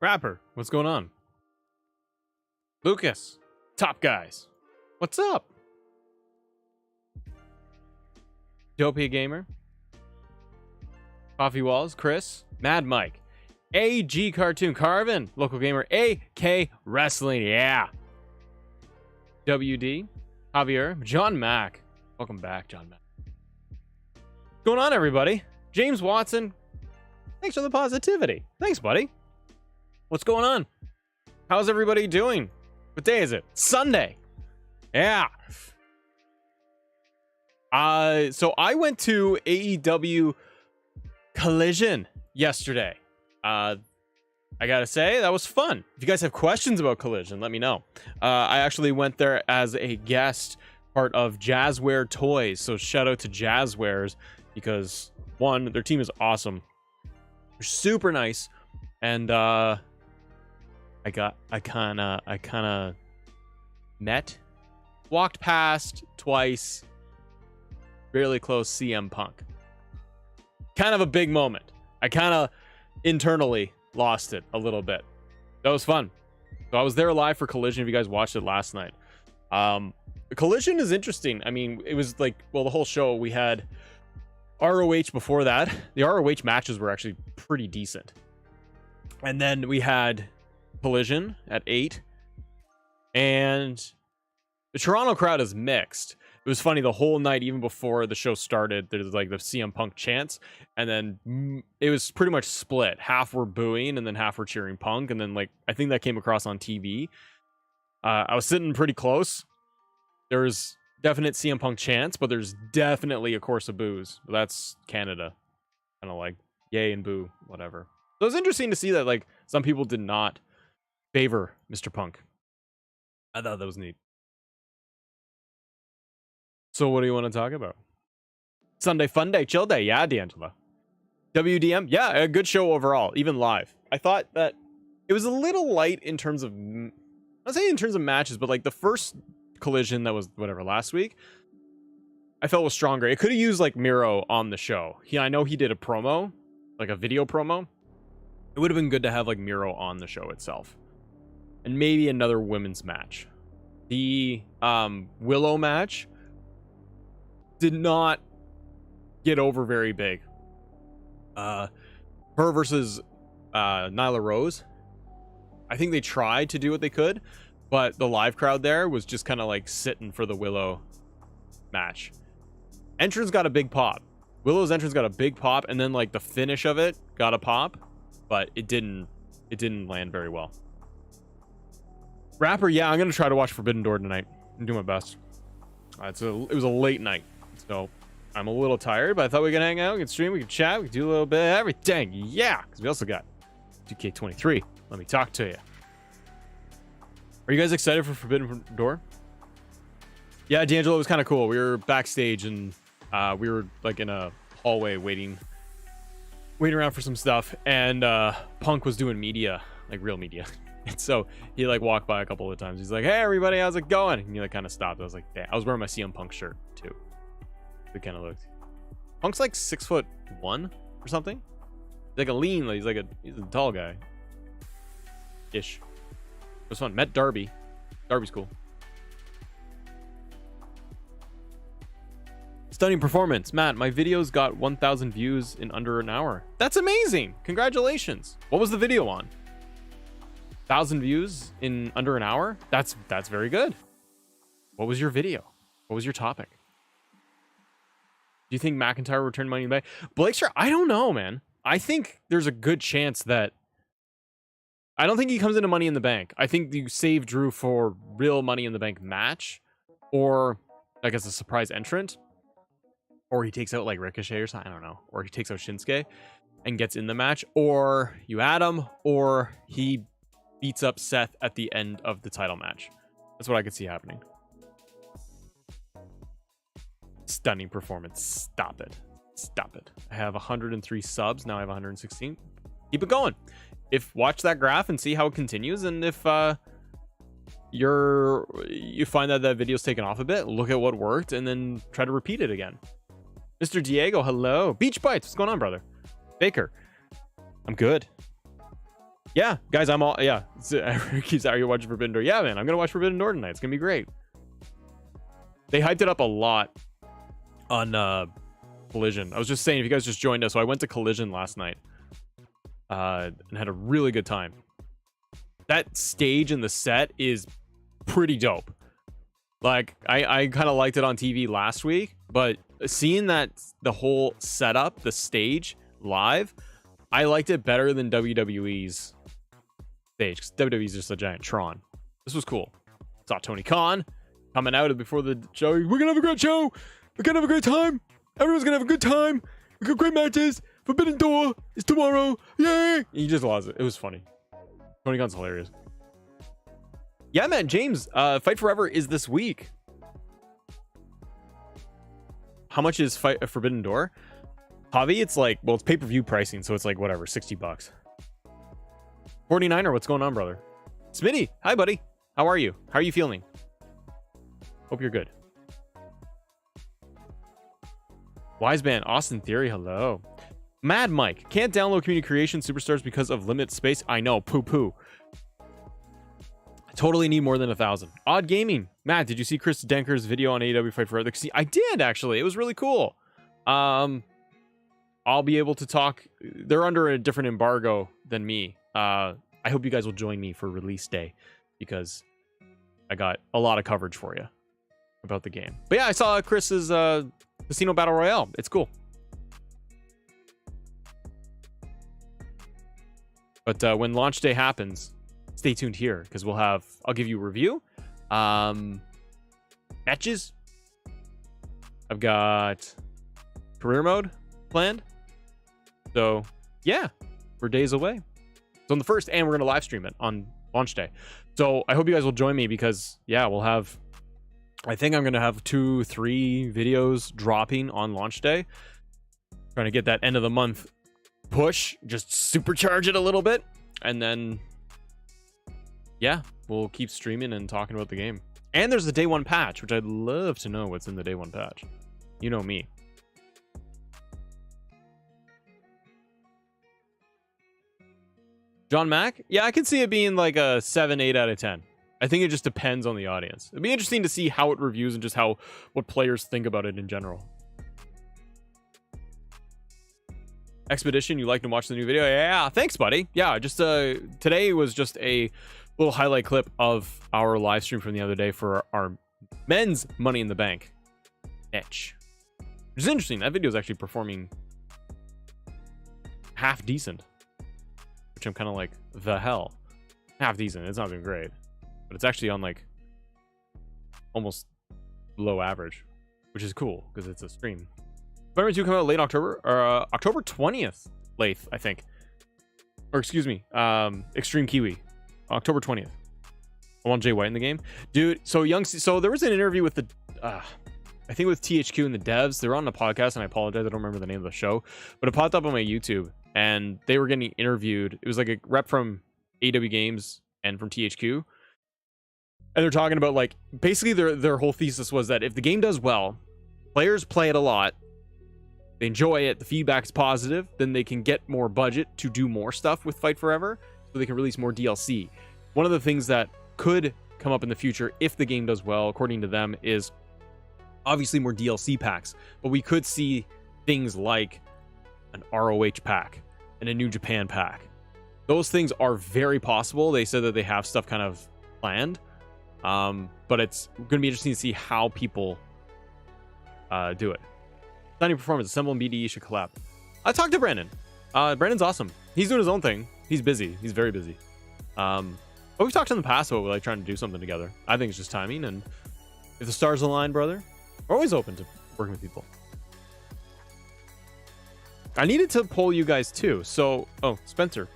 Rapper, what's going on? Lucas, top guys, what's up? Dopia Gamer, Coffee Walls, Chris, Mad Mike, AG Cartoon, Carvin, Local Gamer, AK Wrestling, yeah. WD, Javier, John Mack, welcome back, John Mack. What's going on, everybody? James Watson, thanks for the positivity. Thanks, buddy. What's going on? How's everybody doing? What day is it? Sunday. Yeah. So I went to AEW Collision yesterday. I gotta say, that was fun. If you guys have questions about Collision, let me know. I actually went there as a guest, part of Jazzware Toys. So shout out to Jazzwares because one, their team is awesome. They're super nice. And I kind of walked past twice, really close CM Punk. Kind of a big moment. I kind of internally lost it a little bit. That was fun. So I was there live for Collision if you guys watched it last night. Collision is interesting. I mean, it was like, well, the whole show, we had ROH before that. The ROH matches were actually pretty decent. And then we had Collision at 8, and the Toronto crowd is mixed. It was funny the whole night, even before the show started, there's like the CM Punk chants, and then it was pretty much split. Half were booing and then half were cheering Punk, and then like I think that came across on TV. I was sitting pretty close. There's definite CM Punk chants, but there's definitely a course of boos. But that's Canada, kind of like yay and boo, whatever. So it was interesting to see that like some people did not favor Mr. Punk. I thought that was neat. So what do you want to talk about? Sunday fun day, chill day. Yeah, D'Angelo. WDM. Yeah, a good show overall, even live. I thought that it was a little light in terms of, I'll say in terms of matches, but like the first Collision that was whatever last week, I felt was stronger. It could have used like Miro on the show. I know he did a promo, like a video promo. It would have been good to have like Miro on the show itself. And maybe another women's match. The Willow match did not get over very big. Her versus Nyla Rose. I think they tried to do what they could, but the live crowd there was just kind of like sitting for the Willow match. Entrance got a big pop. Willow's entrance got a big pop, and then like the finish of it got a pop, but it didn't land very well. Rapper, yeah, I'm gonna try to watch Forbidden Door tonight. I'm doing my best. It was a late night, so I'm a little tired, but I thought we could hang out, we could stream, we could chat, we could do a little bit of everything. Yeah, because we also got 2K23. Let me talk to you. Are you guys excited for Forbidden Door? Yeah, D'Angelo, was kind of cool. We were backstage and we were like in a hallway waiting around for some stuff, and Punk was doing media, like real media. And so he like walked by a couple of times. He's like, "Hey everybody, how's it going?" And he like kind of stopped. I was like, "Damn!" I was wearing my CM Punk shirt too. It kind of looked. Punk's like 6'1" or something. He's like a lean. He's a tall guy. Ish. It was fun. Met Darby. Darby's cool. Stunning performance, Matt. My videos got 1,000 views in under an hour. That's amazing. Congratulations. What was the video on? 1,000 views in under an hour. That's very good. What was your video? What was your topic? Do you think McIntyre will return Money in the Bank? Blakester, I don't know, man. I think there's a good chance that I don't think he comes into Money in the Bank. I think you save Drew for real Money in the Bank match, or like as a surprise entrant, or he takes out like Ricochet or something. I don't know, or he takes out Shinsuke and gets in the match, or you add him, or he beats up Seth at the end of the title match. That's what I could see happening. Stunning performance. Stop it. Stop it. I have 103 subs. Now I have 116. Keep it going. Watch that graph and see how it continues. And if you find that video's taken off a bit, look at what worked and then try to repeat it again. Mr. Diego, hello. Beach Bites, what's going on, brother? Baker, I'm good. Yeah, guys, I'm all, yeah. Keeps out, you're watching Forbidden Door. Yeah, man, I'm gonna watch Forbidden Door tonight. It's gonna be great. They hyped it up a lot on Collision. I was just saying, if you guys just joined us, so I went to Collision last night and had a really good time. That stage and the set is pretty dope. Like, I kind of liked it on TV last week, but seeing that, the whole setup, the stage live, I liked it better than WWE's stage, because WWE's just a giant Tron. This was cool. Saw Tony Khan coming out before the show. We're gonna have a great show. We're gonna have a great time. Everyone's gonna have a good time. We got great matches. Forbidden Door is tomorrow. Yay! He just lost it. It was funny. Tony Khan's hilarious. Yeah, man, James, Fight Forever is this week. How much is Forbidden Door? Javi, it's like, well, it's pay-per-view pricing, so it's like, whatever, 60 bucks. 49er, what's going on, brother? Smitty, hi, buddy. How are you? How are you feeling? Hope you're good. Wise Man, Austin Theory, hello. Mad Mike, can't download community creation superstars because of limited space. I know, poo-poo. I totally need more than 1,000. Odd Gaming. Matt, did you see Chris Denker's video on AEW Fight Forever? I did, actually. It was really cool. I'll be able to talk. They're under a different embargo than me. I hope you guys will join me for release day, because I got a lot of coverage for you about the game. But yeah, I saw Chris's Casino Battle Royale. It's cool. But when launch day happens, stay tuned here, because I'll give you a review. Matches. I've got career mode planned. So yeah, we're days away. It's on the 1st, and we're gonna live stream it on launch day. So I hope you guys will join me, because yeah, I think I'm gonna have 2-3 videos dropping on launch day. Trying to get that end of the month push, just supercharge it a little bit, and then yeah, we'll keep streaming and talking about the game. And there's the day 1 patch, which I'd love to know what's in the day 1 patch. You know me. John Mack? Yeah, I can see it being like a 7-8 out of 10. I think it just depends on the audience. It'd be interesting to see how it reviews and just what players think about it in general. Expedition, you like to watch the new video? Yeah, thanks, buddy. Yeah, just today was just a little highlight clip of our live stream from the other day for our men's Money in the Bank match. Which is interesting. That video is actually performing half decent. Which I'm kind of like, the hell. Half decent. It's not doing great. But it's actually on like almost below average. Which is cool, because it's a stream. Spider-Man 2 come out late October, or October 20th, late, I think. Or excuse me, Extreme Kiwi, October 20th. I want Jay White in the game, dude. So there was an interview with I think with THQ and the devs. They're on the podcast, and I apologize, I don't remember the name of the show, but it popped up on my YouTube, and they were getting interviewed. It was like a rep from AW Games and from THQ, and they're talking about like basically their whole thesis was that if the game does well, players play it a lot, they enjoy it, the feedback's positive, then they can get more budget to do more stuff with Fight Forever, so they can release more DLC. One of the things that could come up in the future if the game does well, according to them, is obviously more DLC packs, but we could see things like an ROH pack and a New Japan pack. Those things are very possible. They said that they have stuff kind of planned, but it's going to be interesting to see how people do it. Stunning performance. Assemble and BDE should collab. I talked to Brandon. Brandon's awesome. He's doing his own thing. He's busy. He's very busy. But we've talked in the past about like trying to do something together. I think it's just timing, and if the stars align, brother, we're always open to working with people. I needed to poll you guys too. So, Spencer,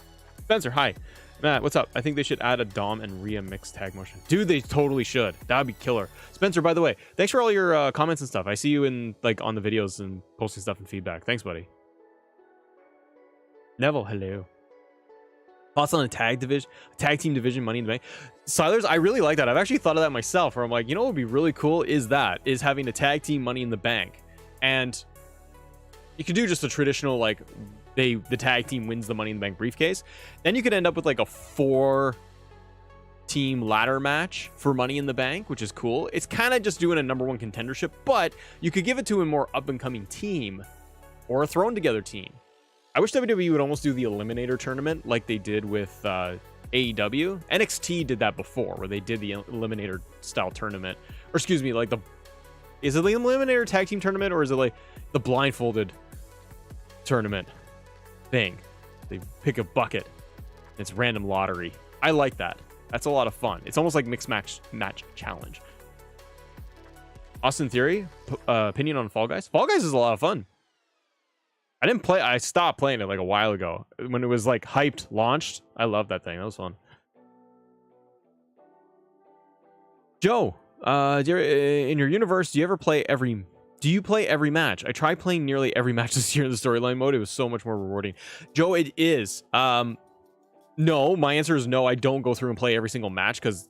hi. Matt, what's up? I think they should add a Dom and Rhea mixed tag motion. Dude, they totally should. That'd be killer. Spencer, by the way, thanks for all your comments and stuff. I see you in like on the videos and posting stuff and feedback. Thanks, buddy. Neville, hello. Thoughts on a tag team division, Money in the Bank? Silers, I really like that. I've actually thought of that myself, where I'm like, you know what would be really cool is having a tag team Money in the Bank. And you could do just a traditional like the tag team wins the Money in the Bank briefcase. Then you could end up with like a 4-team ladder match for Money in the Bank, which is cool. It's kind of just doing a number 1 contendership, but you could give it to a more up-and-coming team or a thrown-together team. I wish WWE would almost do the Eliminator tournament like they did with AEW. NXT did that before, where they did the Eliminator style tournament. Or excuse me, like is it the Eliminator tag team tournament, or is it like the blindfolded tournament thing? They pick a bucket. It's random lottery. I like that. That's a lot of fun. It's almost like mixed match challenge. Austin Theory, opinion on Fall Guys? Fall Guys is a lot of fun. I stopped playing it like a while ago when it was like hyped, launched. I love that thing. That was fun. Joe, in your universe, do you play every match? I tried playing nearly every match this year in the storyline mode. It was so much more rewarding. Joe, it is. No, my answer is no. I don't go through and play every single match because,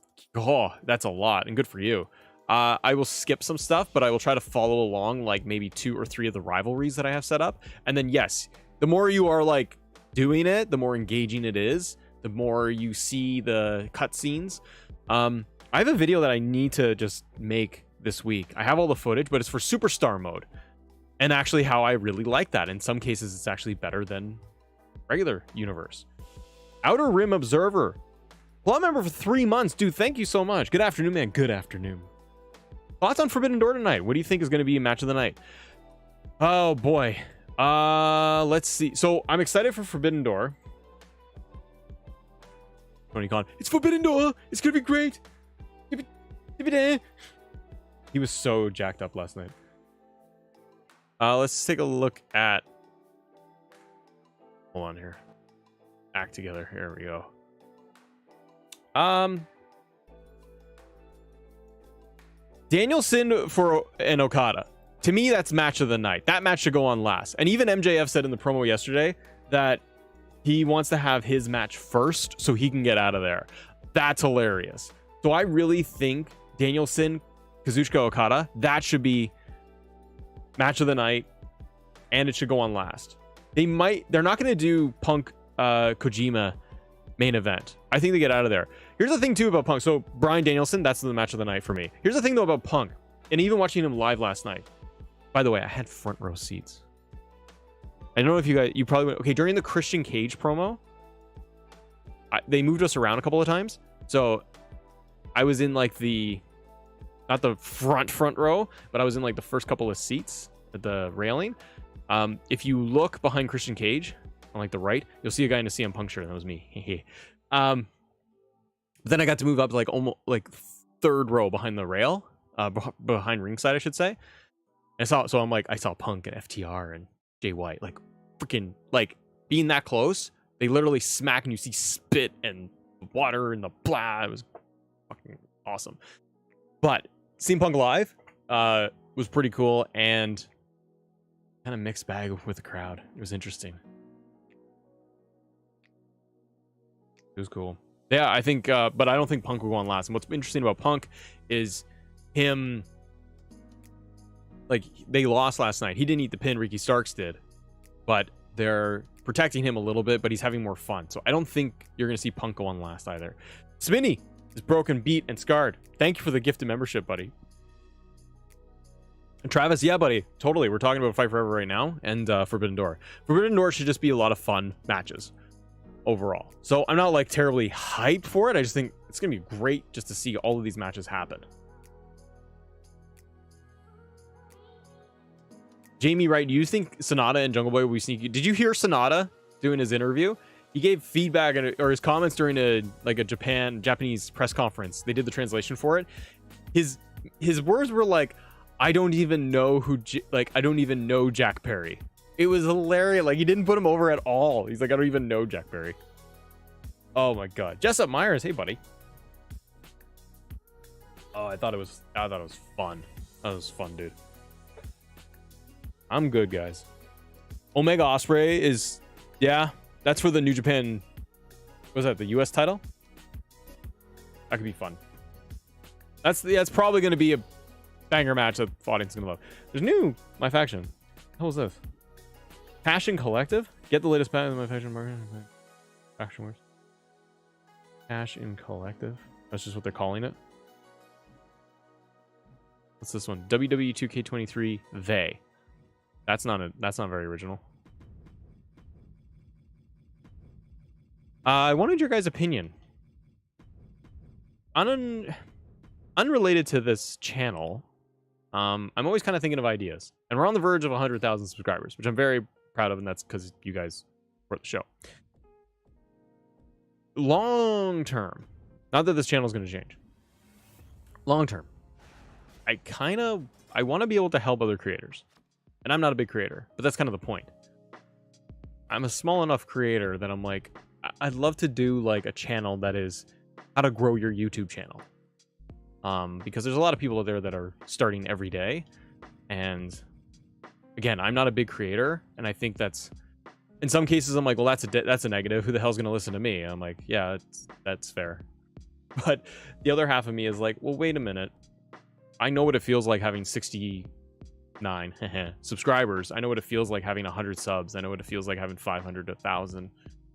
that's a lot, and good for you. I will skip some stuff, but I will try to follow along like maybe 2 or 3 of the rivalries that I have set up. And then yes, the more you are like doing it, the more engaging it is, the more you see the cutscenes. I have a video that I need to just make this week. I have all the footage, but it's for Superstar mode. And actually how I really like that. In some cases, it's actually better than regular universe. Outer Rim Observer. Club member for 3 months. Dude, thank you so much. Good afternoon, man. Good afternoon. Thoughts on Forbidden Door tonight? What do you think is going to be a match of the night? Oh, boy. Let's see. So, I'm excited for Forbidden Door. Tony Khan. It's Forbidden Door. It's going to be great. He was so jacked up last night. Let's take a look at... Hold on here. Act together. Here we go. Danielson and Okada. To me, that's match of the night. That match should go on last. And even MJF said in the promo yesterday that he wants to have his match first so he can get out of there. That's hilarious. So I really think Danielson, Kazuchika Okada, that should be match of the night, and it should go on last. They're not going to do Punk Kojima main event. I think they get out of there. Here's the thing too about Punk. So Bryan Danielson, that's the match of the night for me. Here's the thing though about Punk, and even watching him live last night. By the way, I had front row seats. I don't know if you probably went, okay, during the Christian Cage promo, they moved us around a couple of times. So I was in like not the front row, but I was in like the first couple of seats at the railing. If you look behind Christian Cage on like the right, you'll see a guy in a CM Punk shirt, and that was me. Then I got to move up to like almost like 3rd row behind the rail, behind ringside, I should say. And I saw Punk and FTR and Jay White, like freaking like being that close. They literally smack and you see spit and water and the blah. It was fucking awesome. But CM Punk live was pretty cool and kind of mixed bag with the crowd. It was interesting. It was cool. Yeah, I think, but I don't think Punk will go on last. And what's interesting about Punk is him, like, they lost last night. He didn't eat the pin, Ricky Starks did. But they're protecting him a little bit, but he's having more fun. So I don't think you're going to see Punk go on last either. Spinny is broken, beat, and scarred. Thank you for the gifted membership, buddy. And Travis, yeah, buddy, totally. We're talking about Fight Forever right now and Forbidden Door. Forbidden Door should just be a lot of fun matches overall. So I'm not like terribly hyped for it. I just think it's gonna be great just to see all of these matches happen. Jamie Wright, do you think Sonata and Jungle Boy will be sneaky? Did you hear Sonata doing his interview? He gave feedback or his comments during a Japanese press conference. They did the translation for it. His words were like, I don't even know Jack Perry. It was hilarious. Like, he didn't put him over at all. He's like, I don't even know Jack Perry. Oh my god. Jessup Myers, hey buddy. Oh, I thought it was fun. That was fun, dude. I'm good, guys. Omega Ospreay is, yeah, that's for the New Japan. Was that the US title? That could be fun. That's probably going to be a banger match that the audience is going to love. There's My faction. What was this? Passion Collective? Get the latest patent in my fashion market. Action words. Cash in collective. That's just what they're calling it. What's this one? WWE 2K23 they. That's not very original. I wanted your guys' opinion. Unrelated to this channel, I'm always kind of thinking of ideas. And we're on the verge of 100,000 subscribers, which I'm very proud of, and that's because you guys support the show. Long term, not that this channel is going to change. Long term, I want to be able to help other creators. And I'm not a big creator, but that's kind of the point. I'm a small enough creator that I'm like, I'd love to do like a channel that is how to grow your YouTube channel. Because there's a lot of people out there that are starting every day. And again, I'm not a big creator. And I think that's, in some cases, I'm like, well, that's a negative. Who the hell's going to listen to me? I'm like, yeah, that's fair. But the other half of me is like, well, wait a minute. I know what it feels like having 69 subscribers. I know what it feels like having 100 subs. I know what it feels like having 500, 1,000,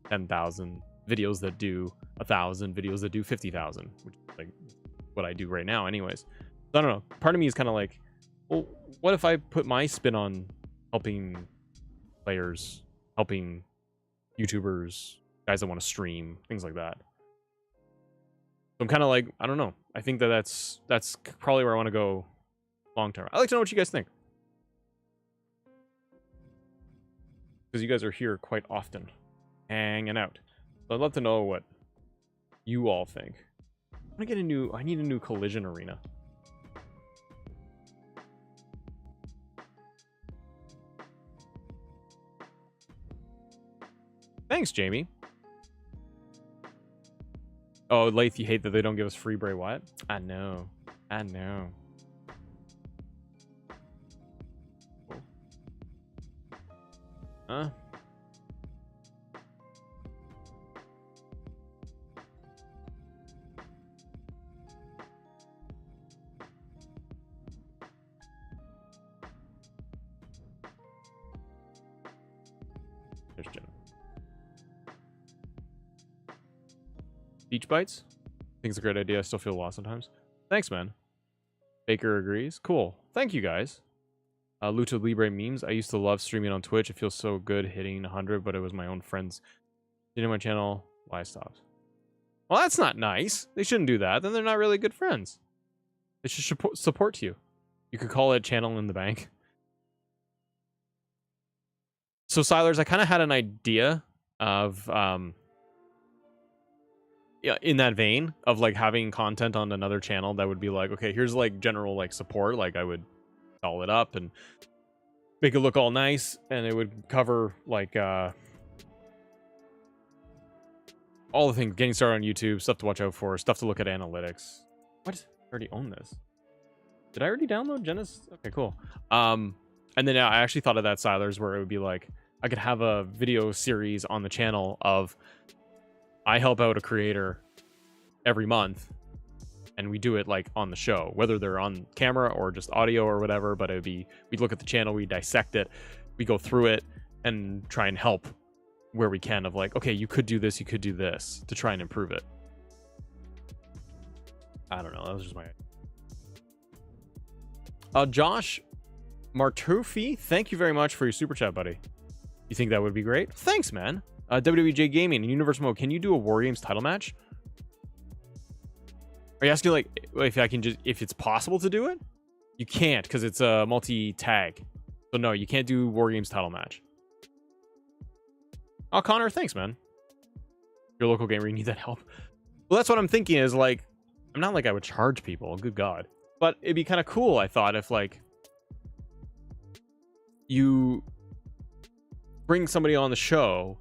10,000 videos that do 1,000, videos that do 50,000, which is like what I do right now anyways. So I don't know. Part of me is kind of like, well, what if I put my spin on helping players, helping YouTubers, guys that want to stream, things like that. So I'm kind of like, I don't know. I think that's probably where I want to go long term. I'd like to know what you guys think, because you guys are here quite often, hanging out. So I'd love to know what you all think. I need a new collision arena. Thanks, Jamie. Oh, Lath, you hate that they don't give us free Bray Wyatt? I know. I know. Huh? There's Jenna. Beach bites? I think it's a great idea. I still feel lost sometimes. Thanks, man. Baker agrees. Cool. Thank you, guys. Lucha Libre memes. I used to love streaming on Twitch. It feels so good hitting 100, but it was my own friends. You know my channel. Why I stopped? Well, that's not nice. They shouldn't do that. Then they're not really good friends. They should support you. You could call it channel in the bank. So, Silers, I kind of had an idea of... yeah, in that vein of like having content on another channel that would be like, okay, here's like general like support. Like I would doll it up and make it look all nice, and it would cover like all the things, getting started on YouTube, stuff to watch out for, stuff to look at analytics. What? I already own this. Did I already download Genesis? Okay, cool. And then I actually thought of that, Silers, where it would be like I could have a video series on the channel of I help out a creator every month, and we do it like on the show, whether they're on camera or just audio or whatever. But it would be, we'd look at the channel, we dissect it, we go through it and try and help where we can of like, okay, you could do this, you could do this to try and improve it. I don't know. That was just my... Josh Martufi, thank you very much for your super chat, buddy. You think that would be great? Thanks, man. WWJ Gaming, in Universe Mode, can you do a War Games title match? Are you asking like if I can if it's possible to do it? You can't, because it's a multi-tag. So no, you can't do War Games title match. Oh, Connor, thanks, man. Your local gamer, you need that help. Well, that's what I'm thinking is like, I'm not like I would charge people, good God. But it'd be kind of cool, I thought, if like you bring somebody on the show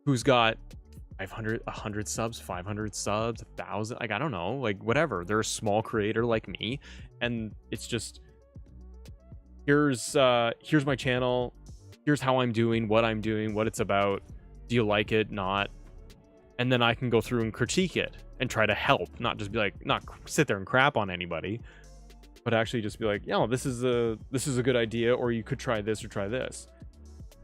who's got 500, 100 subs, 500 subs, 1,000, like, I don't know, like, whatever. They're a small creator like me, and it's just, here's my channel, here's how I'm doing, what it's about, do you like it, not? And then I can go through and critique it and try to help, not just be like, not sit there and crap on anybody, but actually just be like, yeah, this is a good idea, or you could try this or try this.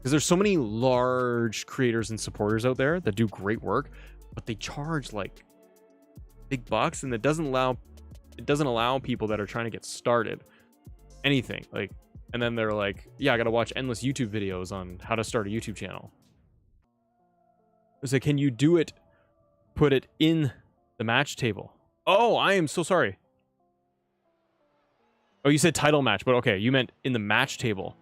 Because there's so many large creators and supporters out there that do great work, but they charge like big bucks, and it doesn't allow people that are trying to get started anything. Like, and then they're like, yeah, I gotta watch endless YouTube videos on how to start a YouTube channel. It's like, can you do it? Put it in the match table. Oh, I am so sorry. Oh, you said title match, but okay, you meant in the match table.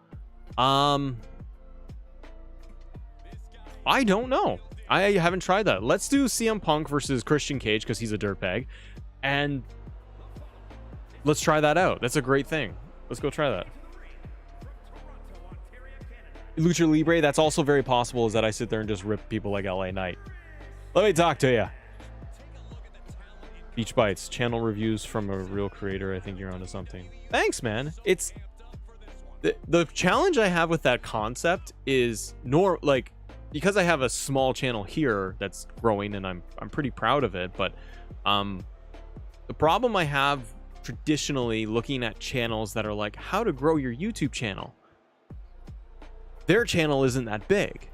I don't know. I haven't tried that. Let's do CM Punk versus Christian Cage because he's a dirtbag, and let's try that out. That's a great thing. Let's go try that. Lucha Libre, that's also very possible, is that I sit there and just rip people like LA Knight. Let me talk to you. Beach Bites, channel reviews from a real creator. I think you're onto something. Thanks, man. It's the challenge I have with that concept is like, because I have a small channel here that's growing and I'm pretty proud of it, but the problem I have traditionally looking at channels that are like how to grow your YouTube channel, their channel isn't that big.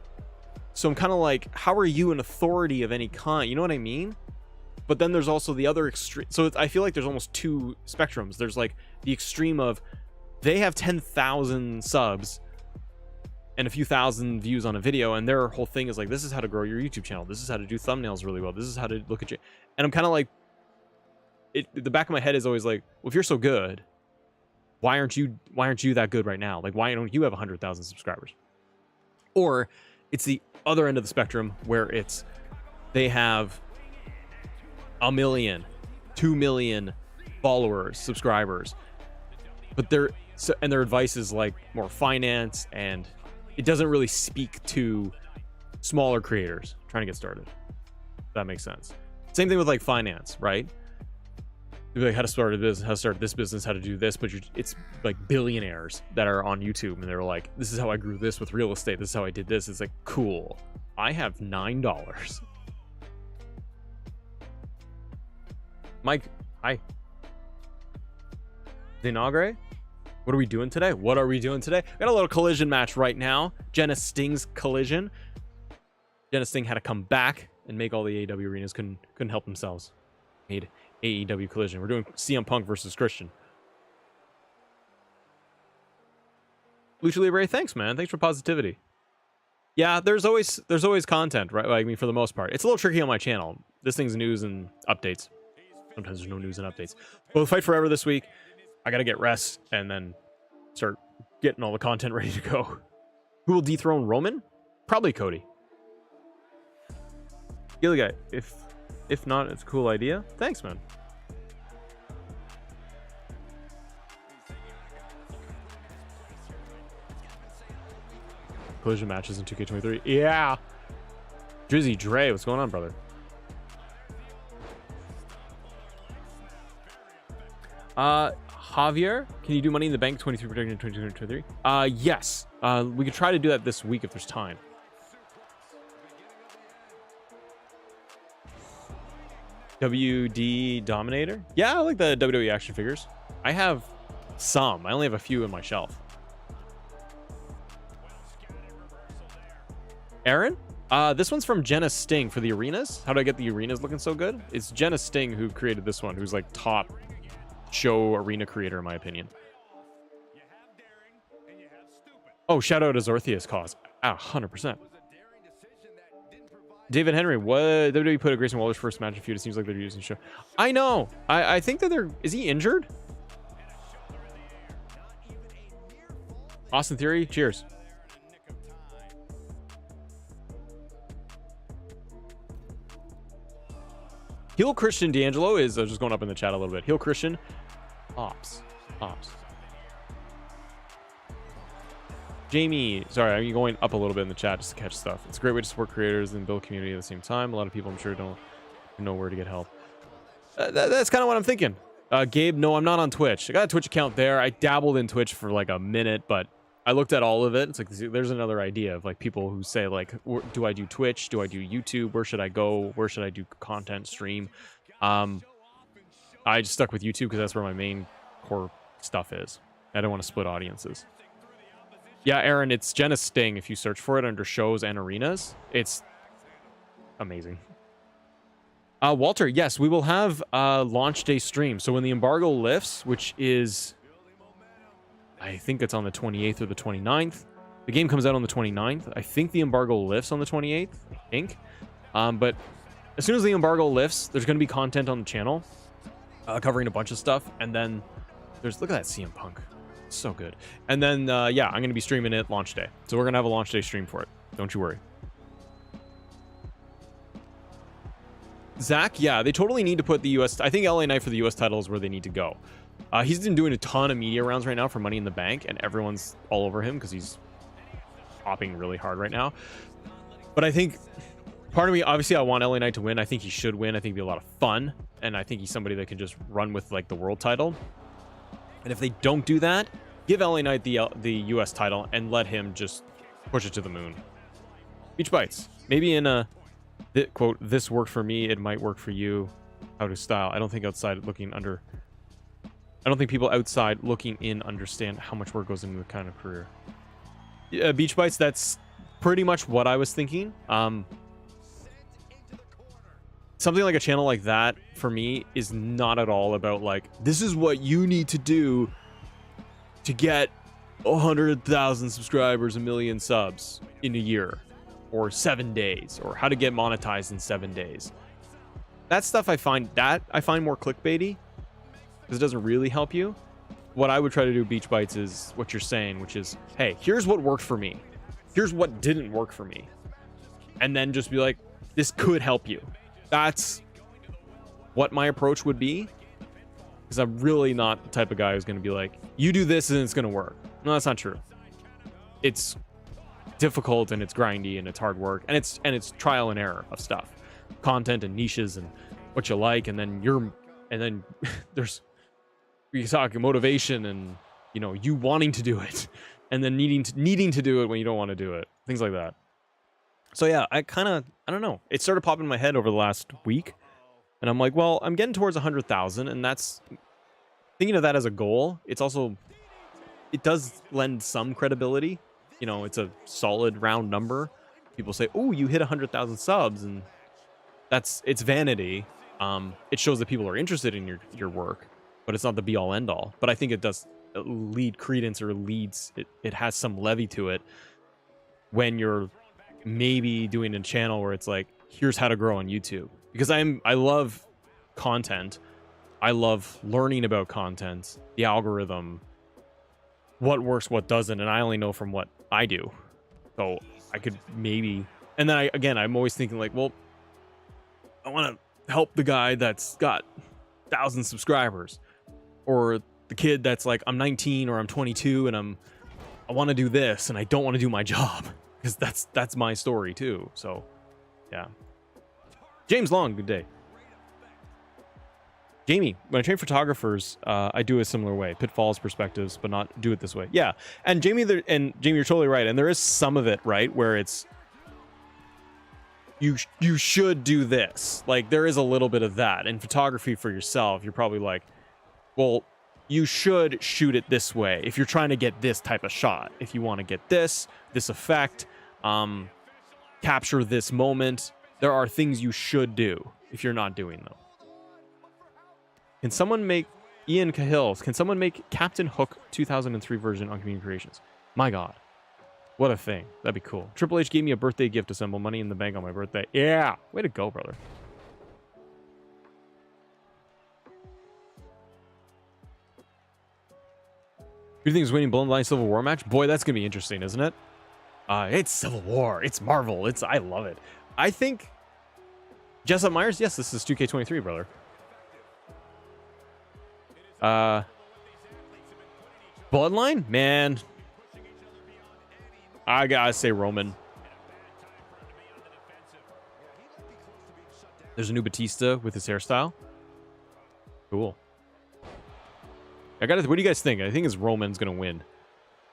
So I'm kind of like, how are you an authority of any kind? You know what I mean? But then there's also the other extreme. So I feel like there's almost two spectrums. There's like the extreme of they have 10,000 subs and a few thousand views on a video, and their whole thing is like, this is how to grow your YouTube channel. This is how to do thumbnails really well. This is how to look at you. And I'm kind of like, the back of my head is always like, well, if you're so good, why aren't you that good right now? Like, why don't you have 100,000 subscribers? Or it's the other end of the spectrum where it's they have 1 million, 2 million followers, subscribers, but their advice is like more finance, and it doesn't really speak to smaller creators trying to get started. If that makes sense. Same thing with like finance, right? Like how to start a business, how to start this business, how to do this, but it's like billionaires that are on YouTube and they're like, this is how I grew this with real estate. This is how I did this. It's like, cool. I have $9. Mike, hi. Zinagre? What are we doing today? What are we doing today? We got a little collision match right now. Jenna Sting's collision. Jenna Sting had to come back and make all the AEW arenas couldn't help themselves. Made AEW collision. We're doing CM Punk versus Christian. Lucha Libre, thanks, man. Thanks for positivity. Yeah, there's always content, right? Like, I mean, for the most part. It's a little tricky on my channel. This thing's news and updates. Sometimes there's no news and updates. But with Fight Forever this week, I gotta get rest and then start getting all the content ready to go. Who will dethrone Roman? Probably Cody. Gilligan, if not, it's a cool idea. Thanks, man. Collision matches in 2K23. Yeah. Drizzy Dre, what's going on, brother? Javier, can you do Money in the Bank 23 predicted in 2023? Yes. We could try to do that this week if there's time. WD Dominator? Yeah, I like the WWE action figures. I have some. I only have a few in my shelf. Aaron? This one's from Jenna Sting for the arenas. How do I get the arenas looking so good? It's Jenna Sting who created this one, who's like top show arena creator in my opinion. Oh, shout out to Zorthia's cause. 100%. David Henry, what WWE put a Grayson Waller's first match in feud? It seems like they're using show. I know. I think that is he injured? Austin Theory, cheers. Heel Christian D'Angelo is just going up in the chat a little bit. Heel Christian, ops. Jamie, sorry, I'm going up a little bit in the chat just to catch stuff. It's a great way to support creators and build community at the same time. A lot of people, I'm sure, don't know where to get help. That's kind of what I'm thinking. Gabe, no, I'm not on Twitch. I got a Twitch account there. I dabbled in Twitch for like a minute, but I looked at all of it. It's like, there's another idea of like people who say like, do I do Twitch? Do I do YouTube? Where should I go? Where should I do content stream? I just stuck with YouTube because that's where my main core stuff is. I don't want to split audiences. Yeah, Aaron, it's Jenna Sting. If you search for it under shows and arenas, it's amazing. Walter, yes, we will have launch day stream. So when the embargo lifts, which is, I think it's on the 28th or the 29th. The game comes out on the 29th. I think the embargo lifts on the 28th. I think. But as soon as the embargo lifts, there's going to be content on the channel covering a bunch of stuff. And then there's, look at that CM Punk. So good. And then, yeah, I'm going to be streaming it launch day. So we're going to have a launch day stream for it. Don't you worry. Zach, yeah, they totally need to put the US... I think LA Knight for the US title is where they need to go. He's been doing a ton of media rounds right now for Money in the Bank, and everyone's all over him because he's popping really hard right now. But I think... Part of me, obviously, I want LA Knight to win. I think he should win. I think it'd be a lot of fun. And I think he's somebody that can just run with, like, the world title. And if they don't do that, give LA Knight the US title and let him just push it to the moon. Beach Bites. Maybe in a... quote, this worked for me, it might work for you. How to style. I don't think people outside looking in understand how much work goes into the kind of career. Yeah, Beach Bites, that's pretty much what I was thinking. Something like a channel like that, for me, is not at all about, like, this is what you need to do to get 100,000 subscribers, 1 million subs in a year. Or 7 days, or how to get monetized in 7 days. That stuff I find more clickbaity because it doesn't really help you. What I would try to do, Beach Bites, is what you're saying, which is, hey, here's what worked for me. Here's what didn't work for me. And then just be like, this could help you. That's what my approach would be. Because I'm really not the type of guy who's going to be like, you do this and it's going to work. No, that's not true. It's difficult and it's grindy and it's hard work and it's trial and error of stuff, content and niches and what you like, and then there's, we talk motivation and, you know, you wanting to do it and then needing to do it when you don't want to do it, things like that. So yeah, I don't know, it started popping in my head over the last week and I'm like, well, I'm getting towards 100,000 and that's, thinking of that as a goal, it's also, it does lend some credibility. You know, it's a solid round number. People say, oh, you hit 100,000 subs, and it's vanity. It shows that people are interested in your work, but it's not the be all end all. But I think it does lead credence, or it has some levy to it when you're maybe doing a channel where it's like, here's how to grow on YouTube. Because I love content. I love learning about content, the algorithm, what works, what doesn't, and I only know from what I do. So I could maybe, and then I'm always thinking like, well, I want to help the guy that's got 1,000 subscribers, or the kid that's like, I'm 19 or I'm 22 and I want to do this and I don't want to do my job, because that's my story too. So yeah. James Long, good day. Jamie, when I train photographers, I do a similar way, pitfalls, perspectives, but not do it this way. Yeah, and Jamie, you're totally right, and there is some of it, right, where it's you should do this. Like, there is a little bit of that. In photography for yourself, you're probably like, well, you should shoot it this way if you're trying to get this type of shot. If you want to get this effect, capture this moment, there are things you should do if you're not doing them. Can someone make Ian Cahill? Can someone make Captain Hook 2003 version on Community Creations? My God, what a thing! That'd be cool. Triple H gave me a birthday gift to assemble Money in the Bank on my birthday. Yeah, way to go, brother. Who do you think is winning Bloodline Civil War match? Boy, that's gonna be interesting, isn't it? It's Civil War. It's Marvel. I love it. I think Jessup Myers. Yes, this is 2K23, brother. Bloodline? Man, I gotta say Roman. There's a new Batista with his hairstyle. Cool. What do you guys think? I think it's Roman's gonna win,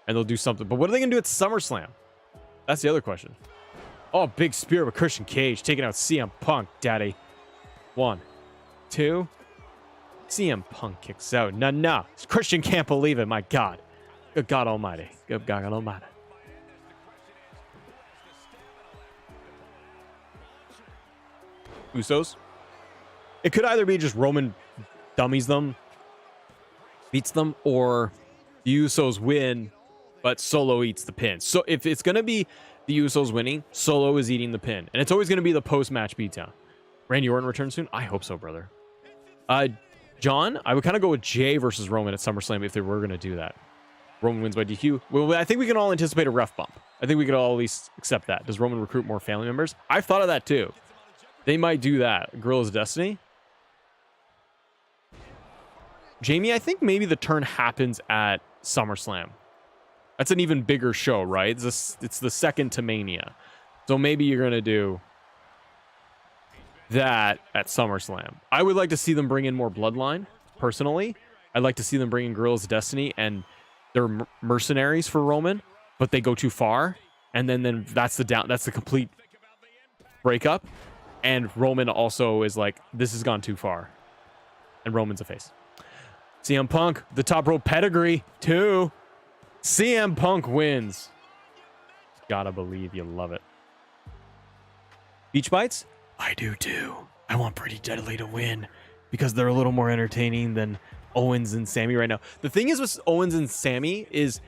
and they'll do something. But what are they gonna do at SummerSlam? That's the other question. Oh, big spear with Christian Cage taking out CM Punk, daddy. 1, 2. CM Punk kicks out. No. Christian can't believe it. My God. Good God Almighty. Good God Almighty. Usos. It could either be just Roman dummies them, beats them, or the Usos win, but Solo eats the pin. So if it's going to be the Usos winning, Solo is eating the pin. And it's always going to be the post-match beatdown. Randy Orton returns soon? I hope so, brother. John, I would kind of go with Jay versus Roman at SummerSlam if they were going to do that. Roman wins by DQ. Well, I think we can all anticipate a ref bump. I think we could all at least accept that. Does Roman recruit more family members? I've thought of that too. They might do that. Guerrilla's Destiny. Jamie, I think maybe the turn happens at SummerSlam. That's an even bigger show, right? It's the second to Mania. So maybe you're going to do that at SummerSlam. I would like to see them bring in more Bloodline, personally. I'd like to see them bring in Guerrilla's Destiny and they're mercenaries for Roman, but they go too far. And then that's the complete breakup. And Roman also is like, this has gone too far. And Roman's a face. CM Punk, the top rope pedigree, 2. CM Punk wins. Gotta believe you love it. Beach Bites? I do too. I want Pretty Deadly to win because they're a little more entertaining than Owens and Sammy right now. The thing is with Owens and Sammy is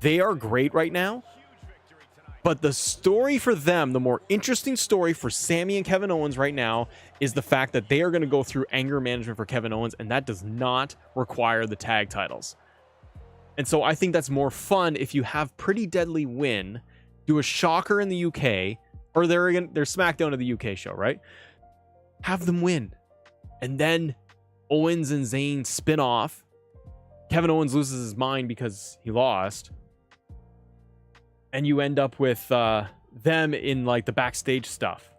they are great right now, but the story for them, the more interesting story for Sammy and Kevin Owens right now is the fact that they are going to go through anger management for Kevin Owens, and that does not require the tag titles. And so I think that's more fun if you have Pretty Deadly win, do a shocker in the UK, or they're SmackDown of the UK show, right? Have them win. And then Owens and Zayn spin off. Kevin Owens loses his mind because he lost. And you end up with them in like the backstage stuff.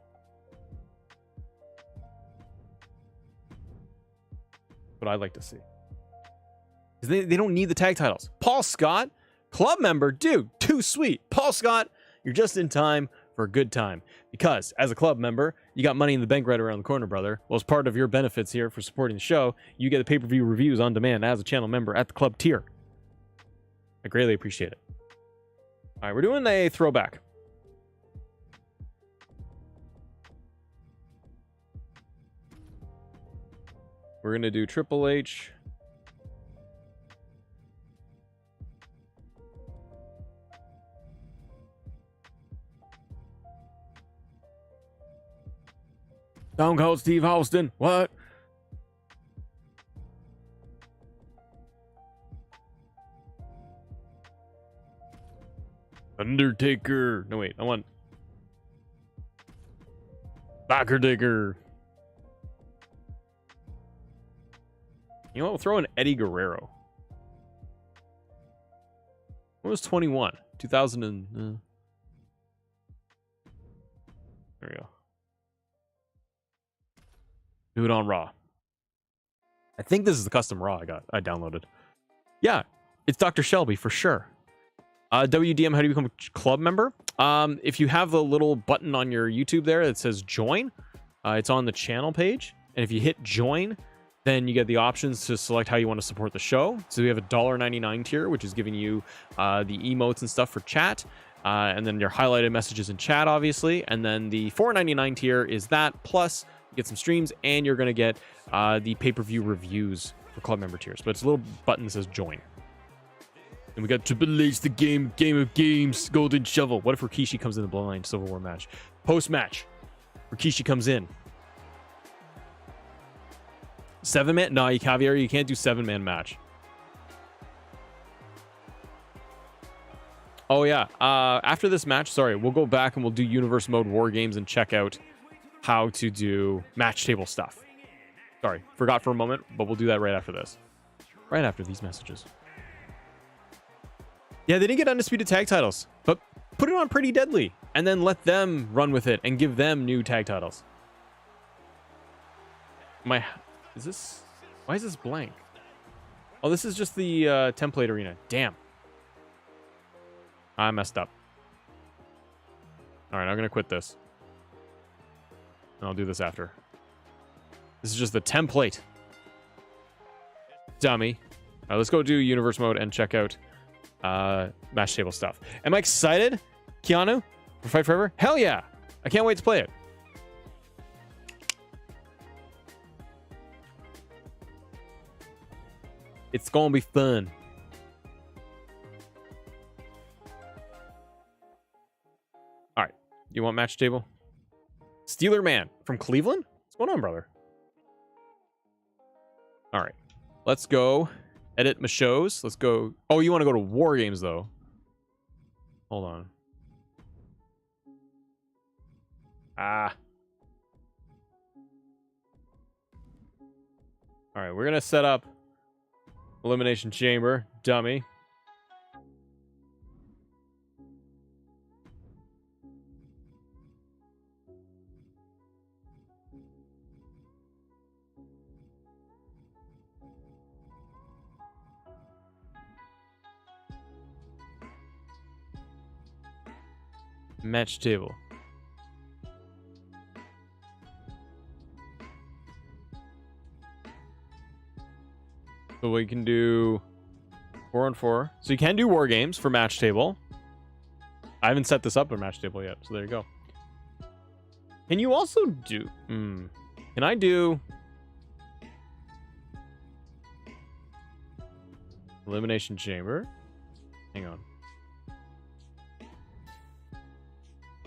What I'd like to see. Because they don't need the tag titles. Paul Scott, club member, dude, too sweet. Paul Scott, you're just in time for a good time. Because as a club member, you got Money in the Bank right around the corner, brother. Well, as part of your benefits here for supporting the show, you get the pay-per-view reviews on demand as a channel member at the club tier. I greatly appreciate it. All right, we're doing a throwback. We're going to do Triple H. Stone Cold Steve Austin. What? Undertaker. No, wait. I want Backer. You know what? We'll throw in Eddie Guerrero. What was 21? 2000 and... There we go. Do it on Raw. I think this is the custom Raw I downloaded. Yeah, it's Dr. Shelby for sure. WDM, how do you become a club member? If you have the little button on your YouTube there that says join, it's on the channel page. And if you hit join, then you get the options to select how you want to support the show. So we have a $1.99 tier, which is giving you the emotes and stuff for chat. And then your highlighted messages in chat, obviously. And then the $4.99 tier is that, plus you get some streams, and you're going to get the pay-per-view reviews for club member tiers. But it's a little button that says join. And we got Triple H, the game of games, Golden Shovel. What if Rikishi comes in the Bloodline Civil War match? Post-match, Rikishi comes in. 7-man? No, you caviar, you can't do 7-man match. Oh, yeah. After this match, sorry, we'll go back and we'll do Universe Mode War Games and check out how to do match table stuff. Sorry, forgot for a moment, but we'll do that right after this. Right after these messages. Yeah, they didn't get undisputed tag titles, but put it on Pretty Deadly and then let them run with it and give them new tag titles. Why is this blank? Oh, this is just the template arena. Damn. I messed up. All right, I'm going to quit this. And I'll do this after. This is just the template. Dummy. All right, let's go do universe mode and check out match table stuff. Am I excited, Keanu, for Fight Forever? Hell yeah! I can't wait to play it. It's gonna be fun. All right. You want match table? Steeler Man from Cleveland? What's going on, brother? All right. Let's go edit my shows. Let's go. Oh, you want to go to War Games, though? Hold on. Ah. All right. We're going to set up Elimination Chamber. Dummy. Match table. So we can do 4-on-4. So you can do War Games for match table. I haven't set this up for match table yet, so there you go. Can you also do... Can I do... Elimination Chamber? Hang on.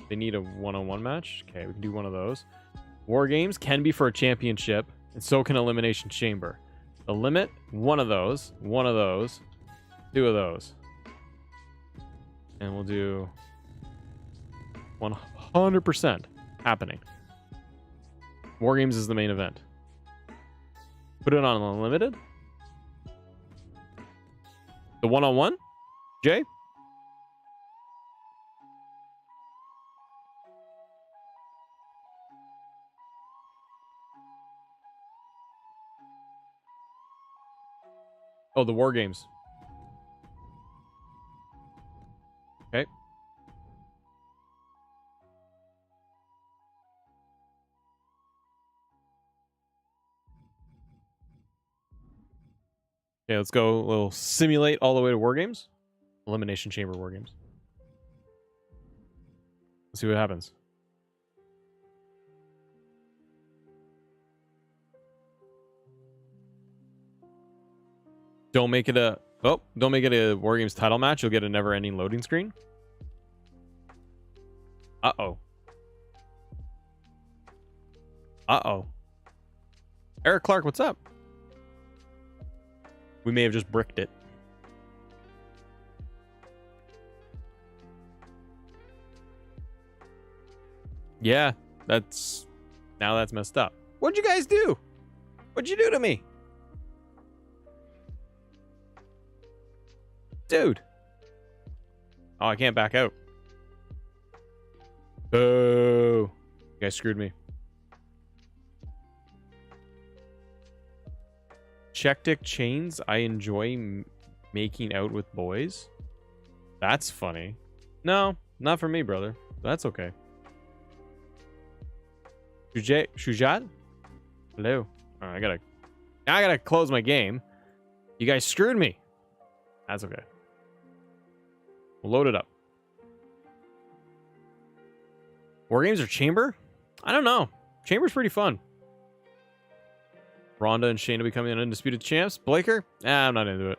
They need a one-on-one match? Okay, we can do one of those. War Games can be for a championship, and so can Elimination Chamber. The limit, one of those, two of those. And we'll do 100% happening. War Games is the main event. Put it on unlimited. The one-on-one? Jay? Oh, the War Games. Okay. Okay, let's go. We'll simulate all the way to War Games. Elimination Chamber War Games. Let's see what happens. Don't make it a War Games title match. You'll get a never-ending loading screen. Uh-oh. Uh-oh. Eric Clark, what's up? We may have just bricked it. Yeah, that's messed up. What'd you guys do? What'd you do to me? Dude. Oh, I can't back out. Boo. You guys screwed me. Check dick chains. I enjoy making out with boys. That's funny. No, not for me, brother. That's okay. Shujat? Hello. Oh, I gotta close my game. You guys screwed me. That's okay. We'll load it up. War Games or Chamber? I don't know. Chamber's pretty fun. Ronda and Shayna becoming undisputed champs. Blaker? I'm not into it.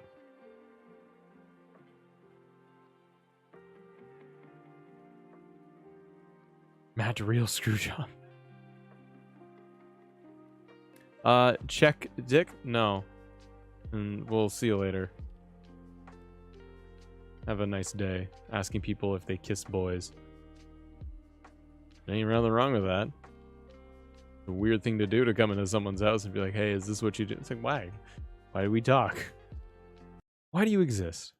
Matt Real Screwjob. Check dick? No. And we'll see you later. Have a nice day. Asking people if they kiss boys. There ain't nothing wrong with that. It's a weird thing to do, to come into someone's house and be like, hey, is this what you do? It's like, why? Why do we talk? Why do you exist?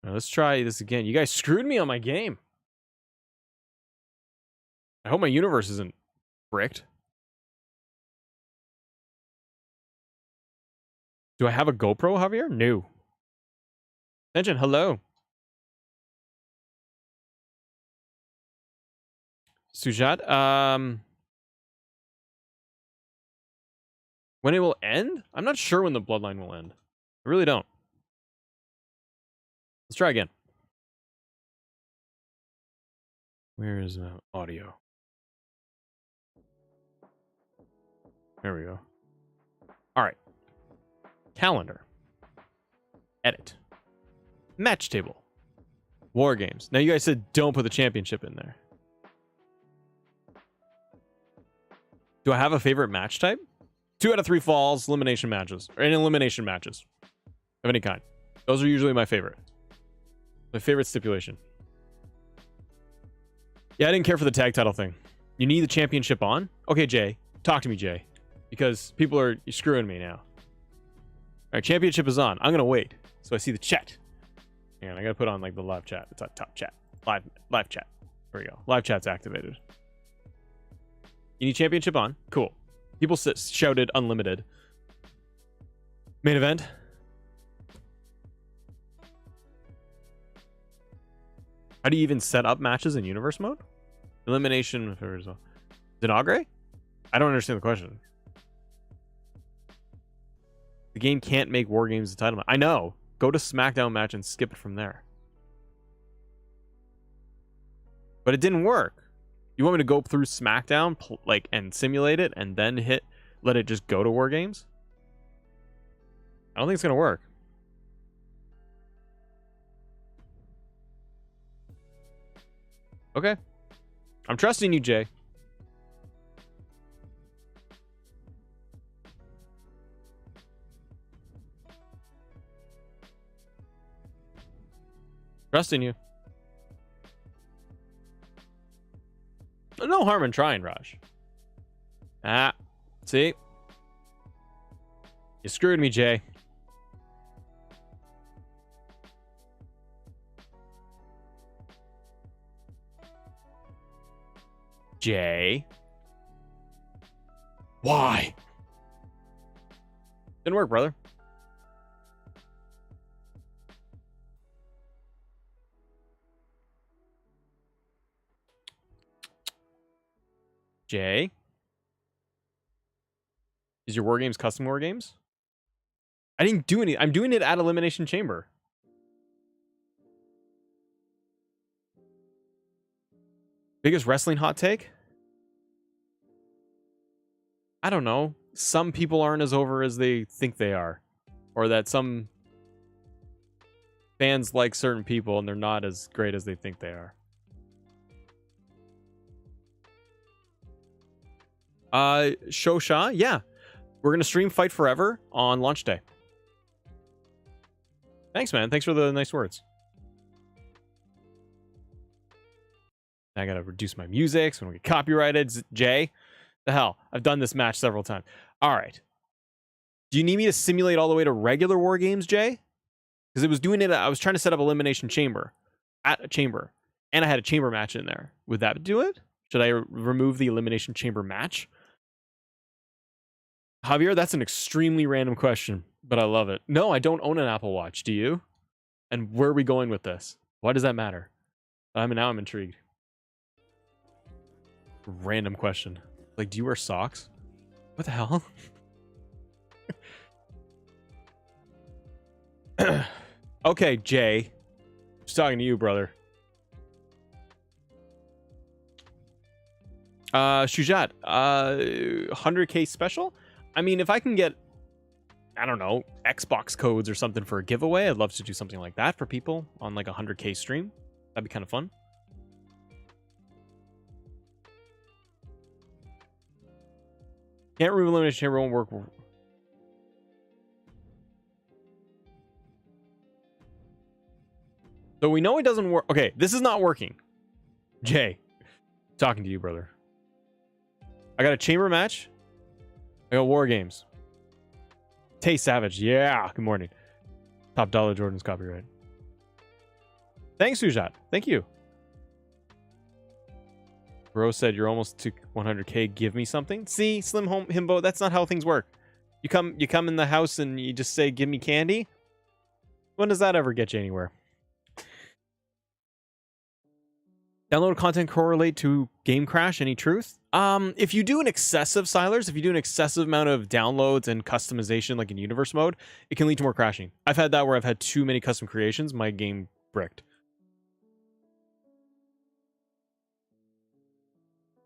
Now, let's try this again. You guys screwed me on my game. I hope my universe isn't bricked. Do I have a GoPro, Javier? No. Attention, hello. Sujat, when it will end? I'm not sure when the bloodline will end. I really don't. Let's try again. Where is audio? There we go. All right. Calendar. Edit. Match table. War games. Now you guys said don't put the championship in there. Do I have a favorite match type? 2 out of 3 falls, elimination matches. Or elimination matches. Of any kind. Those are usually my favorite. My favorite stipulation. Yeah, I didn't care for the tag title thing. You need the championship on? Okay, Jay. Talk to me, Jay. Because people are screwing me now. Alright, championship is on. I'm gonna wait. So I see the chat. And I gotta put on like the live chat. It's on top chat. Live chat. There we go. Live chat's activated. You need championship on? Cool. People shouted unlimited. Main event. How do you even set up matches in universe mode? Elimination. Denagre? I don't understand the question. The game can't make War Games a title match. I know. Go to SmackDown match and skip it from there. But it didn't work. You want me to go through SmackDown and simulate it and then let it just go to War Games? I don't think it's gonna work. Okay. I'm trusting you, Jay. Trusting you. No harm in trying, Raj. Ah, see? You screwed me, Jay. Jay. Why? Didn't work, brother. Jay? Is your War Games custom War Games? I didn't do any. I'm doing it at Elimination Chamber. Biggest wrestling hot take? I don't know. Some people aren't as over as they think they are. Or that some fans like certain people and they're not as great as they think they are. Shosha, yeah. We're going to stream Fight Forever on launch day. Thanks, man. Thanks for the nice words. I gotta reduce my music so I don't get copyrighted. Jay, the hell? I've done this match several times. All right. Do you need me to simulate all the way to regular War Games, Jay? Because it was doing it. I was trying to set up Elimination Chamber at a chamber, and I had a chamber match in there. Would that do it? Should I remove the Elimination Chamber match? Javier, that's an extremely random question, but I love it. No, I don't own an Apple Watch. Do you? And where are we going with this? Why does that matter? Now I'm intrigued. Random question. Like, do you wear socks? What the hell? Okay, Jay. Just talking to you, brother. Shujat, 100K special? I mean, if I can get, I don't know, Xbox codes or something for a giveaway, I'd love to do something like that for people on like a 100K stream. That'd be kind of fun. Can't remove Elimination Chamber, won't work. So we know it doesn't work. Okay, this is not working. Jay, talking to you, brother. I got a chamber match. I got War Games. Tay Savage. Yeah. Good morning. Top dollar Jordan's copyright. Thanks, Sujat. Thank you. Bro said you're almost to 100K. Give me something. See, Slim Home Himbo. That's not how things work. You come in the house and you just say, "Give me candy." When does that ever get you anywhere? Download content correlate to game crash. Any truth? If you do an excessive Silers, if you do an excessive amount of downloads and customization, like in universe mode, it can lead to more crashing. I've had that where I've had too many custom creations. My game bricked.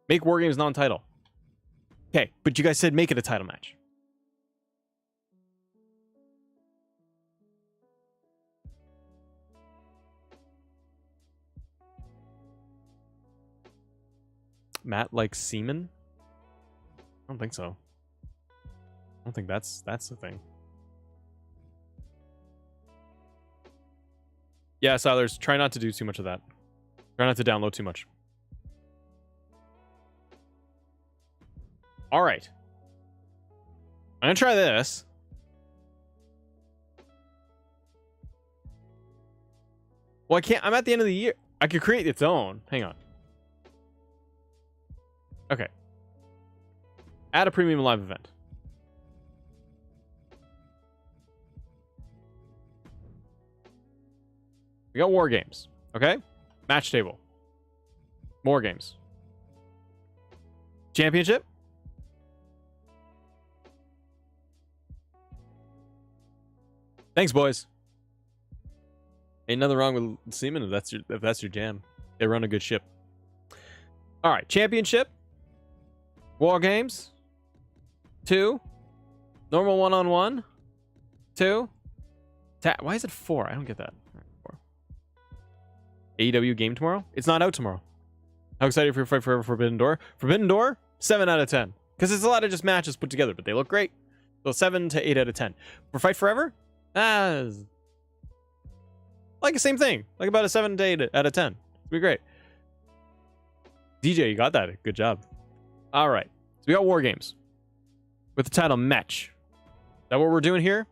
Make War Games non-title. Okay, but you guys said make it a title match. Matt like semen? I don't think so. I don't think that's the thing. Yeah, Silers, try not to do too much of that. Try not to download too much. All right. I'm going to try this. Well, I can't. I'm at the end of the year. I could create its own. Hang on. Okay. Add a premium live event. We got war games. Okay. Match table. More games. Championship. Thanks, boys. Ain't nothing wrong with semen if that's your jam. They run a good ship. All right, championship. War games. 2. Normal 1-on-1. 2. Why is it 4? I don't get that. 4. AEW game tomorrow? It's not out tomorrow. How excited for your Fight Forever Forbidden Door? Forbidden Door? 7 out of 10. Because it's a lot of just matches put together, but they look great. So 7 to 8 out of 10. For Fight Forever? Like the same thing. Like about a 7 to 8 out of 10. It'll be great. DJ, you got that. Good job. All right. So we got War Games. With the title Match. Is that what we're doing here?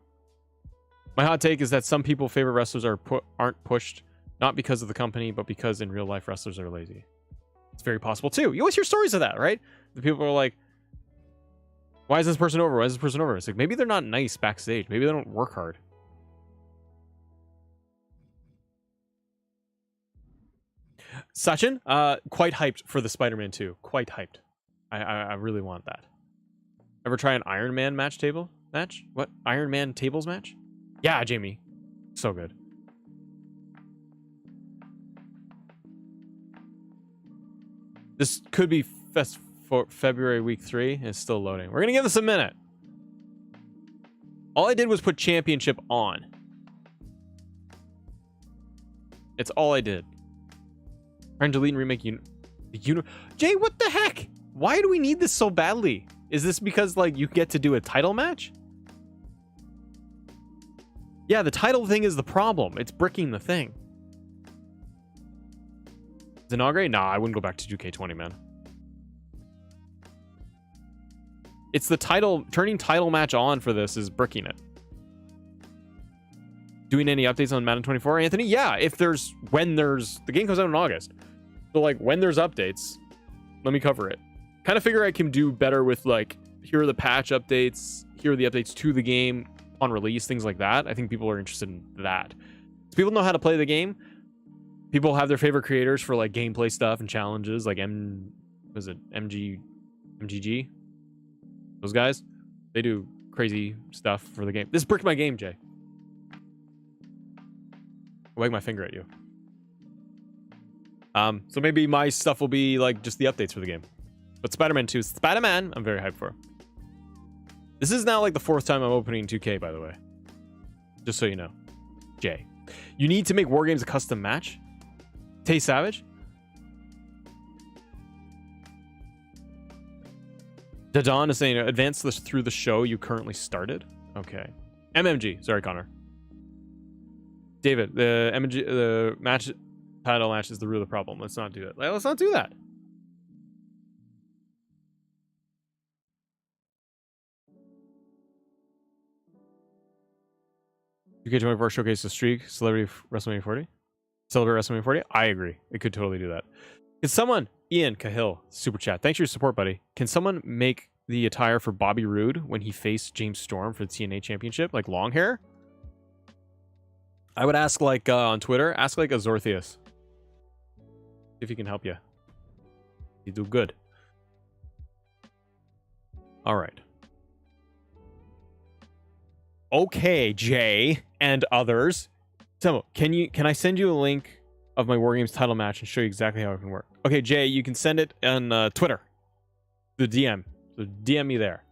My hot take is that some people favorite wrestlers aren't pushed, not because of the company, but because in real life wrestlers are lazy. It's very possible too. You always hear stories of that, right? The people are like, why is this person over? Why is this person over? It's like, maybe they're not nice backstage. Maybe they don't work hard. Sachin, quite hyped for the Spider-Man 2. Quite hyped. I really want that. Ever try an Iron Man match? What? Iron Man tables match? Yeah, Jamie. So good. This could be for February week 3. It's still loading. We're going to give this a minute. All I did was put championship on. It's all I did. Trying to delete and remake Jay, what the heck? Why do we need this so badly? Is this because, like, you get to do a title match? Yeah, the title thing is the problem. It's bricking the thing. Inaugurate? Nah, I wouldn't go back to 2K20, man. It's the title. Turning title match on for this is bricking it. Doing any updates on Madden 24, Anthony? Yeah, when there's the game comes out in August. So like when there's updates, let me cover it. Kind of figure I can do better with like, here are the patch updates, here are the updates to the game on release, things like that. I think people are interested in that. So people know how to play the game. People have their favorite creators for like gameplay stuff and challenges, like MGG? Those guys, they do crazy stuff for the game. This bricked my game, Jay. I'll wag my finger at you. So maybe my stuff will be like just the updates for the game. But Spider-Man 2, Spider-Man, I'm very hyped for. This is now like the 4th time I'm opening 2K, by the way. Just so you know. Jay. You need to make War Games a custom match? Tay Savage? Dadon is saying, advance this through the show you currently started. Okay. MMG. Sorry, Connor. David, the match title match is the root of the problem. Let's not do it. Let's not do that. UK24 showcase the streak, Celebrity WrestleMania 40. Celebrate WrestleMania 40. I agree. It could totally do that. Can someone, Ian Cahill, super chat. Thanks for your support, buddy. Can someone make the attire for Bobby Roode when he faced James Storm for the TNA Championship, like long hair? I would ask like on Twitter, ask like Azorthius. See if he can help you. You do good. All right. Okay, Jay and others. Tell me, can I send you a link of my War Games title match and show you exactly how it can work? Okay, Jay, you can send it on Twitter. The DM. So DM me there.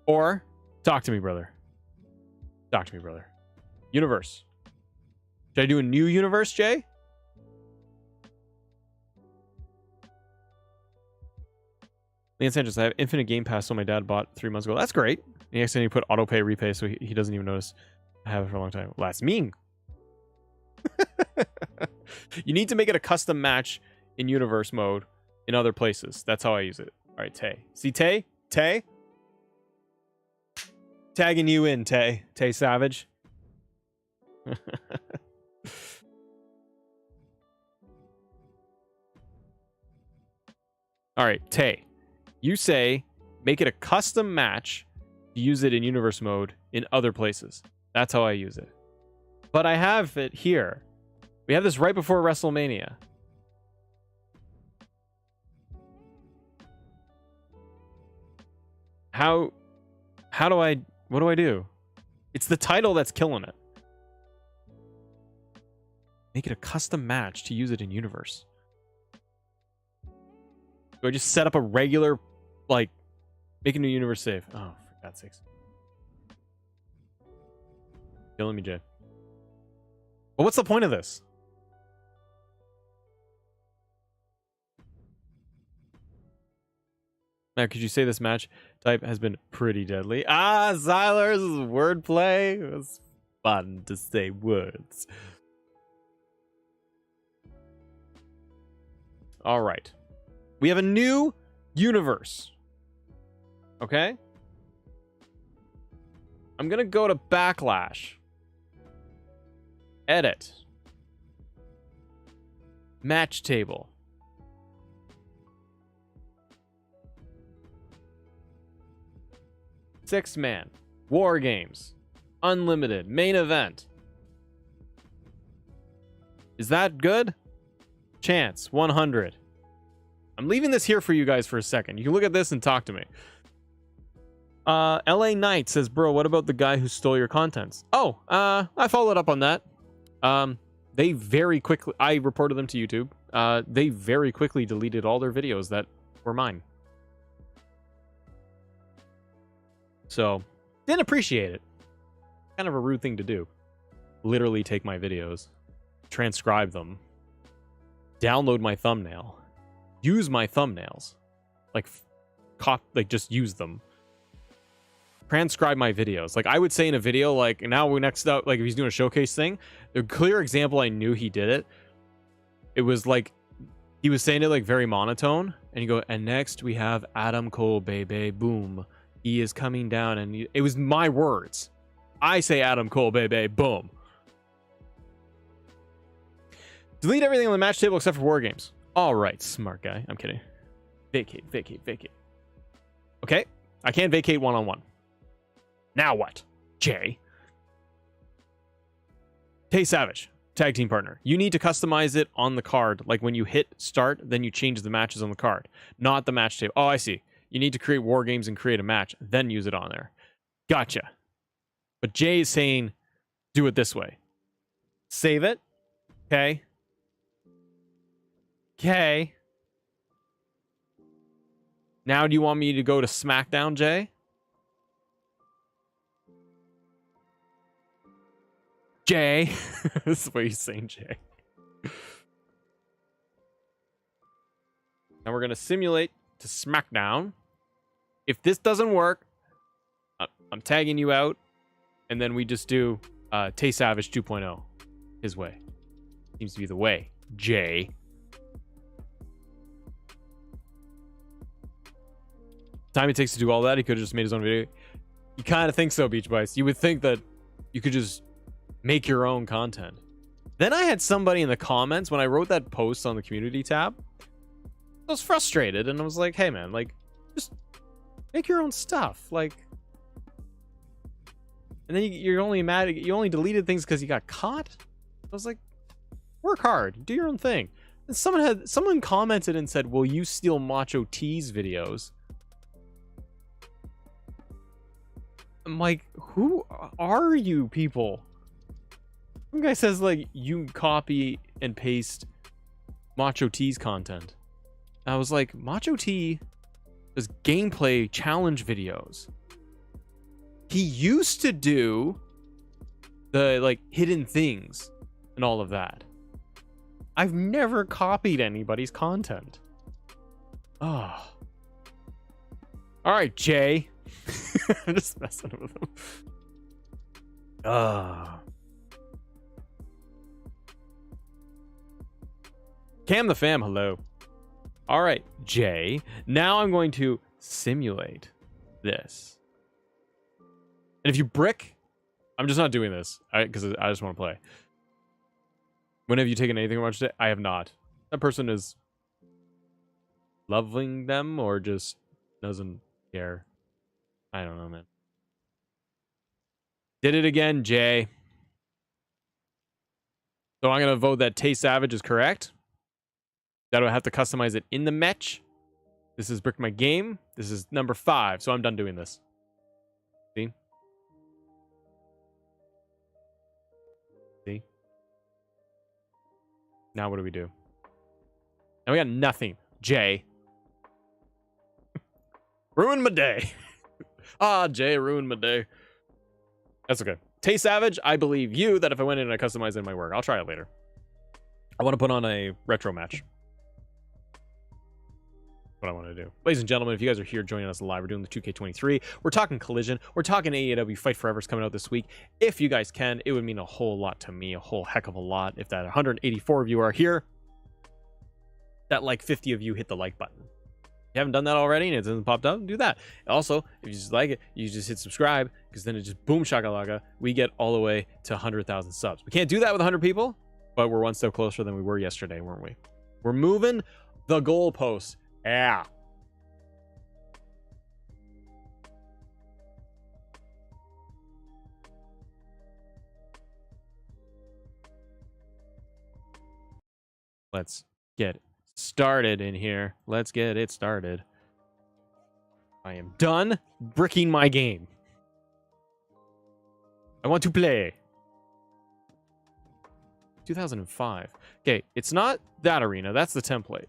Or talk to me, brother. Talk to me, brother. Universe. Should I do a new universe, Jay? Leon Sanchez, I have infinite Game Pass, so my dad bought 3 months ago. That's great. He accidentally put auto pay repay, so he doesn't even notice. I have it for a long time. Well, that's mean. You need to make it a custom match in universe mode in other places. That's how I use it. All right, Tay. See Tay? Tay? Tagging you in, Tay. Tay Savage. All right, Tay. You say make it a custom match to use it in universe mode in other places. That's how I use it. But I have it here. We have this right before WrestleMania. What do I do? It's the title that's killing it. Make it a custom match to use it in universe. Do I just set up a regular, like, make a new universe save? Oh, for God's sakes. Killing me, Jay. But what's the point of this? Now, could you say this match type has been pretty deadly? Ah, Zyler's wordplay. It was fun to say words. All right. We have a new universe. Okay? I'm going to go to Backlash. Edit. Match table. Six-man. War Games. Unlimited. Main event. Is that good? Chance. 100. I'm leaving this here for you guys for a second. You can look at this and talk to me. LA Knight says, bro, what about the guy who stole your contents? Oh, I followed up on that. They very quickly, I reported them to YouTube. They very quickly deleted all their videos that were mine. So, didn't appreciate it. Kind of a rude thing to do. Literally take my videos, transcribe them, download my thumbnail, use my thumbnails, like just use them, transcribe my videos. Like I would say in a video, like now we're next up, like if he's doing a showcase thing, the clear example I knew he did it. It was like he was saying it like very monotone, and you go, and next we have Adam Cole, baby, boom. He is coming down, and it was my words. I say Adam Cole, baby, boom. Delete everything on the match table except for War Games. All right, smart guy. I'm kidding. Vacate, vacate, vacate. Okay, I can't vacate one-on-one. Now what? Jay. Tay Savage, tag team partner. You need to customize it on the card. Like when you hit start, then you change the matches on the card, not the match table. Oh, I see. You need to create War Games and create a match, then use it on there. Gotcha. But Jay is saying, do it this way. Save it. Okay. Okay. Now do you want me to go to SmackDown, Jay? Jay. This is what he's saying, Jay. Now we're going to simulate to SmackDown. If this doesn't work, I'm tagging you out, and then we just do Tay Savage 2.0 his way. Seems to be the way. Jay. Time it takes to do all that, he could have just made his own video. You kind of think so, Beach Bites. You would think that you could just make your own content. Then I had somebody in the comments when I wrote that post on the community tab. I was frustrated, and I was like, hey man, like, just make your own stuff. Like, and then you're only mad, you only deleted things because you got caught. I was like, work hard, do your own thing. And someone commented and said, will you steal Macho T's videos? I'm like, who are you people? Some guy says like you copy and paste Macho T's content. I was like, Macho T does gameplay challenge videos. He used to do the like hidden things and all of that. I've never copied anybody's content. Oh. All right, Jay. I'm just messing with him. Cam the fam, hello. All right, Jay. Now I'm going to simulate this. And if you brick, I'm just not doing this because I just want to play. When have you taken anything from today? I have not. That person is loving them or just doesn't care. I don't know, man. Did it again, Jay. So I'm going to vote that Tay Savage is correct. That I have to customize it in the match. This is Brick My Game. This is number 5, so I'm done doing this. See? See? Now what do we do? Now we got nothing. Jay. Ruined my day. Jay ruined my day. That's okay. Tay Savage, I believe you that if I went in and I customized it in my work, I'll try it later. I want to put on a retro match. What I want to do. Ladies and gentlemen, if you guys are here joining us live, we're doing the 2K23. We're talking Collision. We're talking AEW Fight Forever's coming out this week. If you guys can, it would mean a whole lot to me, a whole heck of a lot. If that 184 of you are here, that like 50 of you hit the like button. If you haven't done that already and it hasn't popped up, do that. Also, if you just like it, you just hit subscribe because then it just boom shakalaka. We get all the way to 100,000 subs. We can't do that with 100 people, but we're one step closer than we were yesterday, weren't we? We're moving the goalposts. Yeah. Let's get started in here. Let's get it started. I am done bricking my game. I want to play. 2005. Okay, it's not that arena. That's the template.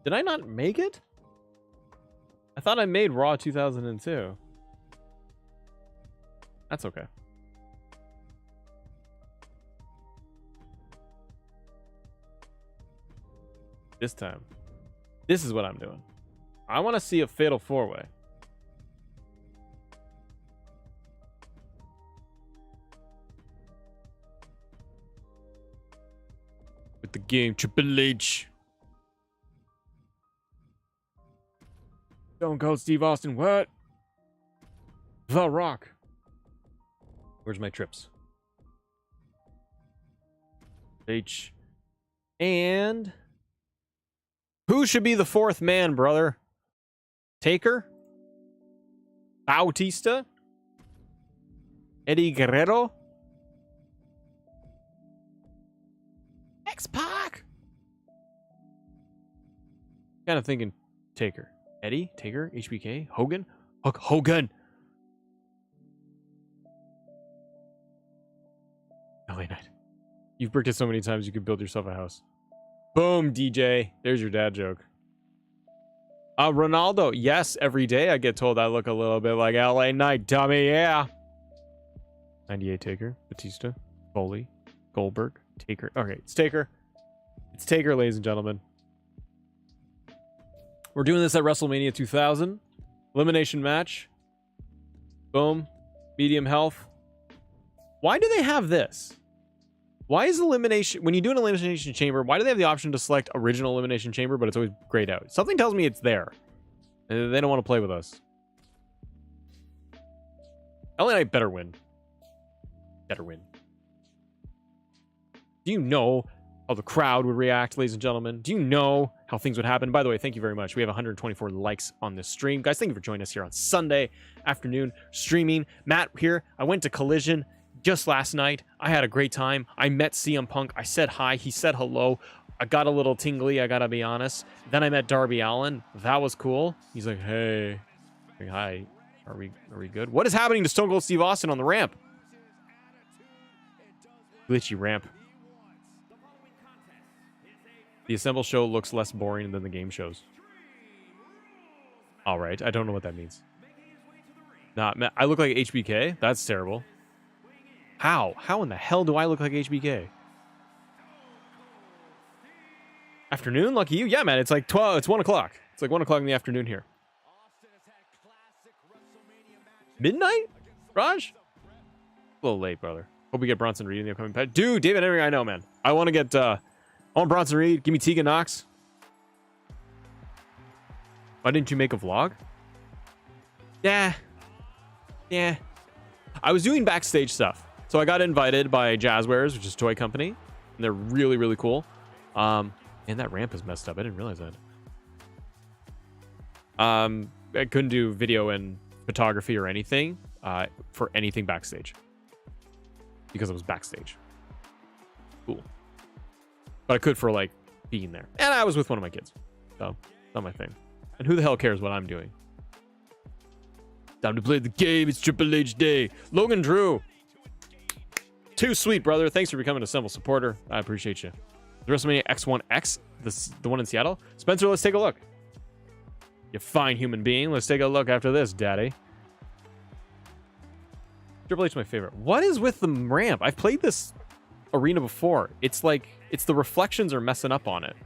Did I not make it? I thought I made Raw 2002. That's okay. This time. This is what I'm doing. I want to see a fatal 4-way. With the game Triple H. Stone Cold Steve Austin, what? The Rock. Where's my trips? H. And who should be the 4th man, brother? Taker? Bautista? Eddie Guerrero? X-Pac? Kind of thinking Taker. Eddie? Taker? HBK? Hogan? Hulk Hogan! LA Knight. You've bricked it so many times you could build yourself a house. Boom, DJ. There's your dad joke. Ronaldo. Yes, every day I get told I look a little bit like LA Knight, dummy. Yeah. 98 Taker. Batista. Foley. Goldberg. Taker. Okay, it's Taker. It's Taker, ladies and gentlemen. We're doing this at WrestleMania 2000. Elimination match. Boom. Medium health. Why do they have this? Why is elimination... When you do an elimination chamber, why do they have the option to select original elimination chamber, but it's always grayed out? Something tells me it's there. They don't want to play with us. LA Knight better win. Better win. Do you know how the crowd would react, ladies and gentlemen? Do you know how things would happen? By the way, thank you very much. We have 124 likes on this stream. Guys, thank you for joining us here on Sunday afternoon streaming. Matt here. I went to Collision just last night. I had a great time. I met CM Punk. I said hi. He said hello. I got a little tingly, I gotta be honest. Then I met Darby Allin. That was cool. He's like, hey. Hi. Are we good? What is happening to Stone Cold Steve Austin on the ramp? Glitchy ramp. The Assemble show looks less boring than the game shows. All right. I don't know what that means. I look like HBK? That's terrible. How? How in the hell do I look like HBK? Afternoon? Lucky you. Yeah, man. It's like 12. It's 1 o'clock. It's like 1 o'clock in the afternoon here. Midnight? Raj? A little late, brother. Hope we get Bronson Reed in the upcoming patch. Dude, David Henry, I know, man. I want to get, I want Bronson Reed. Give me Tegan Knox. Why didn't you make a vlog? Yeah. I was doing backstage stuff. So I got invited by Jazzwares, which is a toy company. And they're really, really cool. And that ramp is messed up. I didn't realize that. I couldn't do video and photography or anything for anything backstage. Because I was backstage. Cool. But I could for, like, being there. And I was with one of my kids. So, not my thing. And who the hell cares what I'm doing? Time to play the game. It's Triple H Day. Logan Drew. Too sweet, brother. Thanks for becoming a Assemble supporter. I appreciate you. The WrestleMania X1X, the one in Seattle. Spencer, let's take a look. You fine human being. Let's take a look after this, daddy. Triple H is my favorite. What is with the ramp? I've played this arena before. It's like, it's the reflections are messing up on it.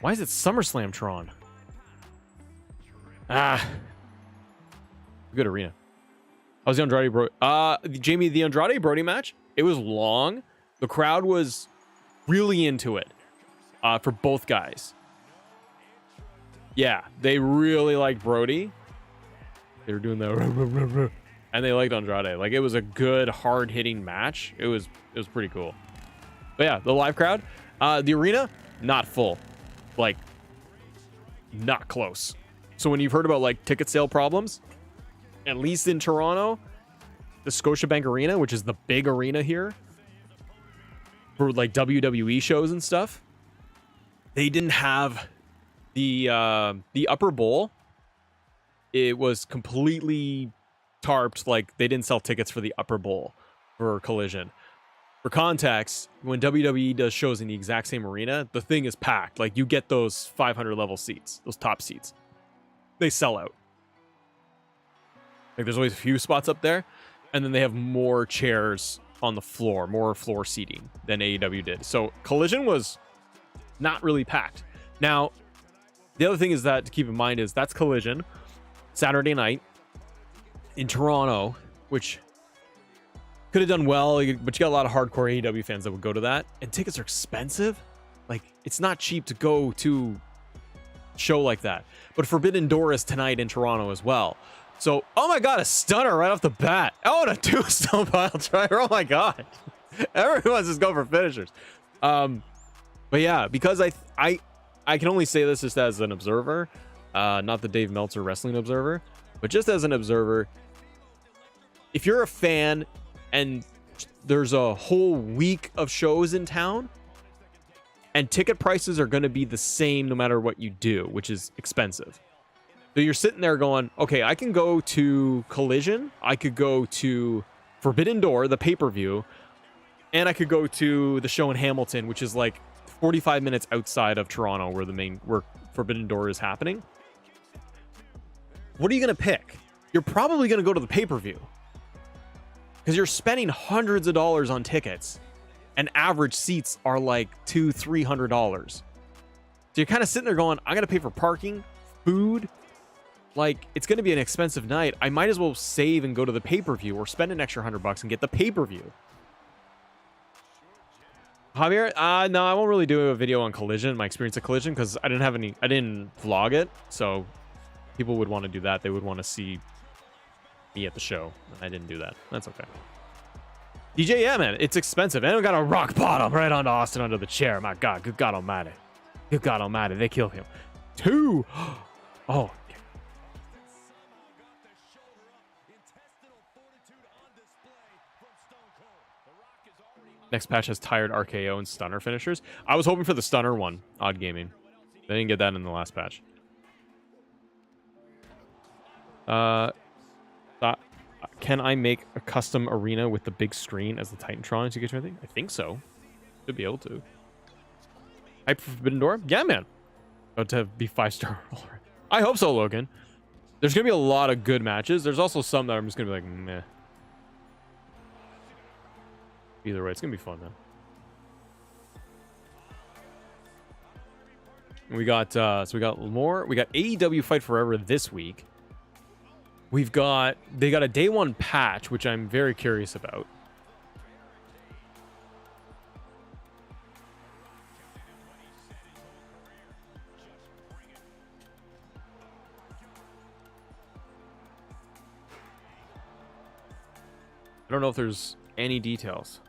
Why is it SummerSlam Tron? Good arena. How's the Andrade Jamie, the Andrade Brody match? It was long. The crowd was really into it for both guys. Yeah, they really liked Brody. They were doing the and they liked Andrade. Like, it was a good, hard-hitting match. It was pretty cool. But yeah, the live crowd, the arena, not full. Like, not close. So when you've heard about, like, ticket sale problems, at least in Toronto, the Scotiabank Arena, which is the big arena here for, like, WWE shows and stuff, they didn't have the upper bowl. It was completely tarped. Like, they didn't sell tickets for the upper bowl for Collision. For context, when WWE does shows in the exact same arena, the thing is packed. Like, you get those 500 level seats, those top seats. They sell out. Like, there's always a few spots up there, and then they have more chairs on the floor, more floor seating than AEW did. So Collision was not really packed. Now, the other thing is that to keep in mind is that's Collision Saturday night in Toronto, which could have done well, but you got a lot of hardcore AEW fans that would go to that, and tickets are expensive. Like, it's not cheap to go to a show like that. But Forbidden Door is tonight in Toronto as well. So, oh my god, a stunner right off the bat. Oh, and a two-stone pile driver. Oh my god. Everyone's just going for finishers. But yeah, because I can only say this just as an observer, not the Dave Meltzer wrestling observer, but just as an observer, if you're a fan and there's a whole week of shows in town and ticket prices are going to be the same no matter what you do, which is expensive. So you're sitting there going, okay, I can go to Collision, I could go to Forbidden Door, the pay-per-view, and I could go to the show in Hamilton, which is like 45 minutes outside of Toronto where Forbidden Door is happening. What are you going to pick? You're probably going to go to the pay-per-view because you're spending hundreds of dollars on tickets and average seats are like $200-$300. So you're kind of sitting there going, I got to pay for parking, food. Like, it's going to be an expensive night. I might as well save and go to the pay-per-view or spend an extra $100 and get the pay-per-view. Javier, no, I won't really do a video on Collision, my experience at Collision, because I didn't vlog it. So people would want to do that. They would want to see me at the show. I didn't do that. That's okay. DJ, yeah, man, it's expensive. And we got a rock bottom right onto Austin under the chair. My God, good God Almighty. Good God Almighty, they killed him. 2. Oh. Next patch has tired RKO and stunner finishers. I was hoping for the stunner one, Odd Gaming. They didn't get that in the last patch. Can I make a custom arena with the big screen as the Titantron to get you anything? I think so. Should be able to. Hype for Forbidden Door? Yeah, man. About to be 5-star. I hope so, Logan. There's going to be a lot of good matches. There's also some that I'm just going to be like, meh. Either way, it's going to be fun, man. We got so we got more. We got AEW Fight Forever this week. They got a day one patch, which I'm very curious about. I don't know if there's any details.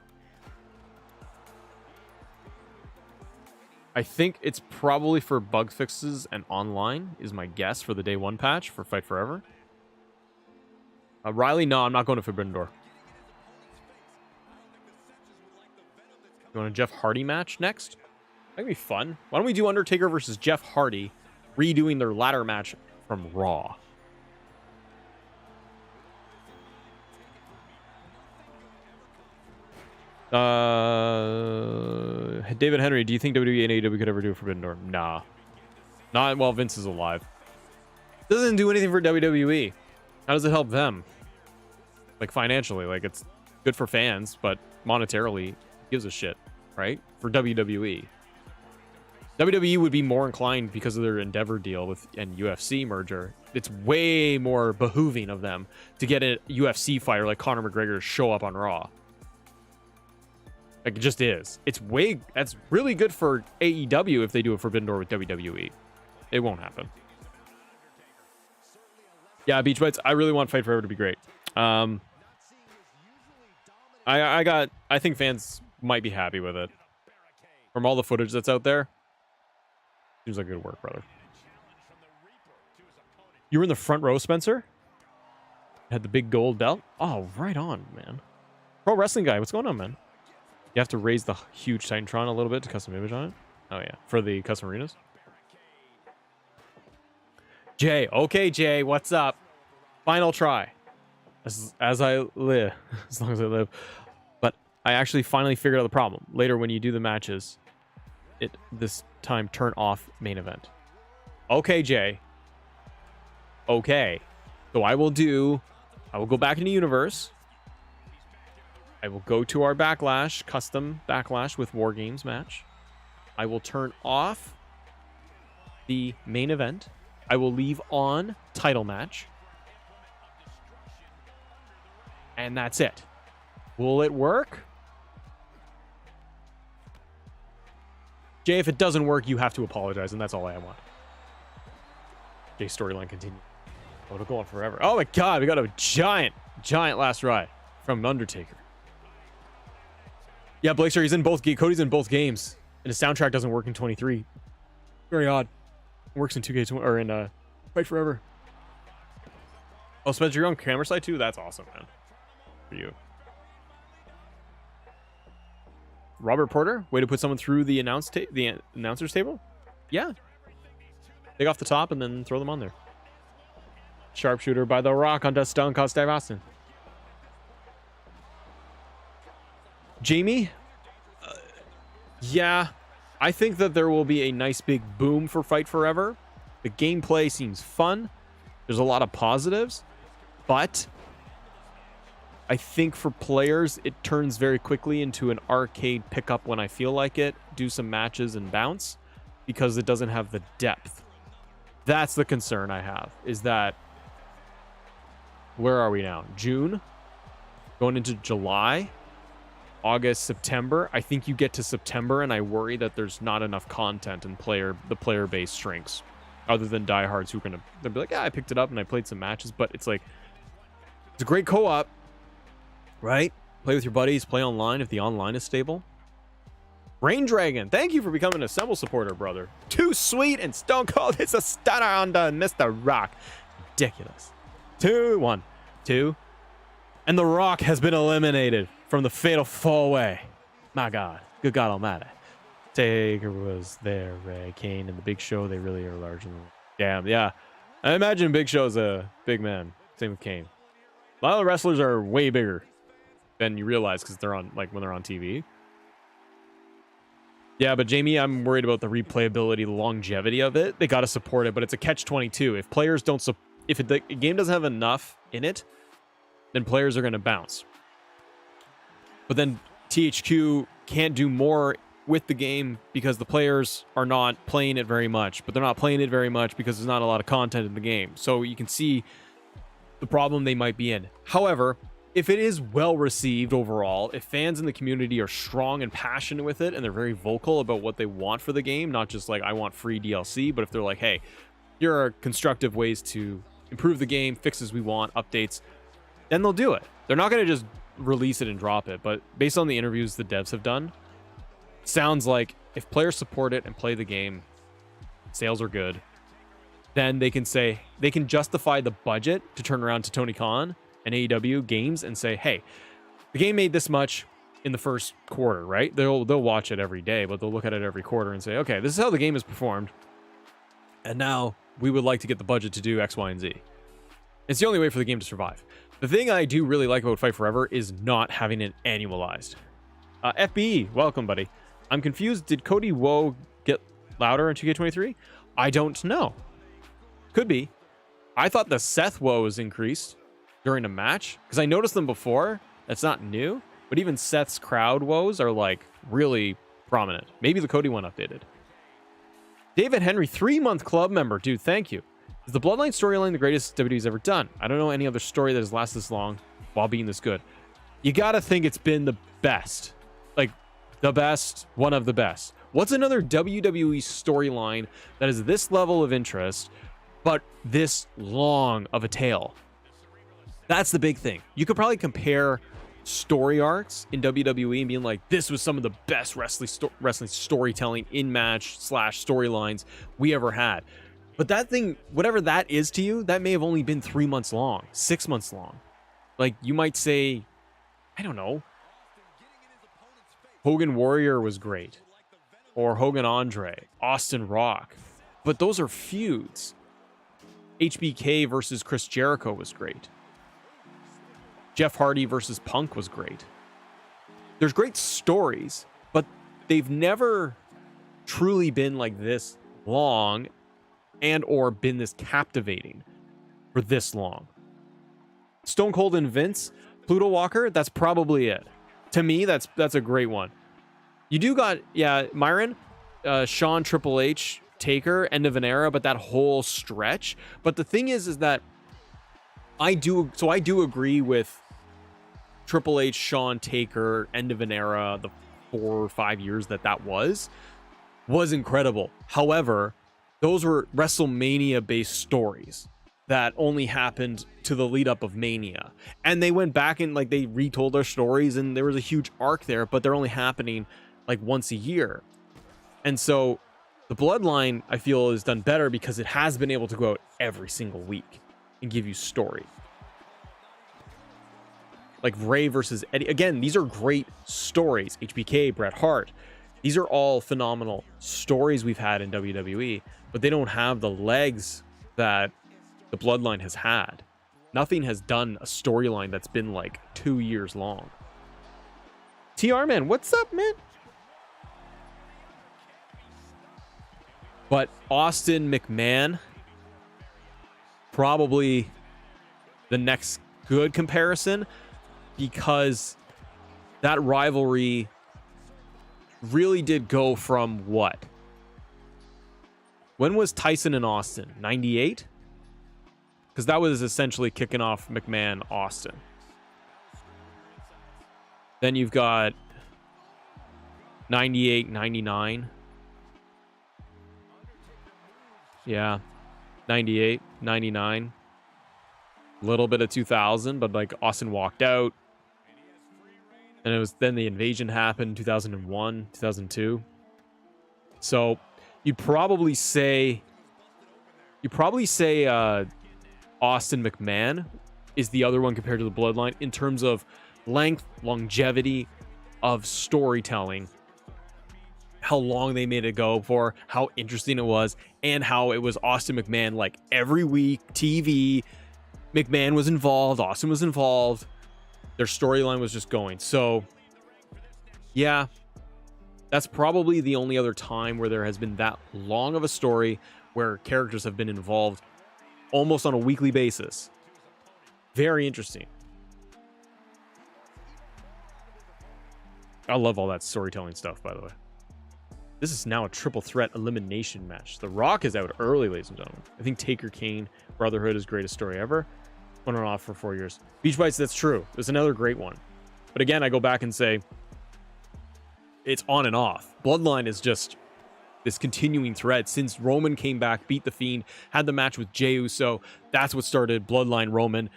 I think it's probably for bug fixes and online, is my guess, for the day one patch for Fight Forever. Riley, no, I'm not going to Forbidden Door. You want a Jeff Hardy match next? That'd be fun. Why don't we do Undertaker versus Jeff Hardy, redoing their ladder match from Raw? David Henry, do you think WWE and AEW could ever do a Forbidden Door? Nah. Not while Vince is alive. Doesn't do anything for WWE. How does it help them? Like financially, like it's good for fans, but monetarily, gives a shit, right? For WWE. WWE would be more inclined because of their Endeavor deal with and UFC merger. It's way more behooving of them to get a UFC fighter like Conor McGregor to show up on Raw. Like it just is. That's really good for AEW if they do a Forbidden Door with WWE. It won't happen. Yeah, Beach Bites. I really want Fight Forever to be great. I think fans might be happy with it. From all the footage that's out there, seems like good work, brother. You were in the front row, Spencer? Had the big gold belt? Oh, right on, man. Pro wrestling guy, what's going on, man? You have to raise the huge Titantron a little bit to custom image on it. Oh, yeah. For the custom arenas. Jay. Okay, Jay. What's up? Final try. As I live. As long as I live. But I actually finally figured out the problem. Later, when you do the matches, this time turn off main event. Okay, Jay. Okay. So I will go back into Universe. I will go to our Backlash, custom Backlash with War Games match. I will turn off the main event. I will leave on title match. And that's it. Will it work? Jay, if it doesn't work, you have to apologize, and that's all I want. Jay, storyline continue. Oh, it'll go on forever. Oh my god, we got a giant last ride from Undertaker. Yeah, Blake, sure, he's in both Cody's in both games. And his soundtrack doesn't work in 23. Very odd. It works in 2K20 or in Fight Forever. Oh, Spencer, you're on camera side too? That's awesome, man. For you. Robert Porter, way to put someone through the announcer's table? Yeah. Take off the top and then throw them on there. Sharpshooter by The Rock on Stone Cold Steve Austin. Jamie? Yeah. I think that there will be a nice big boom for Fight Forever. The gameplay seems fun. There's a lot of positives. But I think for players, it turns very quickly into an arcade pickup when I feel like it. Do some matches and bounce. Because it doesn't have the depth. That's the concern I have. Is that... Where are we now? June? Going into July? August, September. I think you get to September and I worry that there's not enough content and the player base shrinks. Other than diehards who are they'll be like, yeah, I picked it up and I played some matches, but it's like, it's a great co-op, right? Play with your buddies, play online if the online is stable. Rain Dragon, thank you for becoming an Assemble supporter, brother. Too sweet and Stone Cold. It's a stunner on the Mr. Rock. Ridiculous. 2-1. 2. And The Rock has been eliminated from the fatal four-way. My God. Good God Almighty. Taker was there, Ray, Kane, and the Big Show. They really are large. Damn, yeah. I imagine Big Show's a big man. Same with Kane. A lot of the wrestlers are way bigger than you realize because they're on, like, when they're on TV. Yeah, but Jamie, I'm worried about the replayability, the longevity of it. They got to support it, but it's a catch-22. If players don't, if the game doesn't have enough in it, then players are going to bounce. But then THQ can't do more with the game because the players are not playing it very much, but they're not playing it very much because there's not a lot of content in the game. So you can see the problem they might be in. However, if it is well received overall, if fans in the community are strong and passionate with it and they're very vocal about what they want for the game, not just like I want free DLC, but if they're like, hey, here are constructive ways to improve the game, fixes we want, updates, then they'll do it. They're not going to just release it and drop it, but based on the interviews the devs have done, sounds like if players support it and play the game, sales are good, then they can say, they can justify the budget to turn around to Tony Khan and AEW Games and say, hey, the game made this much in the first quarter, right? They'll watch it every day, but they'll look at it every quarter and say, okay, this is how the game has performed, and now we would like to get the budget to do X, Y, and Z. It's the only way for the game to survive. The thing I do really like about Fight Forever is not having it annualized. FBE, welcome, buddy. I'm confused. Did Cody Woe get louder in 2K23? I don't know. Could be. I thought the Seth woes increased during a match because I noticed them before. That's not new, but even Seth's crowd woes are like really prominent. Maybe the Cody one updated. David Henry, 3-month club member. Dude, thank you. Is the Bloodline storyline the greatest WWE's ever done? I don't know any other story that has lasted this long while being this good. You gotta think it's been the best. Like, the best, one of the best. What's another WWE storyline that is this level of interest, but this long of a tail? That's the big thing. You could probably compare story arcs in WWE and being like, this was some of the best wrestling storytelling in match / storylines we ever had. But that thing, whatever that is to you, that may have only been 3 months long, 6 months long. Like, you might say, I don't know, Hogan Warrior was great, or Hogan Andre, Austin Rock, but those are feuds. HBK versus Chris Jericho was great. Jeff Hardy versus Punk was great. There's great stories, but they've never truly been like this long and or been this captivating for this long. Stone Cold and Vince, Pluto Walker, that's probably it. To me, that's a great one. You do got, yeah, Myron, Shawn, Triple H, Taker, end of an era, but that whole stretch. But the thing is that I do agree with Triple H, Shawn, Taker, end of an era, the 4 or 5 years that was incredible. However, those were WrestleMania-based stories that only happened to the lead up of Mania. And they went back and like they retold their stories and there was a huge arc there, but they're only happening like once a year. And so the Bloodline, I feel, is done better because it has been able to go out every single week and give you story. Like Ray versus Eddie. Again, these are great stories. HBK, Bret Hart. These are all phenomenal stories we've had in WWE, but they don't have the legs that the Bloodline has had. Nothing has done a storyline that's been like 2 years long. TR man, what's up, man? But Austin McMahon, probably the next good comparison, because that rivalry really did go from what? When was Tyson and Austin? 98? Because that was essentially kicking off McMahon Austin. Then you've got 98, 99. Yeah, 98, 99. A little bit of 2000, but like Austin walked out. And it was then the invasion happened 2001, 2002. So you'd probably say Austin McMahon is the other one compared to the Bloodline in terms of length, longevity of storytelling, how long they made it go for, how interesting it was, and how it was Austin McMahon like every week, TV, McMahon was involved, Austin was involved, their storyline was just going. So yeah, that's probably the only other time where there has been that long of a story where characters have been involved almost on a weekly basis. Very interesting. I love all that storytelling stuff, by the way. This is now a triple threat elimination match. The Rock is out early, ladies and gentlemen. I think Taker Kane Brotherhood is greatest story ever. Went on off for 4 years. Beach Bites, that's true. There's another great one. But again, I go back and say it's on and off. Bloodline is just this continuing thread since Roman came back, beat The Fiend, had the match with Jey Uso. That's what started Bloodline Roman,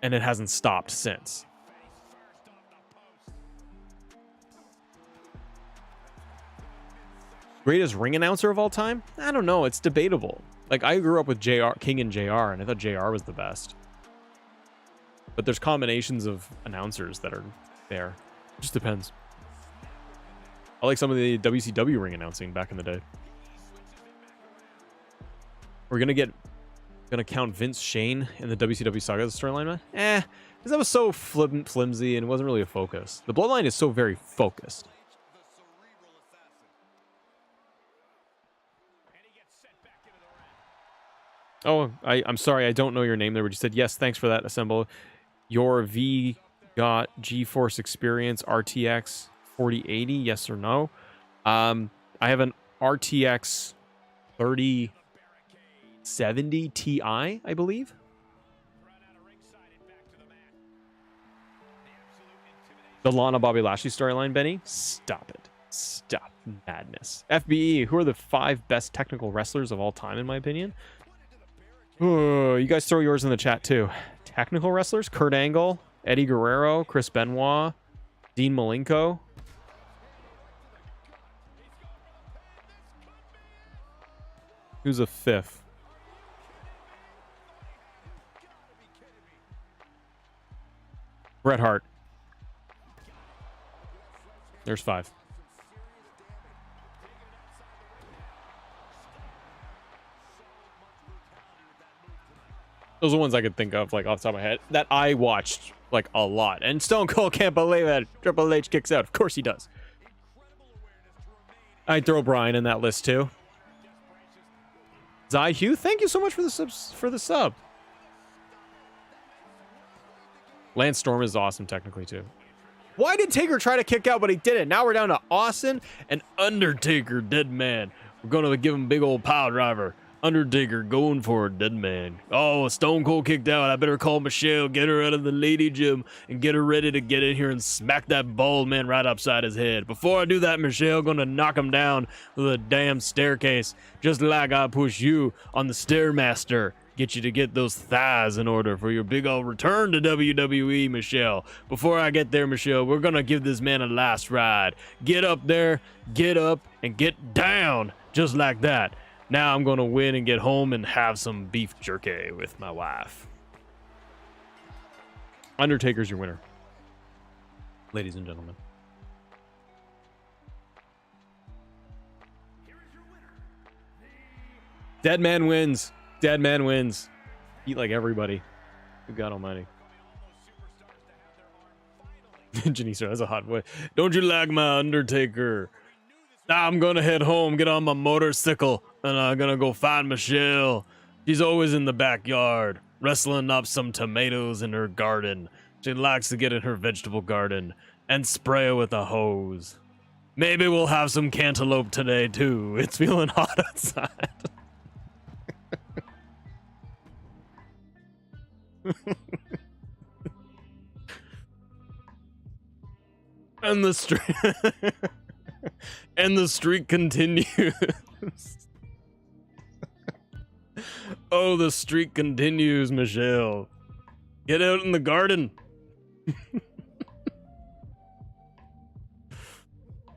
and it hasn't stopped since. Greatest ring announcer of all time? I don't know. It's debatable. Like, I grew up with King and JR, and I thought JR was the best. But there's combinations of announcers that are there. It just depends. I like some of the WCW ring announcing back in the day. We're gonna count Vince Shane in the WCW Saga storyline, man? Because that was so flimsy and it wasn't really a focus. The Bloodline is so very focused. Oh, I'm sorry, I don't know your name there, but you said, yes, thanks for that, Assemble. Your V got GeForce Experience RTX 4080, yes or no? I have an RTX 3070 Ti, I believe. The Lana Bobby Lashley storyline, Benny? Stop it. Stop madness. FBE, who are the 5 best technical wrestlers of all time, in my opinion? Oh, you guys throw yours in the chat too. Technical wrestlers? Kurt Angle, Eddie Guerrero, Chris Benoit, Dean Malenko. Who's a 5th? Bret Hart. There's 5. Those are the ones I could think of, like, off the top of my head, that I watched, like, a lot. And Stone Cold can't believe it. Triple H kicks out. Of course he does. I'd throw Brian in that list, too. Zai Hugh, thank you so much for the sub. Lance Storm is awesome, technically, too. Why did Taker try to kick out, but he didn't? Now we're down to Austin and Undertaker, dead man. We're going to give him big old pile driver. Undertaker going for a dead man. Oh, Stone Cold kicked out. I better call Michelle, get her out of the lady gym, and get her ready to get in here and smack that bald man right upside his head. Before I do that, Michelle, gonna knock him down with a damn staircase, just like I push you on the Stairmaster. Get you to get those thighs in order for your big old return to WWE, Michelle. Before I get there, Michelle, we're gonna give this man a last ride. Get up there, get up, and get down, just like that. Now I'm going to win and get home and have some beef jerky with my wife. Undertaker's your winner, ladies and gentlemen. Dead man wins. Dead man wins. Eat like everybody. Good God almighty. Janice, that's a hot way. Don't you like my Undertaker? I'm gonna head home, get on my motorcycle, and I'm gonna go find Michelle. She's always in the backyard, wrestling up some tomatoes in her garden. She likes to get in her vegetable garden and spray with a hose. Maybe we'll have some cantaloupe today, too. It's feeling hot outside. And the streak and the streak continues. Oh, the streak continues, Michelle. Get out in the garden.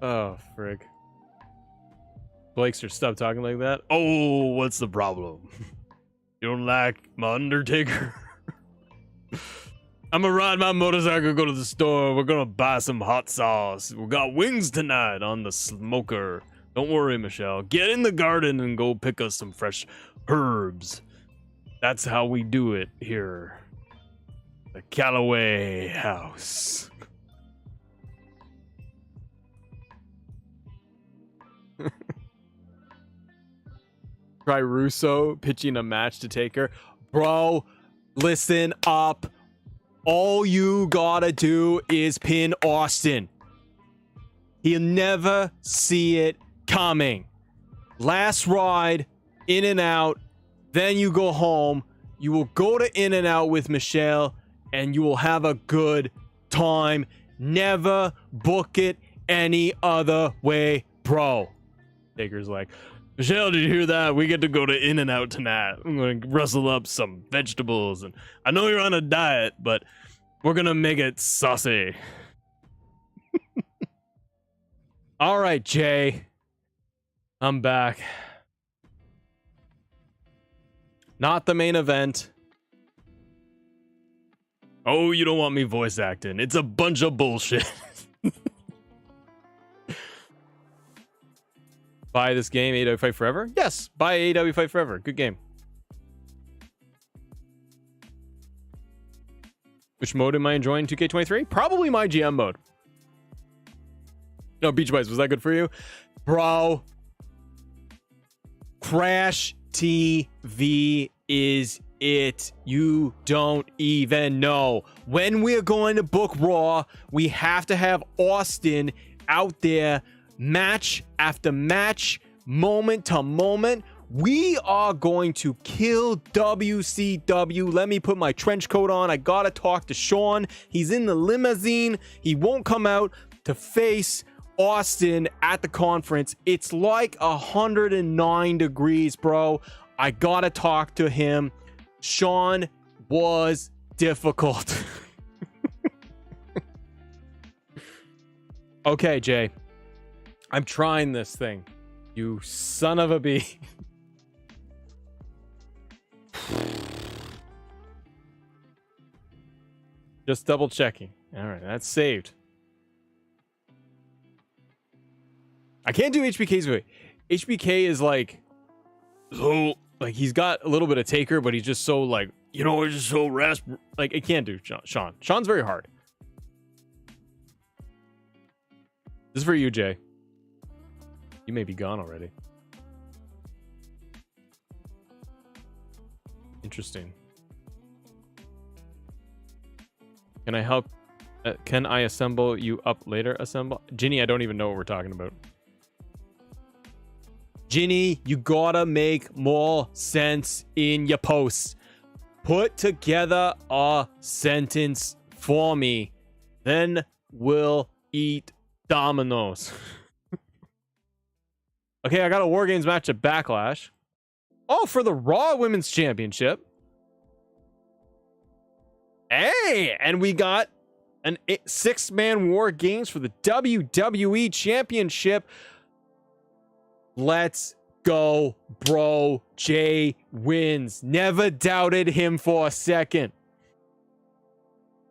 Oh, frig. Blakester, stop talking like that. Oh, what's the problem? You don't like my Undertaker? I'm gonna ride my motorcycle, go to the store. We're gonna buy some hot sauce. We got wings tonight on the smoker. Don't worry, Michelle. Get in the garden and go pick us some fresh herbs. That's how we do it here. The Callaway house. Try Russo pitching a match to Taker. Bro, listen up. All you gotta do is pin Austin. He'll never see it coming. Last ride, In and Out. Then you go home. You will go to In and Out with Michelle, and you will have a good time. Never book it any other way, bro. Taker's like, Michelle, did you hear that? We get to go to In and Out tonight. I'm going to rustle up some vegetables. And I know you're on a diet, but we're going to make it saucy. All right, Jay. I'm back. Not the main event. Oh, you don't want me voice acting. It's a bunch of bullshit. Buy this game, AEW Fight Forever? Yes, buy AEW Fight Forever. Good game. Which mode am I enjoying? 2K23? Probably my GM mode. No, Beach Boys, was that good for you? Bro. Crash TV is it. You don't even know. When we're going to book Raw, we have to have Austin out there, match after match, moment to moment. We are going to kill WCW. Let me put my trench coat on. I gotta talk to Sean. He's in the limousine. He won't come out to face Austin at the conference. It's like 109 degrees, bro. I gotta talk to him. Sean was difficult. Okay, Jay. I'm trying this thing. You son of a bee. Just double checking. All right, that's saved. I can't do HBK's way. HBK is like, so like he's got a little bit of Taker, but he's just so like, you know, he's just so rasp. Like it can't do Sean. Sean's very hard. This is for you, Jay. You may be gone already. Interesting. Can I help? Can I assemble you up later? Assemble? Ginny, I don't even know what we're talking about. Ginny, you gotta make more sense in your posts. Put together a sentence for me. Then we'll eat Domino's. Okay, I got a War Games match at Backlash. Oh, for the Raw Women's Championship. Hey, and we got an 6-man War Games for the WWE Championship. Let's go, bro. Jay wins. Never doubted him for a second.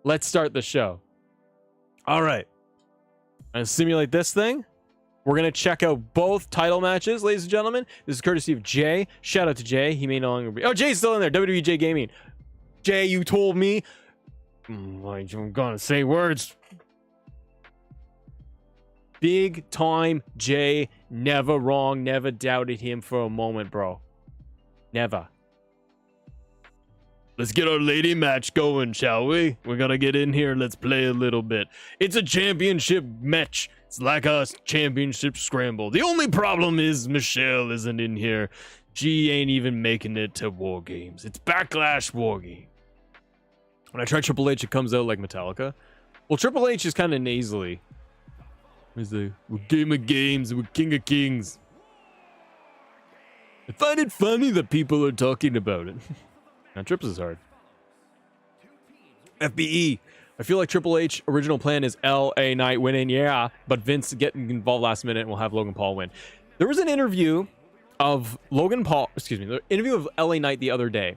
Let's start the show. All right. I'm going to simulate this thing. We're going to check out both title matches, ladies and gentlemen. This is courtesy of Jay. Shout out to Jay. He may no longer be... Oh, Jay's still in there. WWE J Gaming. Jay, you told me. I'm going to say words. Big time Jay. Never wrong. Never doubted him for a moment, bro. Never. Let's get our lady match going, shall we? We're gonna get in here. Let's play a little bit. It's a championship match. It's like a championship scramble. The only problem is Michelle isn't in here. She ain't even making it to War Games. It's Backlash War Game. When I try Triple H, it comes out like Metallica. Well, Triple H is kind of nasally. He's like, we're Game of Games, we're King of Kings. I find it funny that people are talking about it. Now, Trips is hard. FBE. I feel like Triple H original plan is LA Knight winning, yeah, but Vince getting involved last minute and we'll have Logan Paul win. There was an interview of the interview of LA Knight the other day,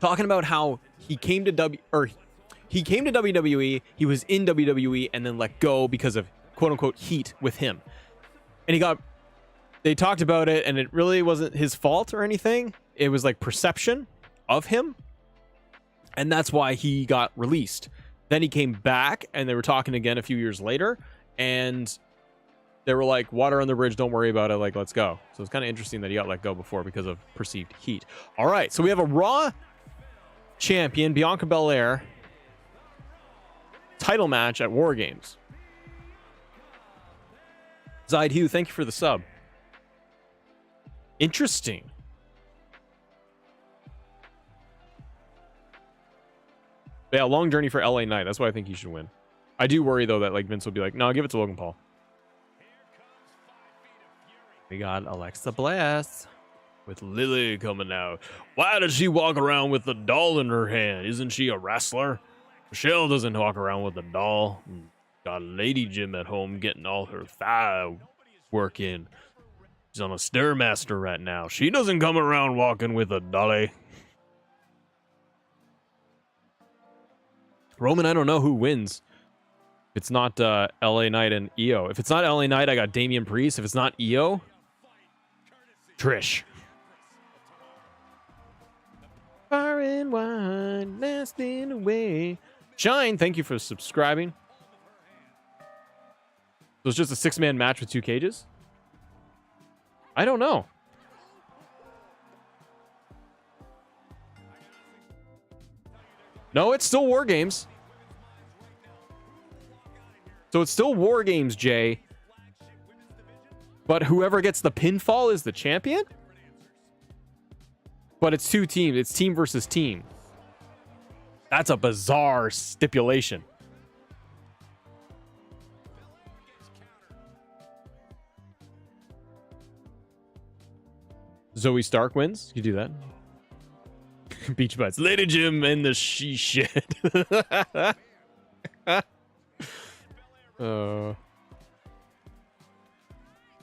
talking about how he came to WWE, he was in WWE and then let go because of quote unquote heat with him. And they talked about it and it really wasn't his fault or anything. It was like perception of him. And that's why he got released. Then he came back and they were talking again a few years later and they were like, water on the bridge, don't worry about it, like, let's go. So it's kind of interesting that he got let go before because of perceived heat. All right, so we have a Raw champion, Bianca Belair, title match at War Games. Zide Hugh, thank you for the sub. Interesting. Yeah, long journey for LA Knight. That's why I think he should win. I do worry, though, that like Vince will be like, no, give it to Logan Paul. We got Alexa Bliss with Lily coming out. Why does she walk around with a doll in her hand? Isn't she a wrestler? Michelle doesn't walk around with a doll. Got Lady Jim at home getting all her thigh work in. She's on a Stairmaster right now. She doesn't come around walking with a dolly. Roman, I don't know who wins. If it's not LA Knight and EO. If it's not LA Knight, I got Damian Priest. If it's not EO, Trish. Fire and wine, lasting away. Shine, thank you for subscribing. So it's just a 6-man match with 2 cages? I don't know. No, it's still War Games. So it's still War Games, Jay. But whoever gets the pinfall is the champion? But it's 2 teams. It's team versus team. That's a bizarre stipulation. Zoe Stark wins. You do that. Beach Butts. Lady Jim and the she shit.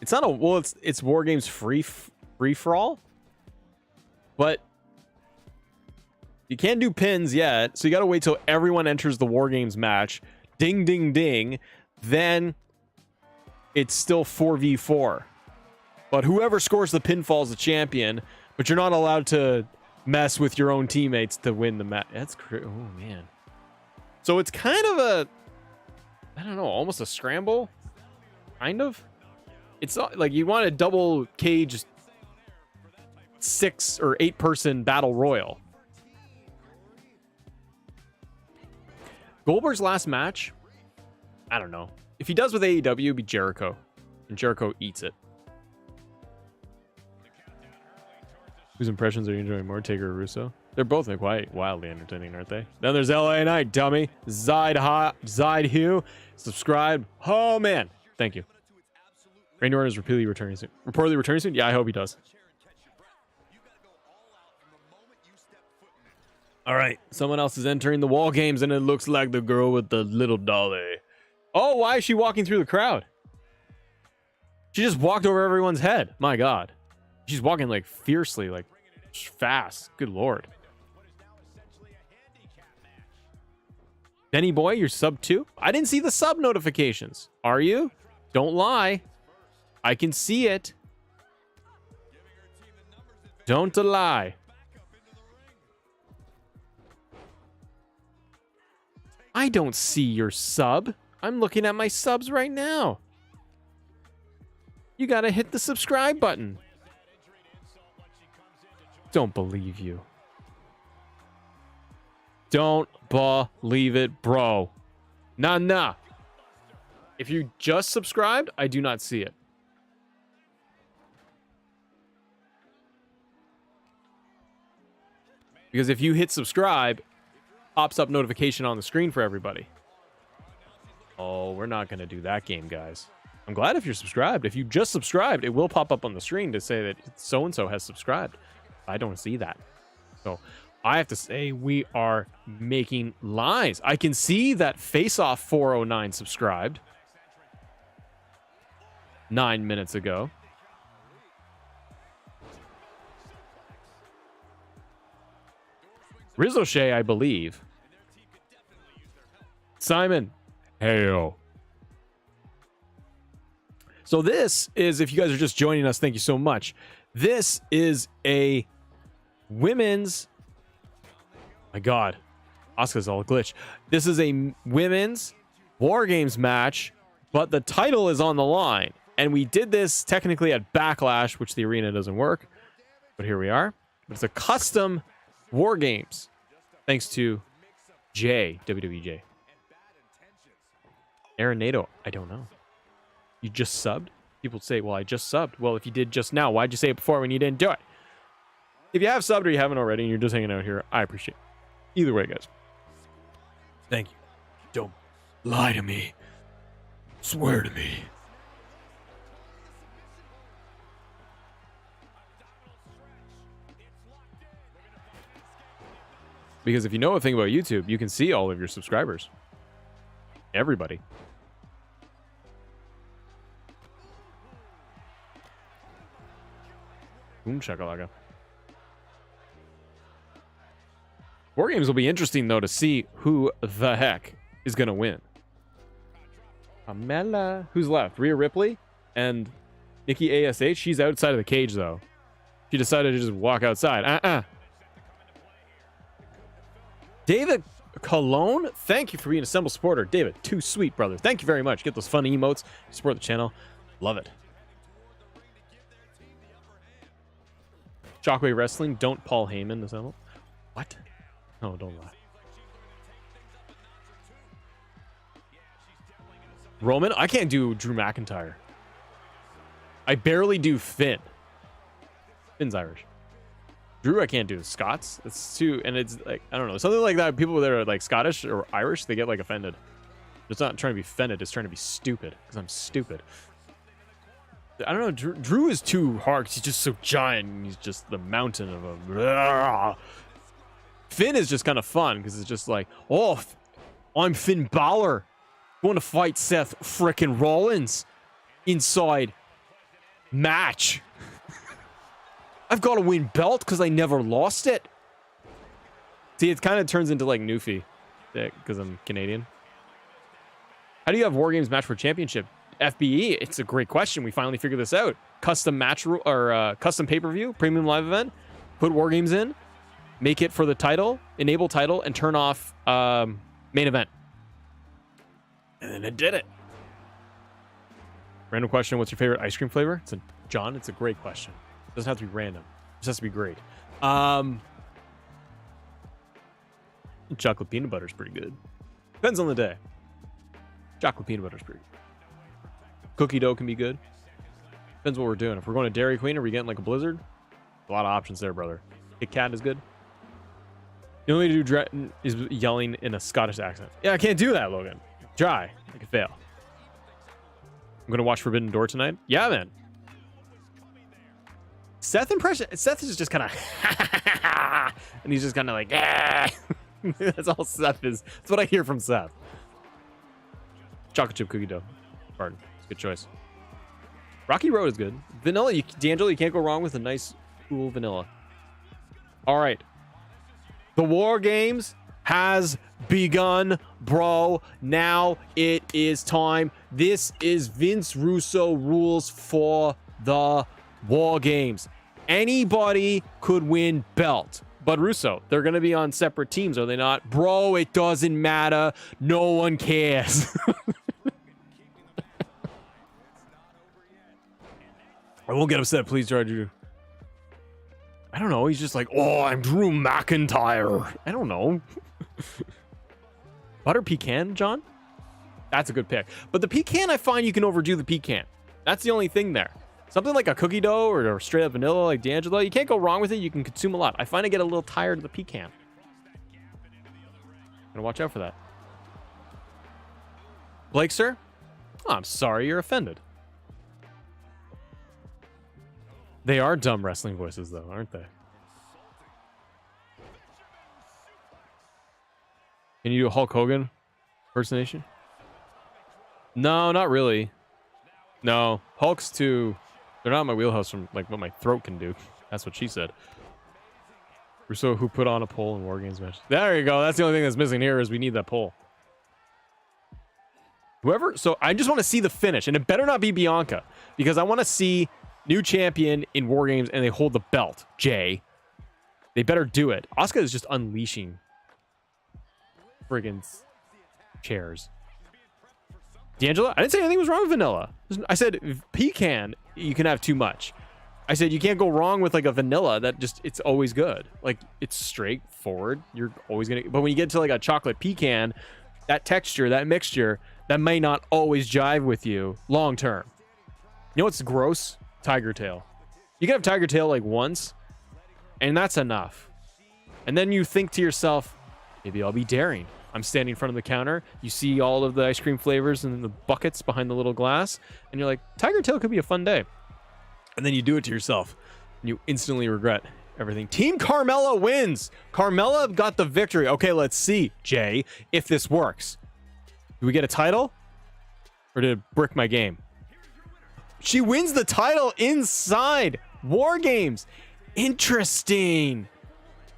It's not a well. It's War Games free for all, but you can't do pins yet. So you got to wait till everyone enters the War Games match. Ding ding ding. Then it's still 4v4. But whoever scores the pinfall is the champion. But you're not allowed to mess with your own teammates to win the match. That's oh man. So it's kind of a, I don't know, almost a scramble, kind of. It's not like you want a double cage 6 or 8 person battle royal. Goldberg's last match, I don't know. If he does with AEW, it'd be Jericho, and Jericho eats it. Whose impressions are you enjoying more, Taker or Russo? They're both quite wildly entertaining, aren't they? Then there's LA Knight, dummy. Zide Hugh. Subscribe. Oh, man. Thank you. Randy Orton is reportedly returning soon. Yeah, I hope he does. All right. Someone else is entering the Wall Games, and it looks like the girl with the little dolly. Oh, why is she walking through the crowd? She just walked over everyone's head. My God. She's walking like fiercely, like fast. Good Lord. Benny Boy, you're sub 2? I didn't see the sub notifications. Are you? Don't lie. I can see it. Don't lie. I don't see your sub. I'm looking at my subs right now. You gotta hit the subscribe button. Don't believe you. Don't believe it, bro. Nah. If you just subscribed, I do not see it. Because if you hit subscribe, pops up notification on the screen for everybody. Oh, we're not going to do that game, guys. I'm glad if you're subscribed. If you just subscribed, it will pop up on the screen to say that so-and-so has subscribed. I don't see that. So I have to say we are making lies. I can see that Face Off 409 subscribed 9 minutes ago. Ricochet, I believe. Simon. Heyo. So this is, if you guys are just joining us, thank you so much. This is a women's, my God, Asuka's all glitch. This is a women's War Games match, but the title is on the line. And we did this technically at Backlash, which the arena doesn't work, but here we are. But it's a custom War Games, thanks to WWJ. Aaron Nato, I don't know. You just subbed? People say, well, I just subbed. Well, if you did just now, why'd you say it before when you didn't do it? If you have subbed or you haven't already and you're just hanging out here, I appreciate it. Either way, guys. Thank you. Don't lie to me. Swear to me. Because if you know a thing about YouTube, you can see all of your subscribers. Everybody. Boom shakalaka. War games will be interesting though to see who the heck is gonna win. Amela. Who's left? Rhea Ripley and Nikki ASH. She's outside of the cage though. She decided to just walk outside. David Cologne, thank you for being a Assemble supporter. David, too sweet, brother. Thank you very much. Get those fun emotes. Support the channel. Love it. Shockwave Wrestling, don't Paul Heyman assemble. What? No, don't lie. Roman, I can't do Drew McIntyre. I barely do Finn. Finn's Irish. Drew, I can't do. Scots, it's too, and it's like, I don't know, something like that. People that are like Scottish or Irish, they get like offended. It's not trying to be offended, it's trying to be stupid, because I'm stupid. I don't know, Drew is too hard, he's just so giant, and he's just the mountain of a... Finn is just kind of fun, because it's just like, oh, I'm Finn Balor, going to fight Seth frickin' Rollins inside match. I've got to win belt because I never lost it. See, it kind of turns into like Newfie because I'm Canadian. How do you have War Games match for championship? FBE, it's a great question. We finally figured this out. Custom match or custom pay-per-view, premium live event. Put War Games in, make it for the title, enable title, and turn off main event. And then it did it. Random question: what's your favorite ice cream flavor? John. It's a great question. It doesn't have to be random. It just has to be great. Chocolate peanut butter is pretty good. Depends on the day. Chocolate peanut butter is pretty good. Cookie dough can be good. Depends what we're doing. If we're going to Dairy Queen, are we getting like a Blizzard? A lot of options there, brother. Kit Kat is good. The only way to do is yelling in a Scottish accent. Yeah, I can't do that, Logan. Try. I could fail. I'm going to watch Forbidden Door tonight. Yeah, man. Seth impression. Seth is just kind of, and he's just kind of like, that's all Seth is. That's what I hear from Seth. Chocolate chip cookie dough. Pardon. It's a good choice. Rocky Road is good. Vanilla, D'Angelo, you can't go wrong with a nice, cool vanilla. All right. The War Games has begun, bro. Now it is time. This is Vince Russo rules for the War Games. Anybody could win belt. But Russo, they're going to be on separate teams, are they not? Bro, it doesn't matter. No one cares. I won't get upset. Please try to... I don't know. He's just like, oh, I'm Drew McIntyre. I don't know. Butter pecan, John? That's a good pick. But the pecan, I find you can overdo the pecan. That's the only thing there. Something like a cookie dough or straight up vanilla like D'Angelo, you can't go wrong with it. You can consume a lot. I find I get a little tired of the pecan. Gotta watch out for that. Blake, sir? Oh, I'm sorry you're offended. They are dumb wrestling voices, though, aren't they? Can you do a Hulk Hogan impersonation? No, not really. No, Hulk's too... They're not in my wheelhouse from like what my throat can do. That's what she said. Russo, who put on a poll in War Games match. There you go. That's the only thing that's missing here is we need that poll. Whoever... So I just want to see the finish. And it better not be Bianca. Because I want to see new champion in War Games and they hold the belt. Jay. They better do it. Asuka is just unleashing friggin' chairs. D'Angelo, I didn't say anything was wrong with vanilla. I said pecan, you can have too much. I said you can't go wrong with like a vanilla that just, it's always good. Like it's straightforward. You're always gonna, but when you get to like a chocolate pecan, that texture, that mixture, that may not always jive with you long term. You know what's gross? Tiger tail. You can have tiger tail like once, and that's enough. And then you think to yourself, maybe I'll be daring. I'm standing in front of the counter. You see all of the ice cream flavors in the buckets behind the little glass, and you're like, tiger tail could be a fun day. And then you do it to yourself, and you instantly regret everything. Team Carmella wins. Carmella got the victory. Okay, let's see, Jay, if this works. Do we get a title? Or did it brick my game? She wins the title inside War Games. Interesting.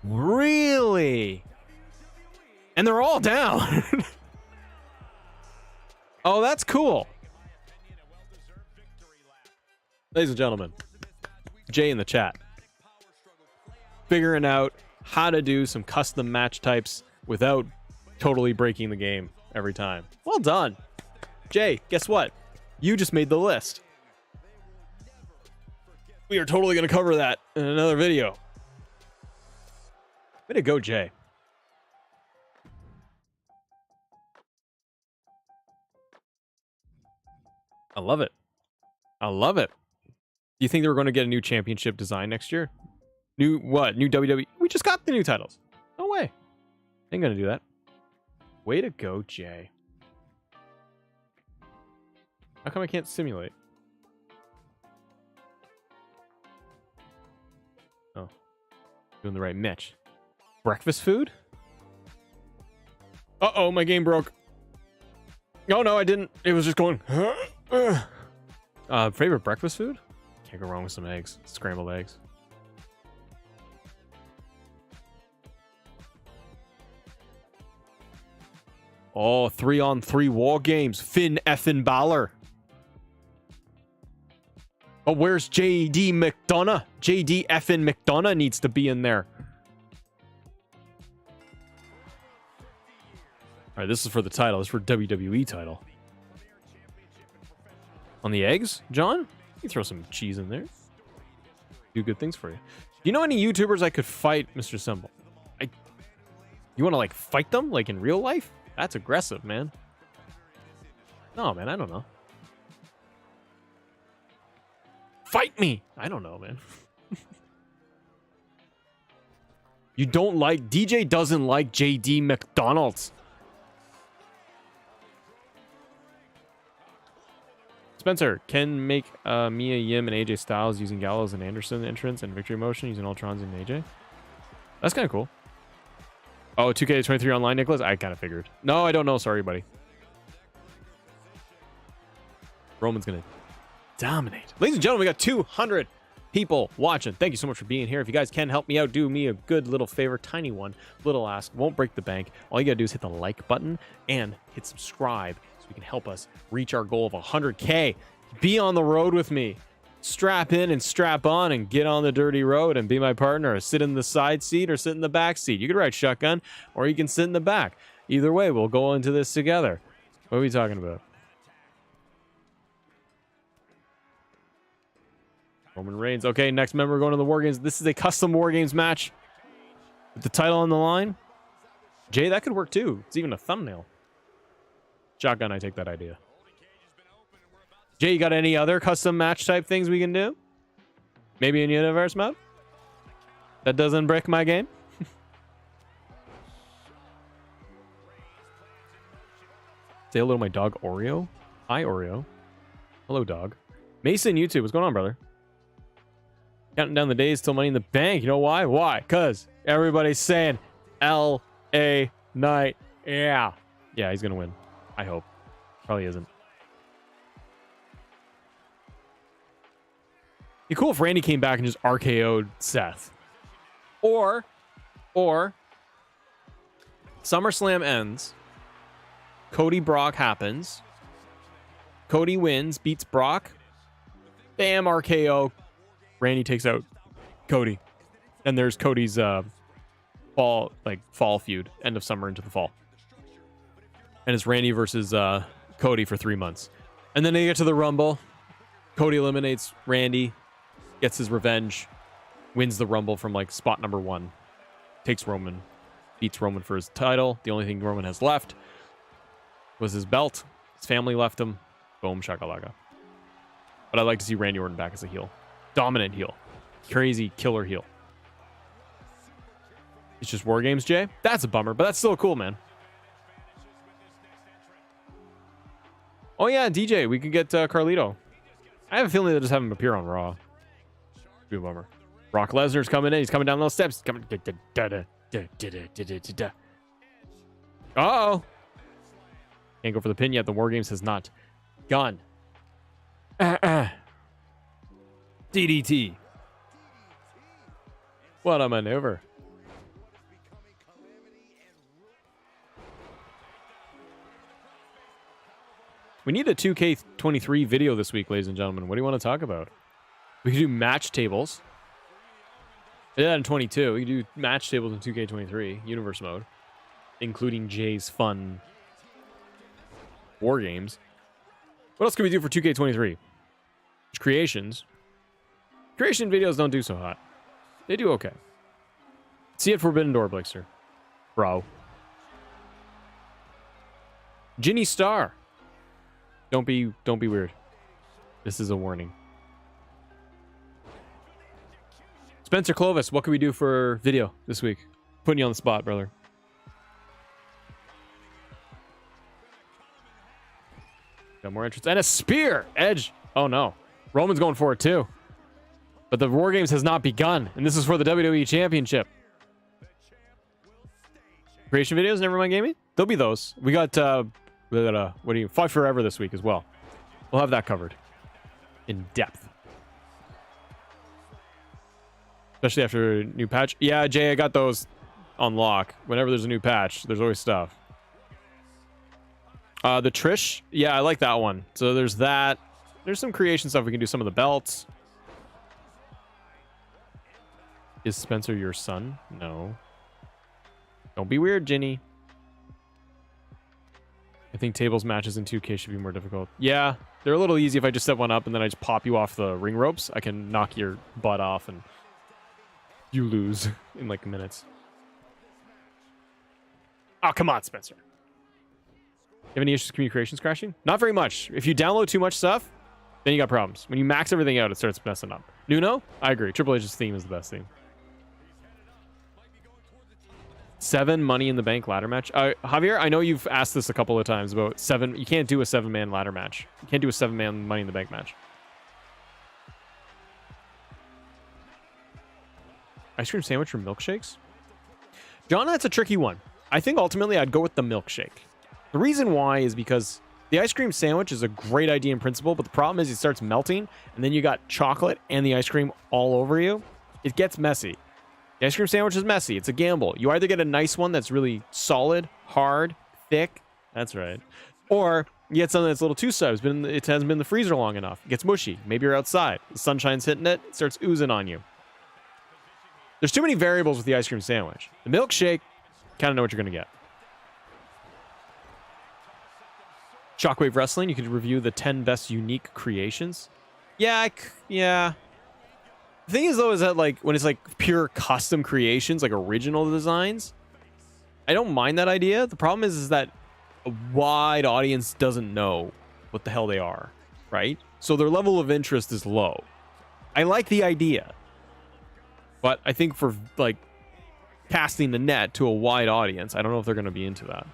Really? And they're all down. Oh, that's cool. Ladies and gentlemen, Jay in the chat. Figuring out how to do some custom match types without totally breaking the game every time. Well done. Jay, guess what? You just made the list. We are totally going to cover that in another video. Way to go, Jay. I love it. I love it. Do you think they were going to get a new championship design next year? New what? New WWE? We just got the new titles. No way. Ain't going to do that. Way to go, Jay. How come I can't simulate? Oh. Doing the right Mitch. Breakfast food? Uh-oh, my game broke. Oh, no, I didn't. It was just going... favorite breakfast food? Can't go wrong with some eggs. Scrambled eggs. Oh, 3-on-3 War Games. Finn effin' Balor. Oh, where's JD McDonough? JD effin' McDonough needs to be in there. All right, this is for the title. This is for WWE title. On the eggs, John? You can throw some cheese in there. Do good things for you. Do you know any YouTubers I could fight, Mr. Symbol? You want to, like, fight them? Like, in real life? That's aggressive, man. No, man, I don't know. Fight me! I don't know, man. You don't like... DJ doesn't like JD McDonald's. Spencer, can make Mia Yim and AJ Styles using Gallows and Anderson entrance and Victory Motion using Ultrons and AJ. That's kind of cool. Oh, 2K23 online, Nicholas? I kind of figured. No, I don't know. Sorry, buddy. Roman's going to dominate. Ladies and gentlemen, we got 200 people watching. Thank you so much for being here. If you guys can help me out, do me a good little favor. Tiny one. Little ask. Won't break the bank. All you got to do is hit the like button and hit subscribe so you can help us reach our goal of 100K. Be on the road with me. Strap in and strap on and get on the dirty road and be my partner. Or sit in the side seat or sit in the back seat. You can ride shotgun or you can sit in the back. Either way, we'll go into this together. What are we talking about? Roman Reigns. Okay, next member going to the War Games. This is a custom War Games match with the title on the line. Jay, that could work too. It's even a thumbnail. Shotgun, I take that idea. Jay, you got any other custom match type things we can do? Maybe in universe mode? That doesn't break my game? Say hello to my dog, Oreo. Hi, Oreo. Hello, dog. Mason, YouTube. What's going on, brother? Counting down the days till Money in the Bank. You know why? Why? Because everybody's saying L.A. Knight. Yeah. Yeah, he's going to win. I hope. Probably isn't. It'd be cool if Randy came back and just RKO'd Seth. Or SummerSlam ends. Cody Brock happens. Cody wins, beats Brock. Bam, RKO. Randy takes out Cody. Then there's Cody's fall feud. End of summer into the fall. And it's Randy versus Cody for 3 months. And then they get to the Rumble. Cody eliminates Randy. Gets his revenge, wins the Rumble from like spot number 1, takes Roman, beats Roman for his title. The only thing Roman has left was his belt. His family left him. Boom, shakalaka. But I'd like to see Randy Orton back as a heel. Dominant heel. Crazy killer heel. It's just War Games, Jay? That's a bummer, but that's still cool, man. Oh, yeah, DJ. We could get Carlito. I have a feeling they'll just have him appear on Raw. Be a bummer. Brock Lesnar's coming in. He's coming down those steps. Coming. Uh-oh. Can't go for the pin yet. The War Games has not gone. DDT. What a maneuver. We need a 2K23 video this week, ladies and gentlemen. What do you want to talk about? We can do match tables. I did that in 22. We can do match tables in 2K23, universe mode, including Jay's fun War Games. What else can we do for 2K23? Creations. Creation videos don't do so hot. They do okay. See it Forbidden Door, Blixer. Bro. Ginny Star. Don't be weird. This is a warning. Spencer Clovis, what can we do for video this week? Putting you on the spot, brother. Got more entrance. And a spear! Edge! Oh no. Roman's going for it too. But the War Games has not begun. And this is for the WWE Championship. Creation videos, Nevermind Gaming? There'll be those. We got, Fight Forever this week as well. We'll have that covered. In depth. Especially after a new patch. Yeah, Jay, I got those on lock. Whenever there's a new patch, there's always stuff. The Trish. Yeah, I like that one. So there's that. There's some creation stuff. We can do some of the belts. Is Spencer your son? No. Don't be weird, Ginny. I think tables matches in 2K should be more difficult. Yeah, they're a little easy if I just set one up and then I just pop you off the ring ropes. I can knock your butt off and you lose in like minutes. Oh, come on, Spencer. You have any issues with communications crashing? Not very much. If you download too much stuff, then you got problems. When you max everything out, it starts messing up. Nuno? I agree. Triple H's theme is the best theme. 7 Money in the Bank ladder match. Javier, I know you've asked this a couple of times about 7. You can't do a 7-man ladder match. You can't do a 7-man Money in the Bank match. Ice cream sandwich or milkshakes? John, that's a tricky one. I think ultimately I'd go with the milkshake. The reason why is because the ice cream sandwich is a great idea in principle, but the problem is it starts melting, and then you got chocolate and the ice cream all over you. It gets messy. The ice cream sandwich is messy. It's a gamble. You either get a nice one that's really solid, hard, thick. That's right. Or you get something that's a little too soft. It hasn't been in the freezer long enough. It gets mushy. Maybe you're outside. The sunshine's hitting it. It starts oozing on you. There's too many variables with the ice cream sandwich. The milkshake, kind of know what you're going to get. Shockwave Wrestling, you could review the 10 best unique creations. Yeah, yeah. The thing is, though, is that like when it's like pure custom creations, like original designs, I don't mind that idea. The problem is that a wide audience doesn't know what the hell they are, right? So their level of interest is low. I like the idea, but I think for like casting the net to a wide audience, I don't know if they're going to be into that.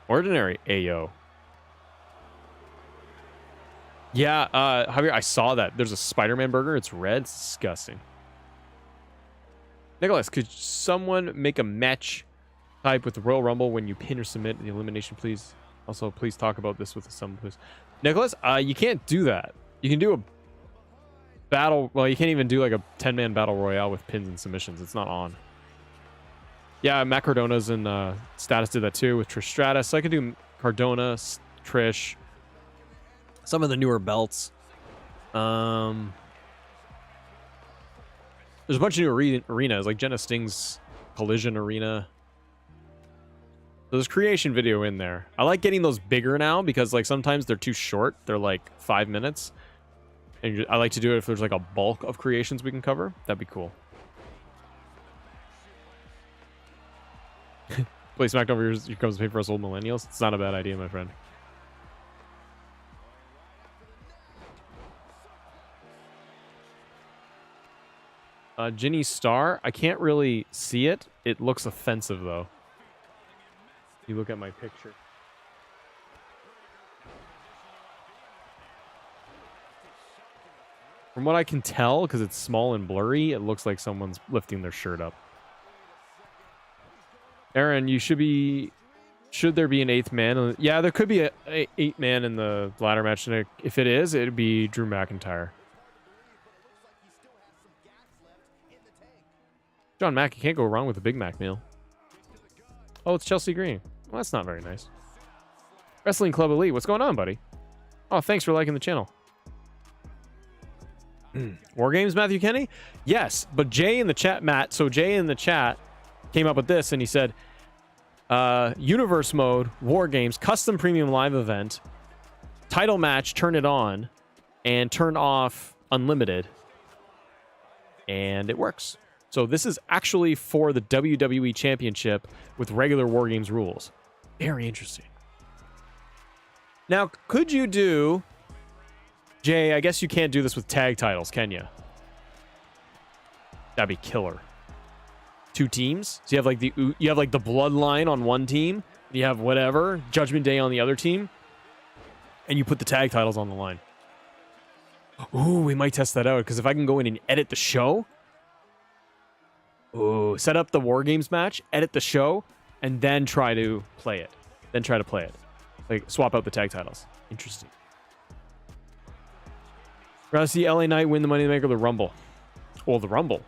Ordinary Ayo. Yeah, Javier, I saw that. There's a Spider-Man burger. It's red. It's disgusting. Nicholas, could someone make a match type with the Royal Rumble when you pin or submit the elimination, please? Also, please talk about this with someone, please. Nicholas, you can't do that. You can do a battle. Well, you can't even do like a 10-man battle royale with pins and submissions. It's not on. Yeah, Matt Cardona's in Status did that too with Trish Stratus. So I could do Cardona, Trish, some of the newer belts. There's a bunch of new arenas, like Jenna Sting's Collision Arena. There's creation video in there. I like getting those bigger now because like sometimes they're too short. They're like 5 minutes. And I like to do it if there's like a bulk of creations we can cover. That'd be cool. Play SmackDown for years comes to pay for us old millennials. It's not a bad idea, my friend. Ginny Star. I can't really see it. It looks offensive, though. You look at my picture. From what I can tell, because it's small and blurry, it looks like someone's lifting their shirt up. Aaron, you should be... Should there be an 8th man? Yeah, there could be a 8 man in the ladder match. And if it is, it'd be Drew McIntyre. John Mack, you can't go wrong with a Big Mac meal. Oh, it's Chelsea Green. Well, that's not very nice. Wrestling Club Elite, what's going on, buddy? Oh, thanks for liking the channel. War Games, Matthew Kenny? Yes, but Jay in the chat, Matt, so Jay in the chat came up with this, and he said, Universe Mode, War Games, Custom Premium Live Event, Title Match, turn it on, and turn off Unlimited. And it works. So this is actually for the WWE Championship with regular War Games rules. Very interesting. Now, could you do... Jay, I guess you can't do this with tag titles, can you? That'd be killer. 2 teams? So you have like the Bloodline on one team, you have whatever, Judgment Day on the other team, and you put the tag titles on the line. Ooh, we might test that out, because if I can go in and edit the show... Ooh, set up the War Games match, edit the show, and then try to play it. Like, swap out the tag titles. Interesting. Rather see LA Knight win the Money in the Bank or the Rumble. Well, the Rumble.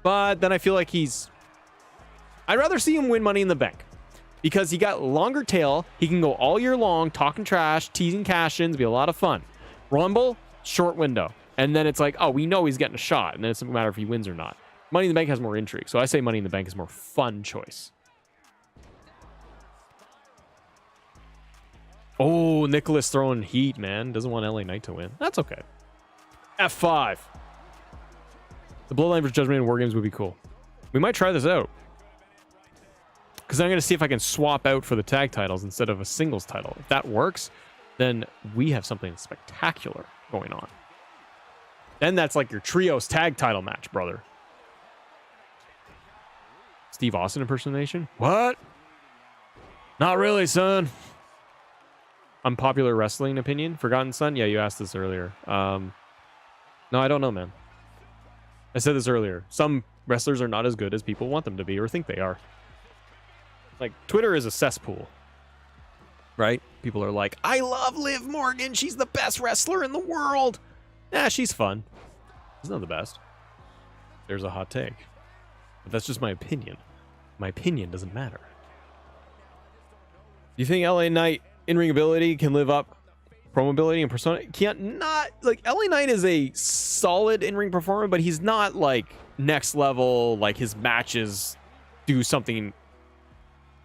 But then I feel like I'd rather see him win Money in the Bank. Because he got longer tail. He can go all year long, talking trash, teasing cash-ins, be a lot of fun. Rumble, short window. And then it's like, oh, we know he's getting a shot. And then it's a matter if he wins or not. Money in the Bank has more intrigue. So I say Money in the Bank is more fun choice. Oh, Nicholas throwing heat, man. Doesn't want LA Knight to win. That's okay. F5. The Bloodline vs. Judgment and War Games would be cool. We might try this out. Because I'm going to see if I can swap out for the tag titles instead of a singles title. If that works, then we have something spectacular going on. Then that's like your trios tag title match, brother. Steve Austin impersonation? What? Not really, son. Unpopular wrestling opinion? Forgotten Son? Yeah, you asked this earlier. No, I don't know, man. I said this earlier. Some wrestlers are not as good as people want them to be or think they are. Like, Twitter is a cesspool. Right? People are like, I love Liv Morgan. She's the best wrestler in the world. Nah, she's fun. She's not the best. There's a hot take. But that's just my opinion. My opinion doesn't matter. Do you think LA Knight in-ring ability can live up promo ability and persona? Can't not like LA Knight is a solid in-ring performer, but he's not like next level. Like his matches do something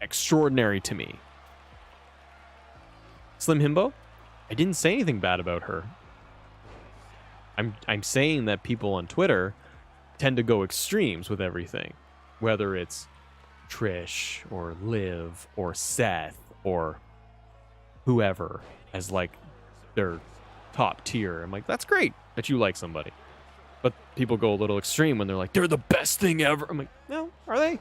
extraordinary to me. Slim Himbo, I didn't say anything bad about her. I'm saying that people on Twitter tend to go extremes with everything, whether it's Trish or Liv or Seth or whoever as like their top tier. I'm like, that's great that you like somebody, but people go a little extreme when they're like, they're the best thing ever. I'm like, no, are they?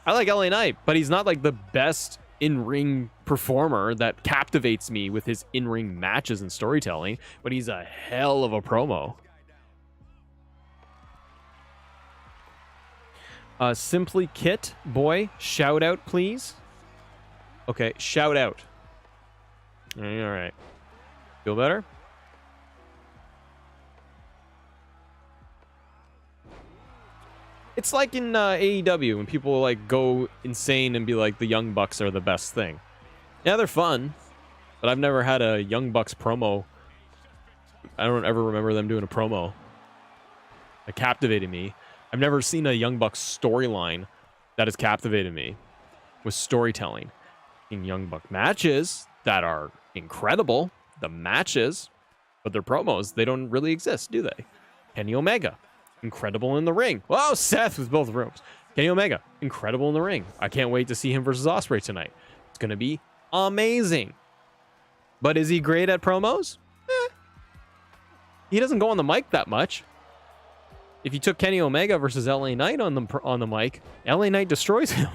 I like LA Knight, but he's not like the best in-ring performer that captivates me with his in-ring matches and storytelling, but he's a hell of a promo. Simply Kit boy, shout out please. Okay, shout out. All right. Feel better? It's like in AEW when people like go insane and be like the Young Bucks are the best thing. Yeah, they're fun, but I've never had a Young Bucks promo. I don't ever remember them doing a promo that captivated me. I've never seen a Young Bucks storyline that has captivated me with storytelling. In Young Buck matches that are incredible, the matches, but their promos, they don't really exist, do they? Kenny Omega, incredible in the ring. Whoa, Seth with both ropes. Kenny Omega, incredible in the ring. I can't wait to see him versus Ospreay tonight. It's going to be amazing. But is he great at promos? He doesn't go on the mic that much. If you took Kenny Omega versus LA Knight on the mic, LA Knight destroys him.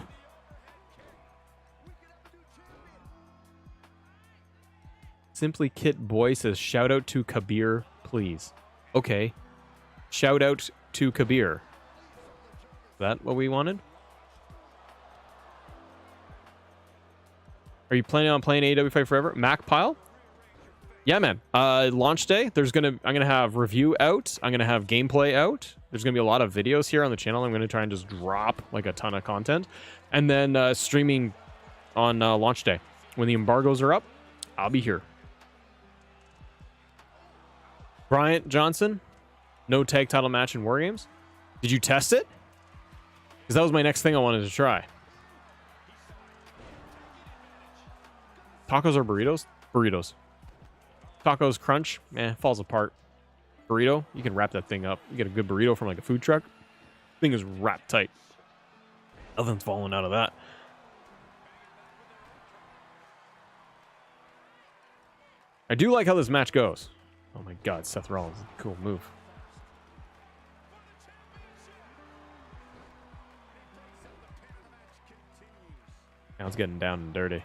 Simply Kit Boy says, shout out to Kabir, please. Okay. Shout out to Kabir. Is that what we wanted? Are you planning on playing AEW Fight Forever? Mac Pile? Yeah, man. Launch day. I'm gonna have review out. I'm gonna have gameplay out. There's gonna be a lot of videos here on the channel. I'm gonna try and just drop like a ton of content, and then streaming on launch day when the embargoes are up. I'll be here. Bryant Johnson, no tag title match in War Games. Did you test it? Because that was my next thing I wanted to try. Tacos or burritos? Burritos. Tacos crunch, falls apart. Burrito, you can wrap that thing up. You get a good burrito from like a food truck. Thing is wrapped tight. Nothing's falling out of that. I do like how this match goes. Oh my god, Seth Rollins. Cool move. Now it's getting down and dirty.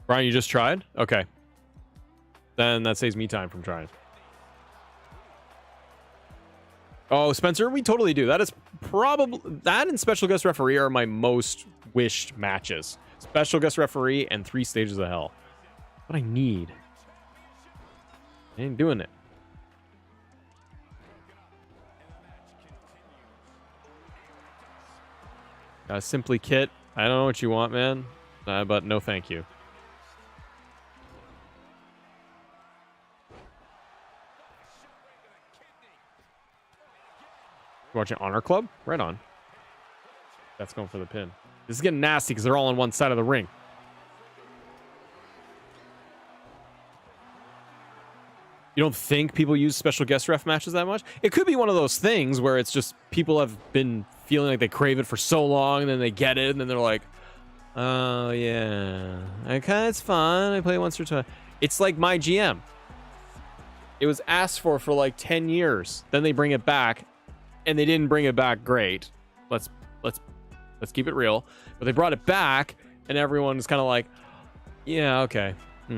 Brian, you just tried? Okay. Then that saves me time from trying. Oh, Spencer, we totally do. That is probably... That and Special Guest Referee are my most wished matches. Special Guest Referee and 3 Stages of Hell. What I need. I ain't doing it. Simply Kit. I don't know what you want, man. But no thank you. Watching Honor Club? Right on. That's going for the pin. This is getting nasty because they're all on one side of the ring. You don't think people use special guest ref matches that much? It could be one of those things where it's just people have been feeling like they crave it for so long, and then they get it, and then they're like, oh, yeah. Okay, it's fun. I play it once or twice. It's like my GM. It was asked for like 10 years. Then they bring it back, and they didn't bring it back great. Let's keep it real. But they brought it back, and everyone's kind of like, yeah, okay. I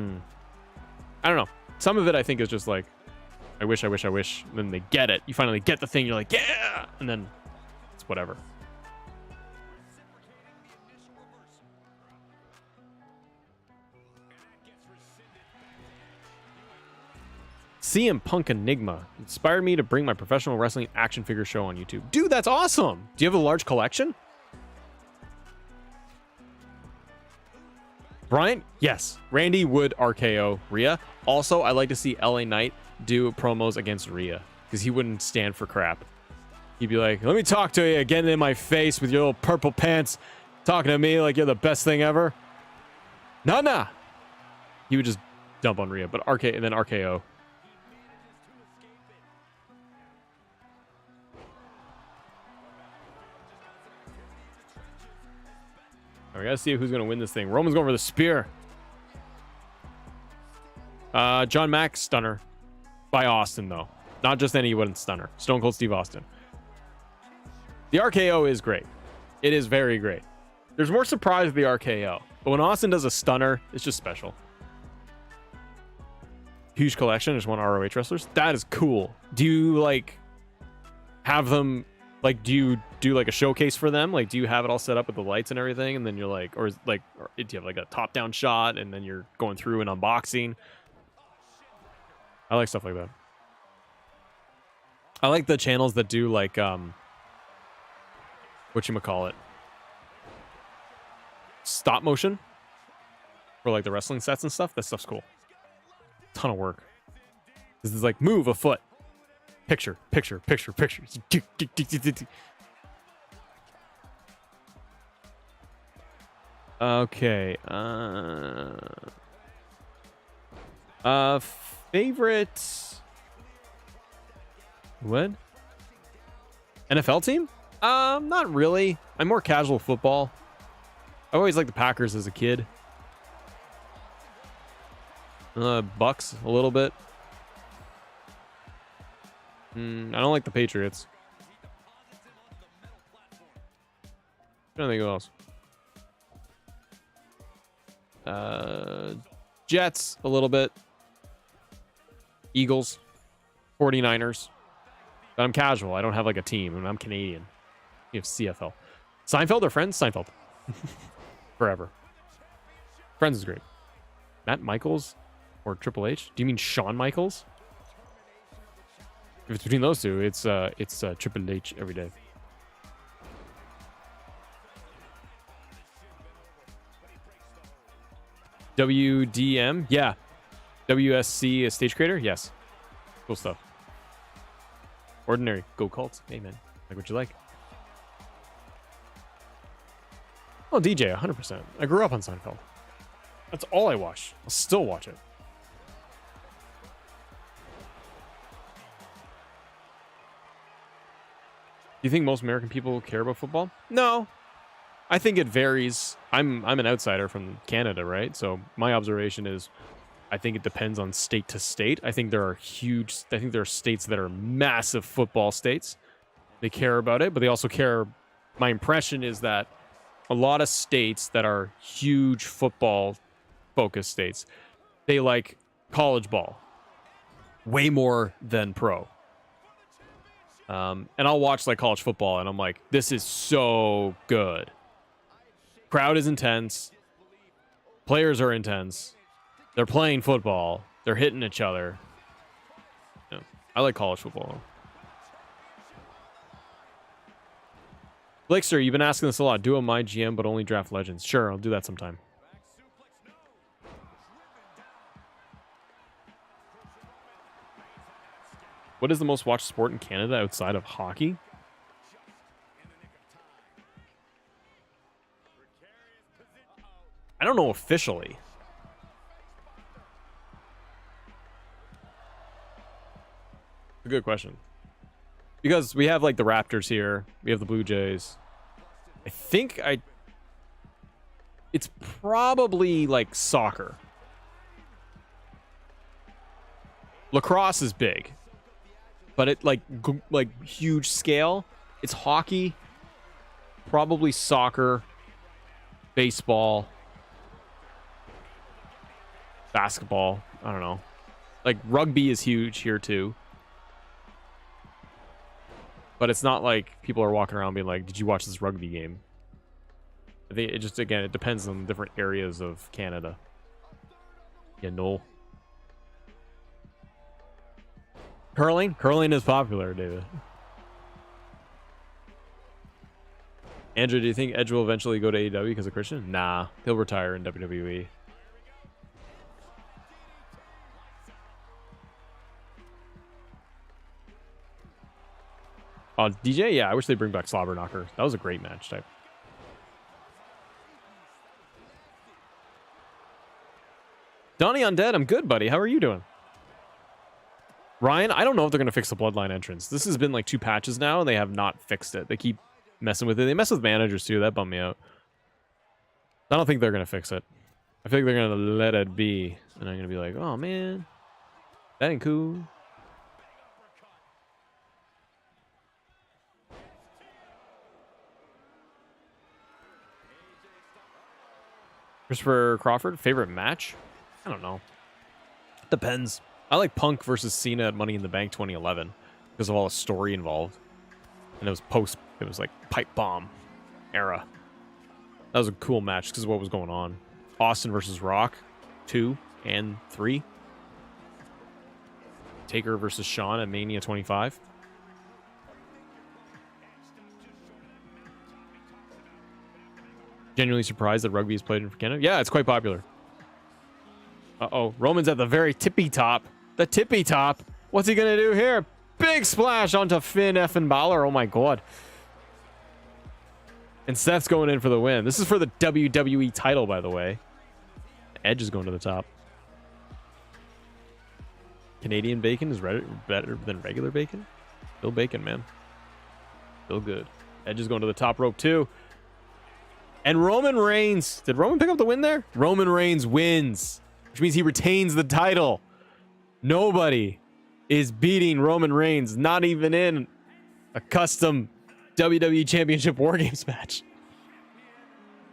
don't know. Some of it I think is just like, I wish. And then they get it. You finally get the thing. You're like, yeah. And then it's whatever. CM Punk Enigma inspired me to bring my professional wrestling action figure show on YouTube. Dude, that's awesome. Do you have a large collection? Brian? Yes. Randy would RKO Rhea. Also, I like to see LA Knight do promos against Rhea because he wouldn't stand for crap. He'd be like, let me talk to you, getting in my face with your little purple pants, talking to me like you're the best thing ever. Nah. He would just dump on Rhea, but RK and then RKO. We gotta see who's gonna win this thing. Roman's going for the spear. John Mack stunner by Austin though, not just anyone stunner. Stone Cold Steve Austin. The RKO is great. It is very great. There's more surprise with the RKO, but when Austin does a stunner, it's just special. Huge collection. There's one ROH wrestlers. That is cool. Do you like have them? Like, do you do like a showcase for them? Like, do you have it all set up with the lights and everything? And then you're like, or do you have like a top-down shot and then you're going through an unboxing? I like stuff like that. I like the channels that do like, whatchamacallit? Stop motion for like the wrestling sets and stuff. That stuff's cool. Ton of work. This is like move a foot. Picture. Okay. Favorite what? NFL team? Not really. I'm more casual football. I always liked the Packers as a kid. Bucks a little bit. I don't like the Patriots. I don't think who else. Jets a little bit. Eagles, 49ers. But I'm casual. I don't have like a team, and I'm Canadian. You have CFL. Seinfeld or Friends? Seinfeld. Forever. Friends is great. Matt Michaels or Triple H? Do you mean Shawn Michaels? If it's between those two, it's Triple H every day. WDM? Yeah. WSC stage creator? Yes. Cool stuff. Ordinary. Go Colts. Hey, man. Like what you like. Oh, DJ, 100%. I grew up on Seinfeld. That's all I watch. I'll still watch it. Do you think most American people care about football? No. I think it varies. I'm an outsider from Canada, right? So my observation is I think it depends on state to state. I think there are states that are massive football states. They care about it, but they also care. My impression is that a lot of states that are huge football focused states, they like college ball way more than pro. And I'll watch like college football and I'm like, this is so good. Crowd is intense. Players are intense. They're playing football. They're hitting each other. Yeah, I like college football. Blixer, you've been asking this a lot. Do a my GM, but only draft legends. Sure, I'll do that sometime. What is the most watched sport in Canada outside of hockey? I don't know officially. A good question. Because we have like the Raptors here. We have the Blue Jays. It's probably like soccer. Lacrosse is big. But it like huge scale. It's hockey. Probably soccer. Baseball. Basketball. I don't know. Like rugby is huge here too. But it's not like people are walking around being like, did you watch this rugby game? I think it just, again, it depends on different areas of Canada. You know. Curling? Curling is popular, David. Andrew, do you think Edge will eventually go to AEW because of Christian? Nah, he'll retire in WWE. Oh, DJ? Yeah, I wish they'd bring back Slobber Knocker. That was a great match type. Donnie Undead, I'm good, buddy. How are you doing? Ryan, I don't know if they're going to fix the Bloodline entrance. This has been like 2 patches now, and they have not fixed it. They keep messing with it. They mess with managers, too. That bummed me out. I don't think they're going to fix it. I think they're going to let it be. And I'm going to be like, oh, man. That ain't cool. Christopher Crawford, favorite match? I don't know. Depends. I like Punk versus Cena at Money in the Bank 2011 because of all the story involved. And it was like pipe bomb era. That was a cool match because of what was going on. Austin versus Rock 2 and 3. Taker versus Shawn at Mania 25. Genuinely surprised that rugby is played in Canada. Yeah, it's quite popular. Uh-oh. Roman's at the very tippy top. The tippy top. What's he going to do here? Big splash onto Finn effing Balor. Oh, my God. And Seth's going in for the win. This is for the WWE title, by the way. Edge is going to the top. Canadian bacon is better than regular bacon. Still bacon, man. Still good. Edge is going to the top rope too. And Roman Reigns. Did Roman pick up the win there? Roman Reigns wins, which means he retains the title. Nobody is beating Roman Reigns, not even in a custom WWE Championship War Games match.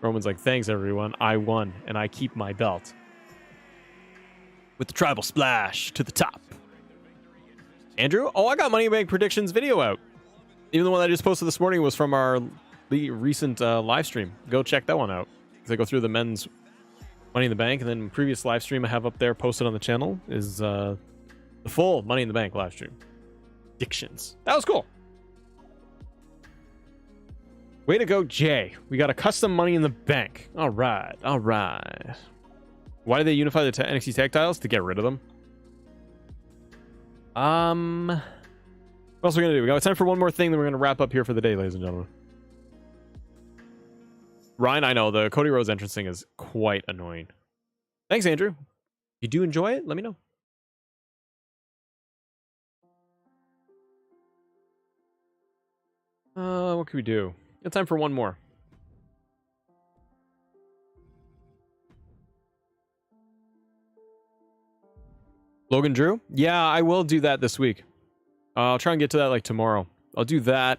Roman's like, thanks everyone. I won and I keep my belt. With the tribal splash to the top. Andrew? Oh, I got Money in the Bank predictions video out. Even the one I just posted this morning was from our recent live stream. Go check that one out. Because I go through the men's Money in the Bank, and then previous live stream I have up there posted on the channel is the full Money in the Bank live stream. Predictions. That was cool. Way to go, Jay. We got a custom Money in the Bank. All right. All right. Why did they unify the NXT tag titles? To get rid of them. What else are we going to do? We got time for one more thing, then we're going to wrap up here for the day, ladies and gentlemen. Ryan, I know, the Cody Rhodes entrance thing is quite annoying. Thanks, Andrew. If you do enjoy it, let me know. What can we do? Got time for one more. Logan Drew? Yeah, I will do that this week. I'll try and get to that like tomorrow. I'll do that.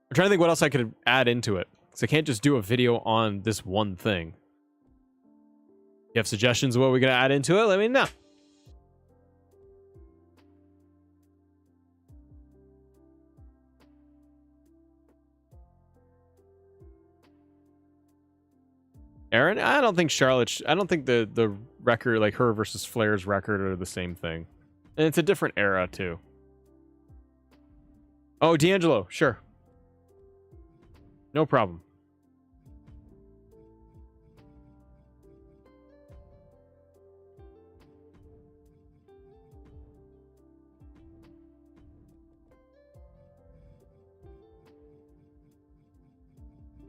I'm trying to think what else I could add into it. Because I can't just do a video on this one thing. You have suggestions of what we're going to add into it? Let me know. Aaron? I don't think Charlotte... I don't think the record, like her versus Flair's record, are the same thing. And it's a different era, too. Oh, D'Angelo. Sure. No problem.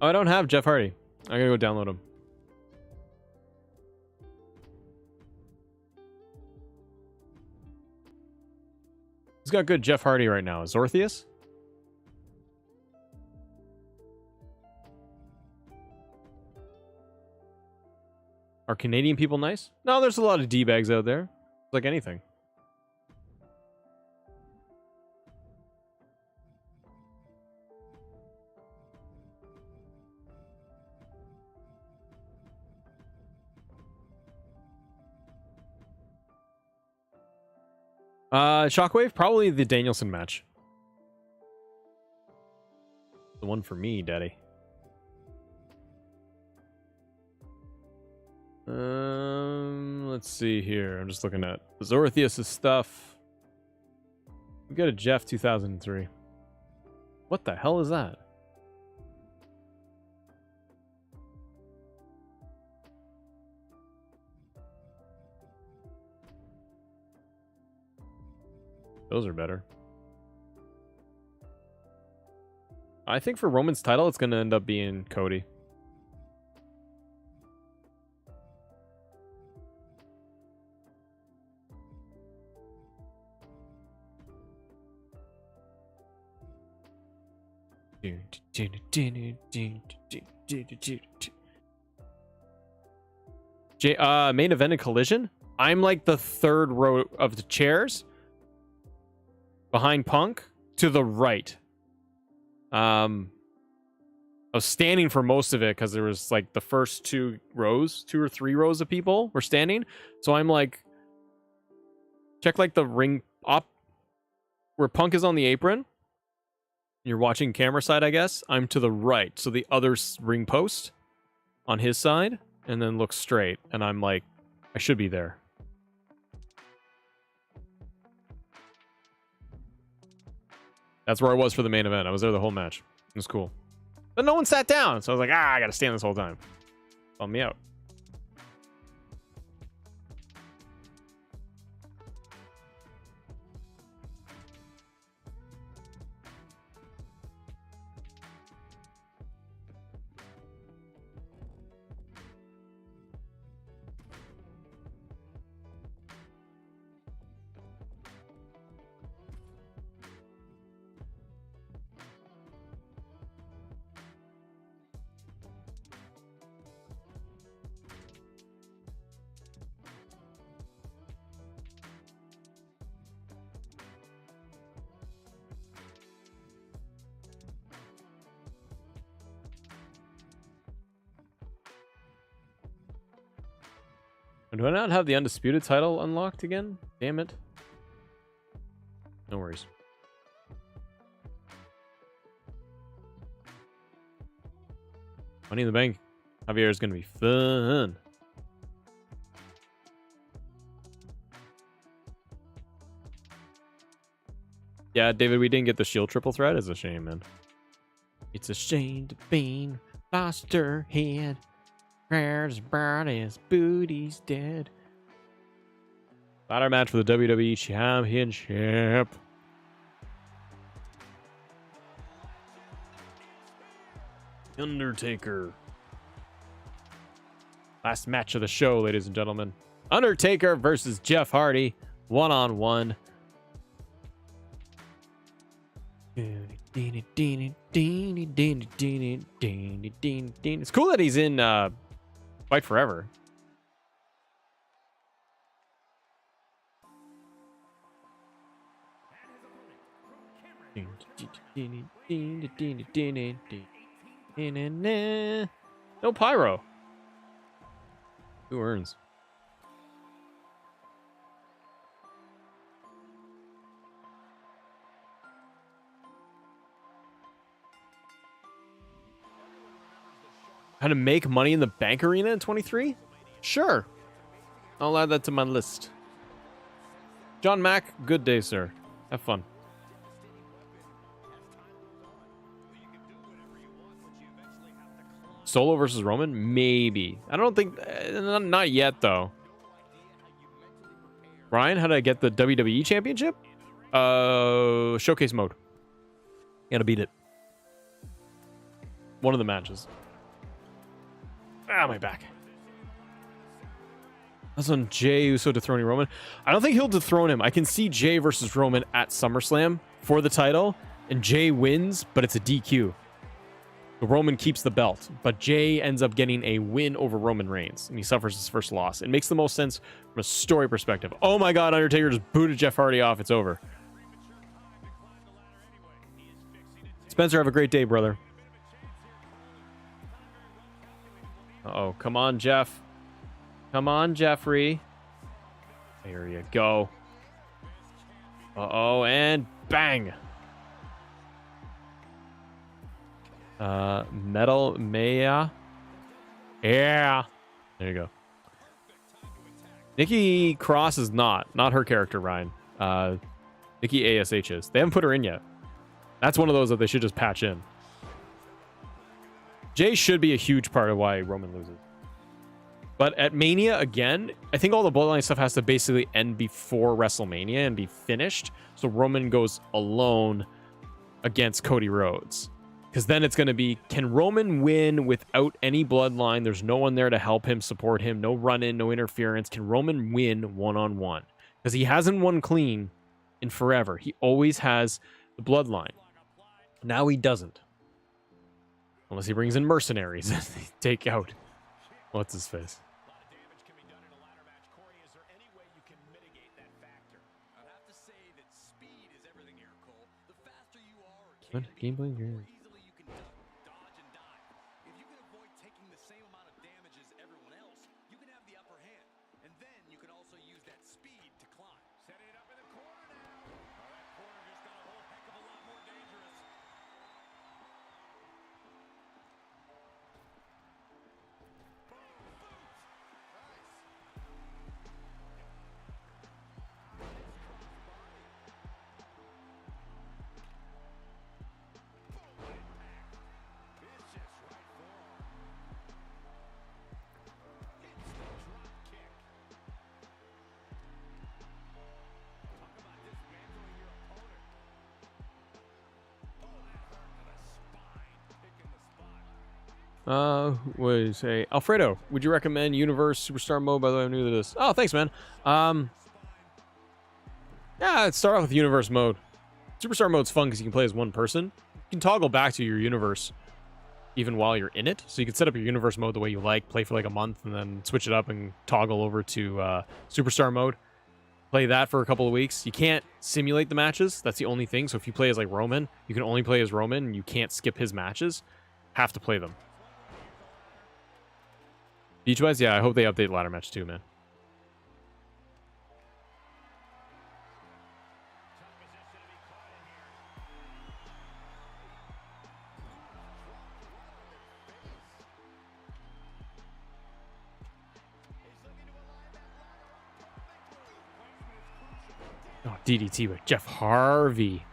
Oh, I don't have Jeff Hardy. I gotta go download him. Who's got good Jeff Hardy right now? Is Orpheus? Are Canadian people nice? No, there's a lot of D-bags out there. It's like anything. Shockwave? Probably the Danielson match. The one for me, daddy. Let's see here. I'm just looking at Zorthius' stuff. We got a Jeff 2003. What the hell is that? Those are better. I think for Roman's title, it's going to end up being Cody. Main event and Collision. I'm like the third row of the chairs behind Punk to the right. I was standing for most of it because there was like the first two or three rows of people were standing. So I'm like, check like the ring up where Punk is on the apron. You're watching camera side, I guess. I'm to the right. So the other ring post on his side, and then look straight. And I'm like, I should be there. That's where I was for the main event. I was there the whole match. It was cool. But no one sat down. So I was like, I gotta stand this whole time. Bum me out. Do I not have the Undisputed title unlocked again? Damn it. No worries. Money in the Bank. Javier is going to be fun. Yeah, David, we didn't get the Shield triple threat. It's a shame, man. It's a shame to be lost her head. Prayers burn, his booty's dead. Ladder match for the WWE Championship. Undertaker. Last match of the show, ladies and gentlemen. Undertaker versus Jeff Hardy. 1-on-1. It's cool that he's in Fight Forever. No pyro. Who earns? How to make money in the bank arena in 23? Sure. I'll add that to my list. John Mack, good day, sir. Have fun. Solo versus Roman? Maybe. I don't think... not yet, though. Brian, how did I get the WWE Championship? Showcase mode. You gotta beat it. One of the matches. Ah, my back. That's on Jay Uso dethroning Roman. I don't think he'll dethrone him. I can see Jay versus Roman at SummerSlam for the title, and Jay wins, but it's a DQ. So Roman keeps the belt, but Jay ends up getting a win over Roman Reigns, and he suffers his first loss. It makes the most sense from a story perspective. Oh my God, Undertaker just booted Jeff Hardy off. It's over. Spencer, have a great day, brother. Uh-oh, come on, Jeff. Come on, Jeffrey. There you go. Uh-oh, and bang. Metal Maya. Yeah. There you go. Nikki Cross is not her character, Ryan. Nikki ASH is. They haven't put her in yet. That's one of those that they should just patch in. Jay should be a huge part of why Roman loses. But at Mania, again, I think all the Bloodline stuff has to basically end before WrestleMania and be finished. So Roman goes alone against Cody Rhodes. Because then it's going to be, can Roman win without any Bloodline? There's no one there to help him, support him. No run-in, no interference. Can Roman win one-on-one? Because he hasn't won clean in forever. He always has the Bloodline. Now he doesn't. Unless he brings in mercenaries and they take out... What's his face? What? Gameplay? What did you say? Alfredo, would you recommend Universe Superstar Mode? By the way, I'm new to this. Oh, thanks, man. Yeah, let's start off with Universe Mode. Superstar Mode's fun because you can play as one person. You can toggle back to your universe even while you're in it. So you can set up your Universe Mode the way you like, play for like a month, and then switch it up and toggle over to Superstar Mode. Play that for a couple of weeks. You can't simulate the matches. That's the only thing. So if you play as like Roman, you can only play as Roman, and you can't skip his matches. Have to play them. Beach-wise, yeah, I hope they update ladder match too, man. Oh, DDT with Jeff Harvey.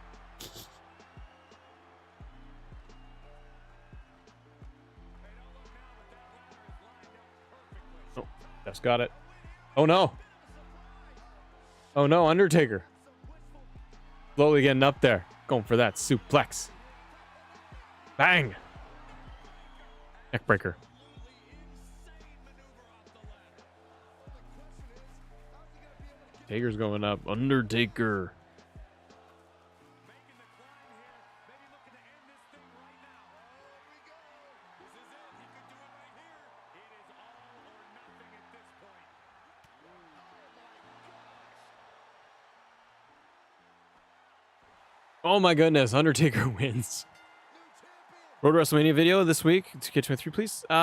Oh, Jeff's got it. Oh, no. Oh, no, Undertaker. Slowly getting up there. Going for that suplex. Bang. Neckbreaker. Taker's going up. Undertaker. Oh my goodness, Undertaker wins. Road to WrestleMania video this week. 2K23, please. No,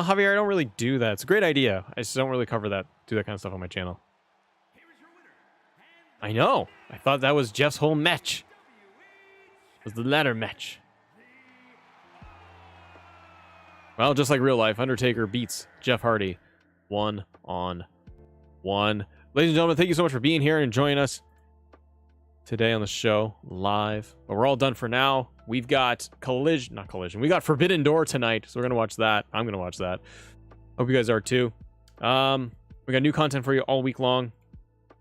Javier, I don't really do that. It's a great idea. I just don't really cover that, do that kind of stuff on my channel. I know. I thought that was Jeff's whole match. It was the ladder match. Well, just like real life, Undertaker beats Jeff Hardy 1-on-1. Ladies and gentlemen, thank you so much for being here and joining us today on the show live. But we're all done for now. We've got not Collision. We got Forbidden Door tonight, so we're gonna watch that. I'm gonna watch that. Hope you guys are too. We got new content for you all week long.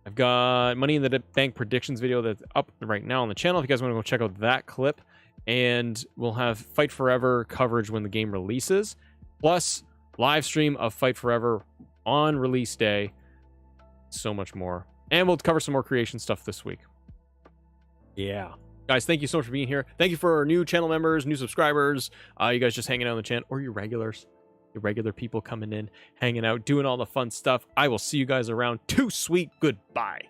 I've got Money in the Bank predictions video that's up right now on the channel if you guys want to go check out that clip. And we'll have Fight Forever coverage when the game releases, plus live stream of Fight Forever on release day. So much more. And we'll cover some more creation stuff this week. Yeah. Guys, thank you so much for being here. Thank you for our new channel members, new subscribers, you guys just hanging out on the channel, or your regulars, your regular people coming in, hanging out, doing all the fun stuff. I will see you guys around. Too sweet. Goodbye.